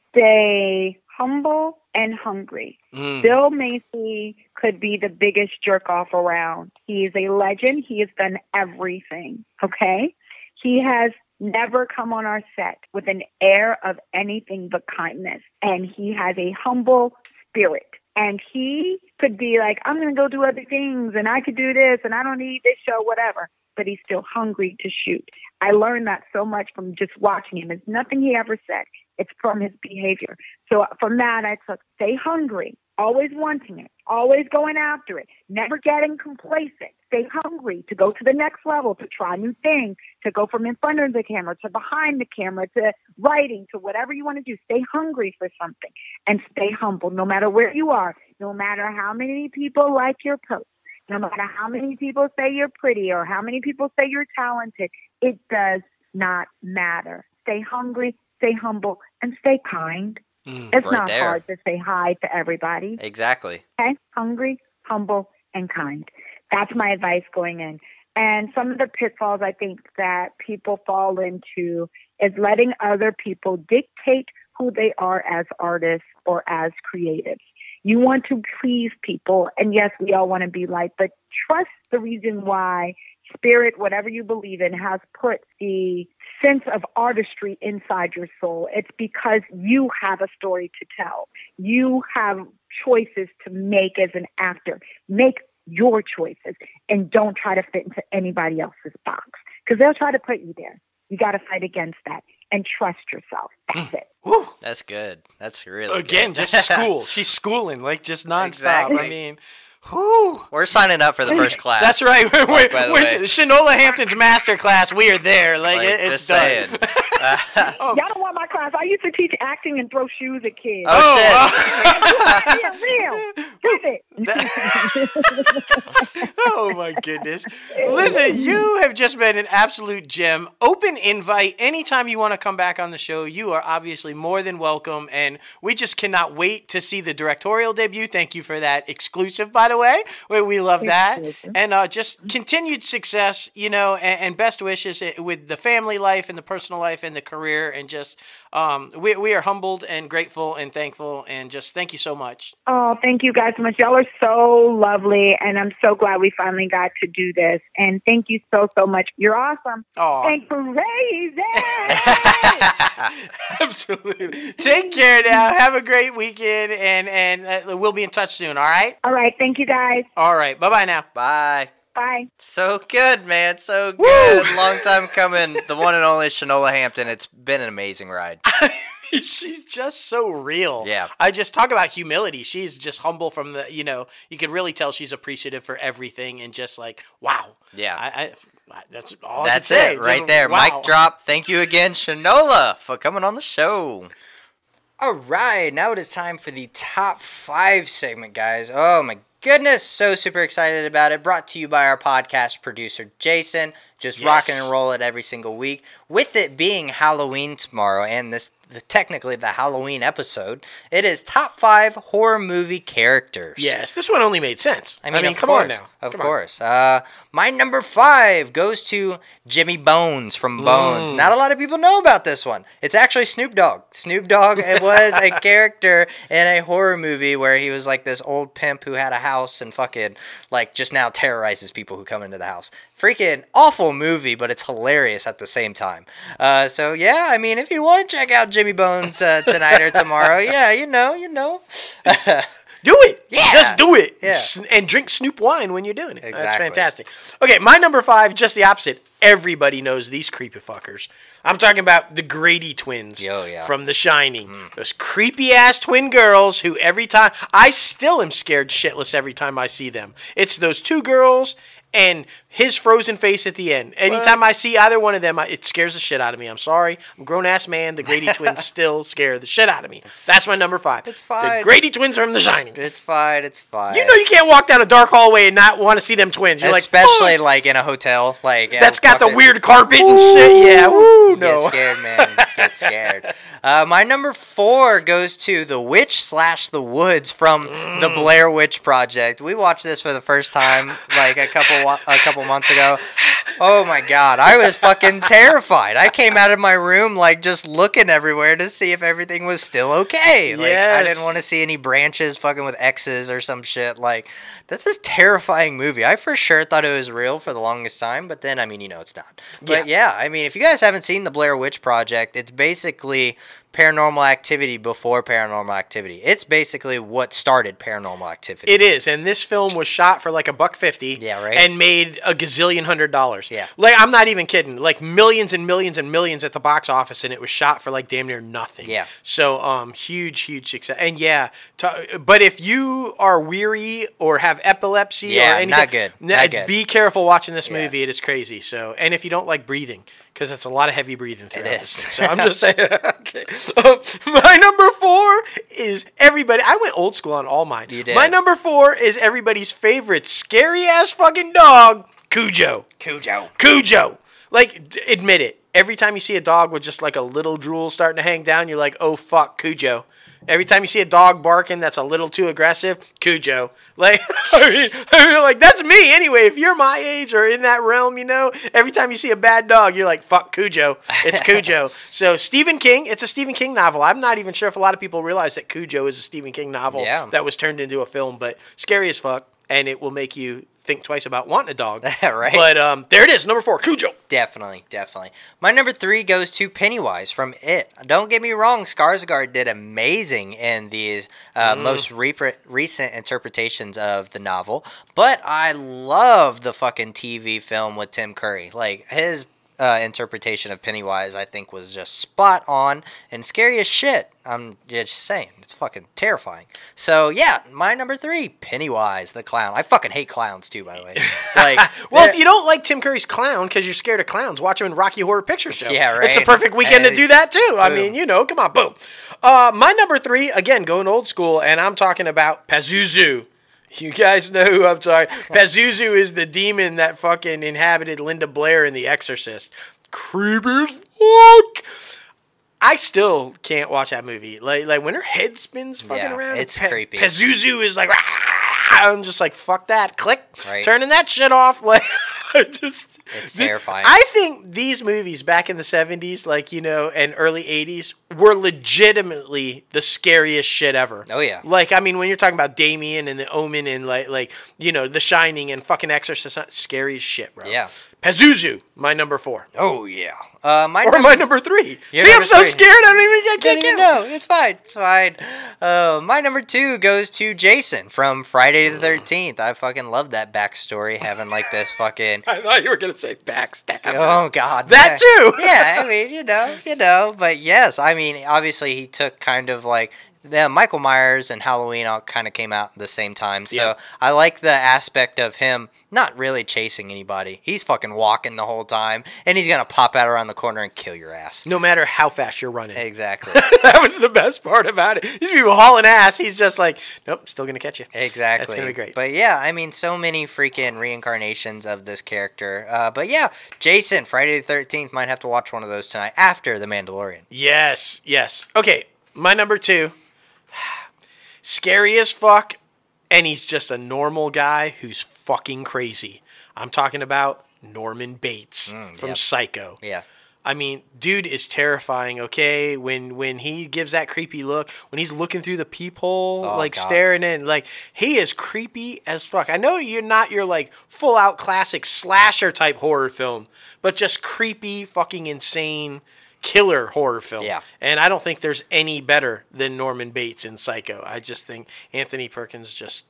Stay humble and hungry. Bill Macy could be the biggest jerk off around. He is a legend. He has done everything. Okay? He has never come on our set with an air of anything but kindness. And he has a humble spirit. And he could be like, I'm going to go do other things, and I could do this, and I don't need this show, whatever. But he's still hungry to shoot. I learned that so much from just watching him. It's nothing he ever said. It's from his behavior. So from that, I took, stay hungry, always wanting it, always going after it, never getting complacent. Stay hungry to go to the next level, to try new things, to go from in front of the camera to behind the camera to writing to whatever you want to do. Stay hungry for something and stay humble no matter where you are, no matter how many people like your post. No matter how many people say you're pretty or how many people say you're talented, it does not matter. Stay hungry, stay humble, and stay kind. It's not hard to say hi to everybody. Exactly. Okay? Hungry, humble, and kind. That's my advice going in. And some of the pitfalls I think that people fall into is letting other people dictate who they are as artists or as creatives. You want to please people, and yes, we all want to be liked, but trust the reason why spirit, whatever you believe in, has put the sense of artistry inside your soul. It's because you have a story to tell. You have choices to make as an actor. Make your choices, and don't try to fit into anybody else's box, because they'll try to put you there. You got to fight against that and trust yourself. That's it. Woo. That's good. That's really good. Just school. She's schooling, like, just nonstop. Exactly. I mean, whoo. We're signing up for the first class. That's right. We're Shanola Hampton's master class. We are there. Like it's done. Y'all don't want my class. I used to teach acting and throw shoes at kids. Real. Oh my goodness. Listen, you have just been an absolute gem. Open invite. Anytime you want to come back on the show, you are obviously more than welcome. And we just cannot wait to see the directorial debut. Thank you for that exclusive, by the way. We love that. And just continued success, you know, and best wishes with the family life and the personal life and the career. And just we are humbled and grateful and thankful. And just thank you so much. Oh, thank you guys so much. Y'all are so lovely. And I'm so glad we finally got to do this. And thank you so much. You're awesome. Oh. Thanks for raising. Absolutely. Take care now. Have a great weekend. And we'll be in touch soon. All right? All right. Thank you, guys. All right. Bye-bye now. Bye. Bye. So good, man. So good. Woo! Long time coming. The one and only Shanola Hampton. It's been an amazing ride. She's just so real. Yeah. I just talk about humility. She's just humble from the, you know, you can really tell she's appreciative for everything and just like, wow. Yeah. That's all That's I can say. It right just, there. wow. Mic drop. Thank you again, Shanola, for coming on the show. All right. Now it is time for the top 5 segment, guys. Oh, my goodness, so super excited about it. Brought to you by our podcast producer, Jason. Just rocking and rolling every single week. With it being Halloween tomorrow and technically the Halloween episode, it is top 5 horror movie characters. Yes, this one only made sense. I mean come on now. Of course. My number 5 goes to Jimmy Bones from Bones. Not a lot of people know about this one. It's actually Snoop Dogg. Snoop Dogg was a character in a horror movie where he was like this old pimp who had a house and fucking like just now terrorizes people who come into the house. Freaking awful movie, but it's hilarious at the same time. So yeah, I mean, if you want to check out Jimmy Bones tonight or tomorrow, yeah, you know. Do it. Yeah. Just do it. Yeah. And drink Snoop wine when you're doing it. Exactly. That's fantastic. Okay, my number 5, just the opposite. Everybody knows these creepy fuckers. I'm talking about the Grady twins from The Shining. Those creepy-ass twin girls who every time... I still am scared shitless every time I see them. It's those 2 girls... And his frozen face at the end. Anytime I see either one of them, it scares the shit out of me. I'm sorry. I'm a grown-ass man. The Grady twins still scare the shit out of me. That's my number 5. It's fine. The Grady twins from The Shining. It's fine. It's fine. You know you can't walk down a dark hallway and not want to see them twins. You're especially like in a hotel. Like that's got the weird carpet and shit. Yeah. Woo, no. Get scared, man. Get scared. My number 4 goes to The Witch/The Woods from the Blair Witch Project. We watched this for the first time like a couple months ago. Oh my god, I was fucking terrified. I came out of my room like just looking everywhere to see if everything was still okay. Like I didn't want to see any branches fucking with X's or some shit. Like that's a terrifying movie. I for sure thought it was real for the longest time, but then I mean, it's not. But yeah, I mean, if you guys haven't seen the Blair Witch Project, it's basically Paranormal Activity before Paranormal Activity. It's basically what started Paranormal Activity. It is, and this film was shot for like $150. Yeah, right. And made a gazillion $100. Yeah. Like I'm not even kidding. Like millions and millions and millions at the box office, and it was shot for like damn near nothing. Yeah. So huge success. And but if you are weary or have epilepsy or anything, not good. Not good. Be careful watching this movie. It is crazy. So, and if you don't like breathing, because it's a lot of heavy breathing throughout It is. this thing. So I'm just saying. Okay. My number 4 is everybody. I went old school on all mine. You did. My number 4 is everybody's favorite scary ass fucking dog, Cujo. Cujo. Like, admit it. Every time you see a dog with just like a little drool starting to hang down, you're like, oh fuck, Cujo. Every time you see a dog barking that's a little too aggressive, Cujo. Like, I mean, like that's me anyway. If you're my age or in that realm, every time you see a bad dog, you're like, fuck Cujo. It's Cujo. So Stephen King, it's a Stephen King novel. I'm not even sure if a lot of people realize that Cujo is a Stephen King novel that was turned into a film, but scary as fuck, and it will make you think twice about wanting a dog. Right. But there it is, number 4, Cujo. Definitely. My number 3 goes to Pennywise from It. Don't get me wrong, Skarsgård did amazing in these most recent interpretations of the novel, but I love the fucking TV film with Tim Curry. Like, his interpretation of Pennywise, I think, was just spot on and scary as shit. I'm just saying, it's fucking terrifying. So yeah, my number 3, Pennywise the clown. I fucking hate clowns too, by the way. Like, well, if you don't like Tim Curry's clown because you're scared of clowns, watch him in Rocky Horror Picture Show. Yeah, right. It's a perfect weekend to do that too. I mean, come on, boom. My number 3, again, going old school, and I'm talking about Pazuzu. You guys know who I'm talking. Pazuzu is the demon that fucking inhabited Linda Blair in The Exorcist. Creepy as fuck. I still can't watch that movie. Like when her head spins fucking around. It's creepy. Pazuzu is like, I'm just like, fuck that. Click. Right. Turning that shit off. Like, it's terrifying. I think these movies back in the 70s, and early 80s were legitimately the scariest shit ever. Oh, yeah. Like, I mean, when you're talking about Damien and The Omen and The Shining and fucking Exorcist, scary as shit, bro. Yeah. Pazuzu, my number 4. Oh, yeah. My number 3. See, I'm so scared, I don't even know. It's fine. It's fine. My number 2 goes to Jason from Friday the 13th. I fucking love that backstory, having like this fucking... I thought you were going to say backstab. Oh, God. That too! Yeah, I mean, but yes, I mean, obviously he took kind of like... Michael Myers and Halloween all kind of came out at the same time. So I like the aspect of him not really chasing anybody. He's fucking walking the whole time, and he's going to pop out around the corner and kill your ass. No matter how fast you're running. Exactly. That was the best part about it. These people hauling ass. He's just like, nope, still going to catch you. Exactly. That's going to be great. But yeah, I mean, so many freaking reincarnations of this character. But yeah, Jason, Friday the 13th, might have to watch one of those tonight after The Mandalorian. Yes. Okay, my number 2. Scary as fuck, and he's just a normal guy who's fucking crazy. I'm talking about Norman Bates from Psycho. Yeah. I mean, dude is terrifying, okay? When he gives that creepy look, when he's looking through the peephole, staring in, he is creepy as fuck. I know you're not your, full-out classic slasher type horror film, but just creepy, fucking insane killer horror film. Yeah. And I don't think there's any better than Norman Bates in Psycho. I just think Anthony Perkins just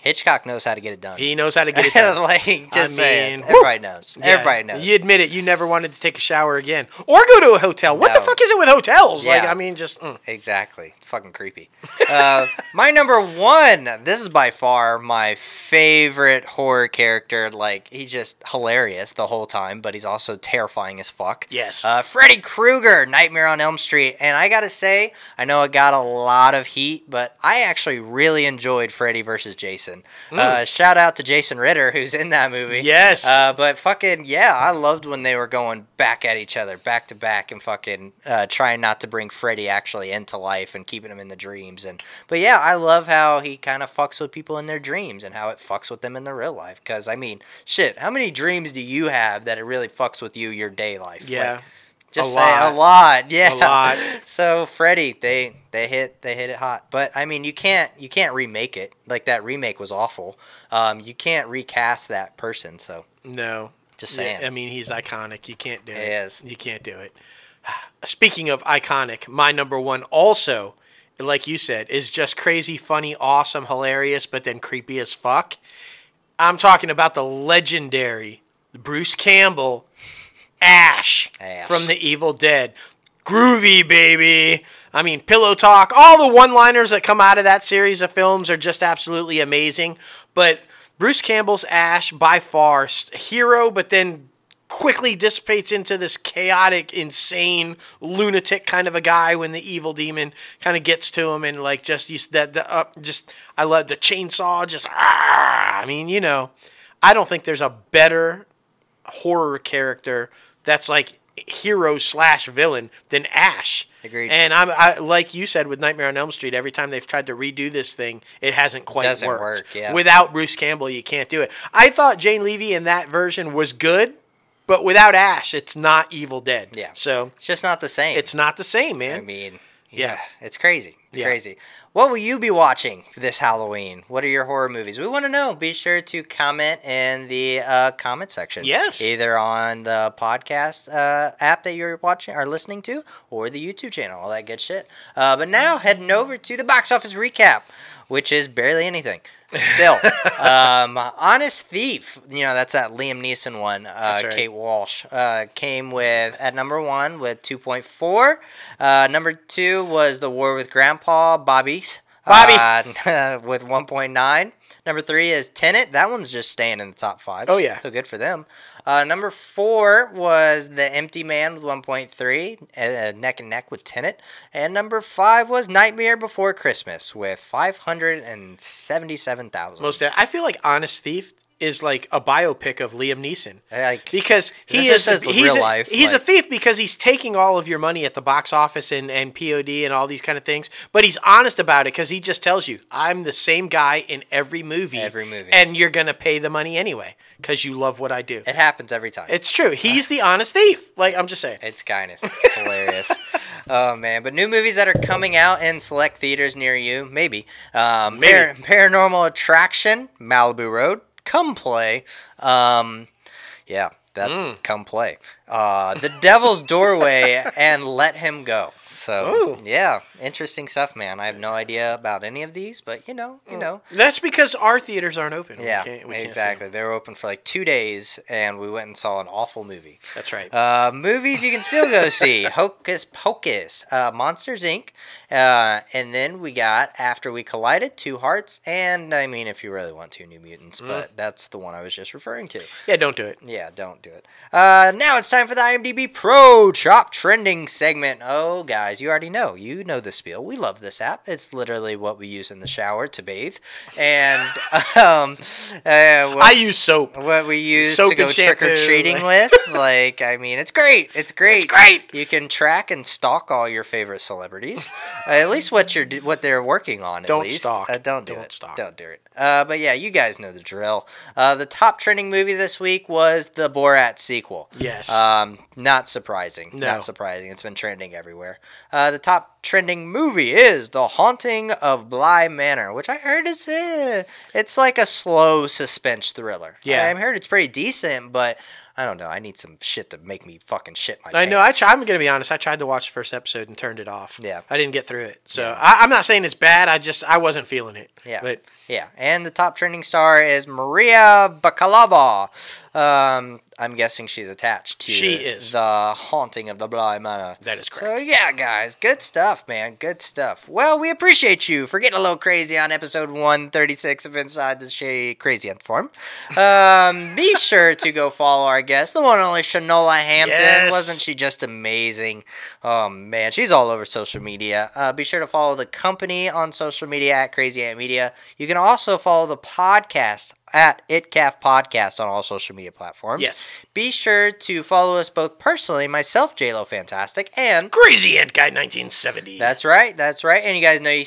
Hitchcock knows how to get it done. He knows how to get it done. Saying. Everybody knows. Yeah, everybody knows. You admit it. You never wanted to take a shower again. Or go to a hotel. What the fuck is it with hotels? Yeah. Exactly. It's fucking creepy. My number one, this is by far my favorite horror character. He's just hilarious the whole time, but he's also terrifying as fuck. Yes. Freddy Krueger, Nightmare on Elm Street. And I gotta say, I know it got a lot of heat, but I actually really enjoyed Freddy vs. Jason. Shout out to Jason Ritter, who's in that movie. Yes. But fucking, yeah, I loved when they were going back at each other, back to back, and fucking trying not to bring Freddy actually into life and keeping him in the dreams. But yeah, I love how he kind of fucks with people in their dreams and how it fucks with them in the real life. Because, I mean, shit, how many dreams do you have that it really fucks with you your day life? Yeah. Just a lot. Yeah. A lot. So Freddy, they hit it hot. But I mean, you can't remake it. That remake was awful. You can't recast that person, so no. Just saying. Yeah, I mean, he's iconic. You can't do it. He is. You can't do it. Speaking of iconic, my number one also, like you said, is just crazy, funny, awesome, hilarious, but then creepy as fuck. I'm talking about the legendary Bruce Campbell, Ash from The Evil Dead. Groovy, baby. I mean, pillow talk. All the one-liners that come out of that series of films are just absolutely amazing. But Bruce Campbell's Ash, by far, hero, but then quickly dissipates into this chaotic, insane, lunatic kind of a guy when the evil demon kind of gets to him and I love the chainsaw. I mean, I don't think there's a better horror character that's hero/villain than Ash. Agreed. And I like you said with Nightmare on Elm Street, every time they've tried to redo this thing, it hasn't quite worked. Yeah. Without Bruce Campbell, you can't do it. I thought Jane Levy in that version was good, but without Ash, it's not Evil Dead. Yeah. So it's just not the same. It's not the same, man. I mean, yeah. It's crazy. It's crazy. What will you be watching this Halloween? What are your horror movies? We want to know. Be sure to comment in the comment section. Yes. Either on the podcast app that you're watching or listening to, or the YouTube channel, all that good shit. But now, heading over to the box office recap, which is barely anything. Still, Honest Thief, that's that Liam Neeson one, right. Kate Walsh, came at number 1 with 2.4. Number 2 was The War with Grandpa, Bobby, with 1.9. Number 3 is Tenet. That one's just staying in the top 5. Oh, yeah. So good for them. Number 4 was The Empty Man with 1.3, neck and neck with Tenet. And number 5 was Nightmare Before Christmas with 577,000. I feel like Honest Thief is like a biopic of Liam Neeson. Because he's a thief because he's taking all of your money at the box office and POD and all these kind of things. But he's honest about it because he just tells you, I'm the same guy in every movie. And you're going to pay the money anyway because you love what I do. It happens every time. It's true. He's the honest thief. I'm just saying. It's hilarious. Oh, man. But new movies that are coming out in select theaters near you, maybe. Paranormal Attraction, Malibu Road. Come play. Come play. The Devil's Doorway and Let Him Go. So, yeah, interesting stuff, man. I have no idea about any of these, but you know. That's because our theaters aren't open. Yeah, exactly. They were open for 2 days, and we went and saw an awful movie. That's right. Movies you can still go see. Hocus Pocus, Monsters, Inc., and then we got After We Collided, Two Hearts, and, I mean, if you really want to, New Mutants, but that's the one I was just referring to. Yeah, don't do it. Yeah, don't do it. Now it's time for the IMDb Pro Top Trending segment. Oh, guys, you already know. You know the spiel. We love this app. It's literally what we use in the shower to bathe. And I use soap. What we use to go trick-or-treating with. I mean, it's great. It's great. You can track and stalk all your favorite celebrities. At least what they're working on, Don't stalk. Don't do it. Don't do it. But yeah, you guys know the drill. The top trending movie this week was the Borat sequel. Yes. Not surprising. No. Not surprising. It's been trending everywhere. The top trending movie is The Haunting of Bly Manor, which I heard it's like a slow suspense thriller. Yeah. I heard it's pretty decent, but I don't know. I need some shit to make me fucking shit my pants. I know. I'm going to be honest. I tried to watch the first episode and turned it off. Yeah. I didn't get through it. So I'm not saying it's bad. I wasn't feeling it. Yeah. But yeah. And the top trending star is Maria Bakalova. I'm guessing she's attached to the Haunting of the Bly Manor. That is correct. So yeah, guys, good stuff, man. Good stuff. Well, we appreciate you for getting a little crazy on episode 136 of Inside the Shady Crazy Ant Farm. Be sure to go follow our guest, the one and only Shanola Hampton. Yes. Wasn't she just amazing? Oh man, she's all over social media. Be sure to follow the company on social media at Crazy Ant Media. You can also follow the podcast at ItCaf Podcast on all social media platforms. Yes. Be sure to follow us both personally, myself, JLo Fantastic, and Crazy Ant Guy 1970. That's right. And you guys know you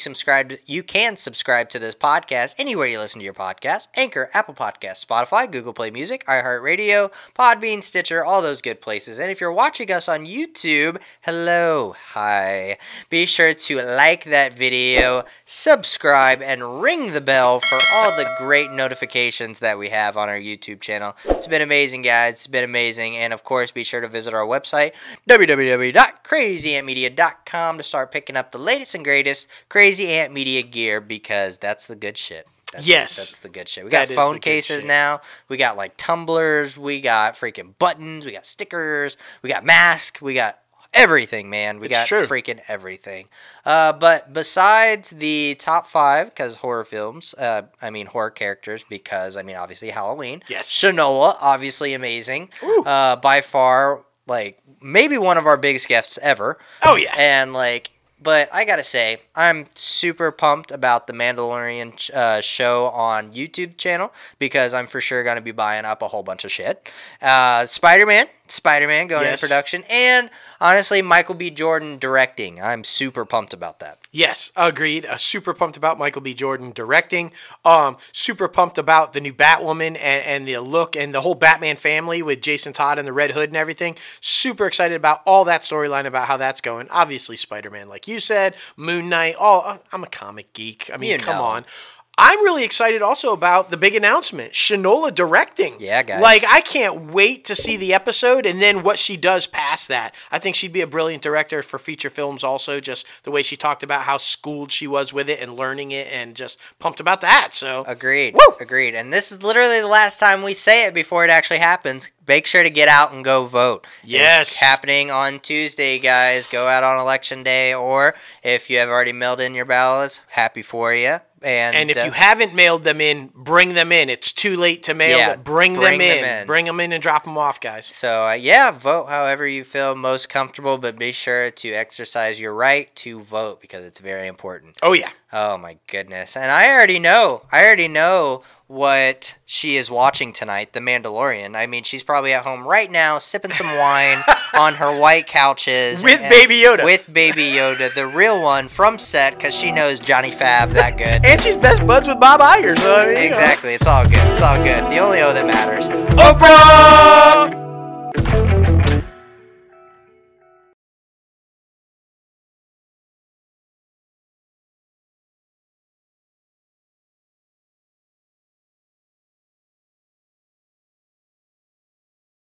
can subscribe to this podcast anywhere you listen to your podcast. Anchor, Apple Podcasts, Spotify, Google Play Music, iHeartRadio, Podbean, Stitcher, all those good places. And if you're watching us on YouTube, hello, hi. Be sure to like that video, subscribe, and ring the bell for all the great notifications that we have on our YouTube channel. It's been amazing, guys. It's been amazing. And of course, be sure to visit our website, www.crazyantmedia.com, to start picking up the latest and greatest Crazy Ant Media gear, because that's the good shit. That's the good shit. We got phone cases now. We got like tumblers. We got freaking buttons. We got stickers. We got masks. We got everything, man. We got freaking everything. But besides the top 5, because horror films, horror characters, because, obviously Halloween. Yes. Shanola, obviously amazing. By far, maybe one of our biggest guests ever. Oh, yeah. And, but I gotta say, I'm super pumped about the Mandalorian show on YouTube channel, because I'm for sure gonna be buying up a whole bunch of shit. Spider-Man going in production, and honestly, Michael B. Jordan directing. I'm super pumped about that. Yes, agreed. Super pumped about Michael B. Jordan directing. Super pumped about the new Batwoman and the look and the whole Batman family with Jason Todd and the Red Hood and everything. Super excited about all that storyline, about how that's going. Obviously, Spider-Man, like you said, Moon Knight. I'm a comic geek. Come on. I'm really excited also about the big announcement, Shanola directing. Yeah, guys. I can't wait to see the episode and then what she does past that. I think she'd be a brilliant director for feature films also, just the way she talked about how schooled she was with it and learning it, and just pumped about that. So Agreed. Woo! Agreed. And this is literally the last time we say it before it actually happens. Make sure to get out and go vote. Yes. It's happening on Tuesday, guys. Go out on Election Day, or if you have already mailed in your ballots, happy for you. And if you haven't mailed them in, bring them in. It's too late to mail, but bring them in. Bring them in and drop them off, guys. So, vote however you feel most comfortable, but be sure to exercise your right to vote, because it's very important. Oh, yeah. Oh, my goodness. And I already know what she is watching tonight, The Mandalorian. She's probably at home right now sipping some wine on her white couches. With Baby Yoda. With Baby Yoda, the real one from set, because she knows Johnny Fab that good. And she's best buds with Bob Iger. So, exactly. It's all good. It's all good. The only O that matters. Oprah!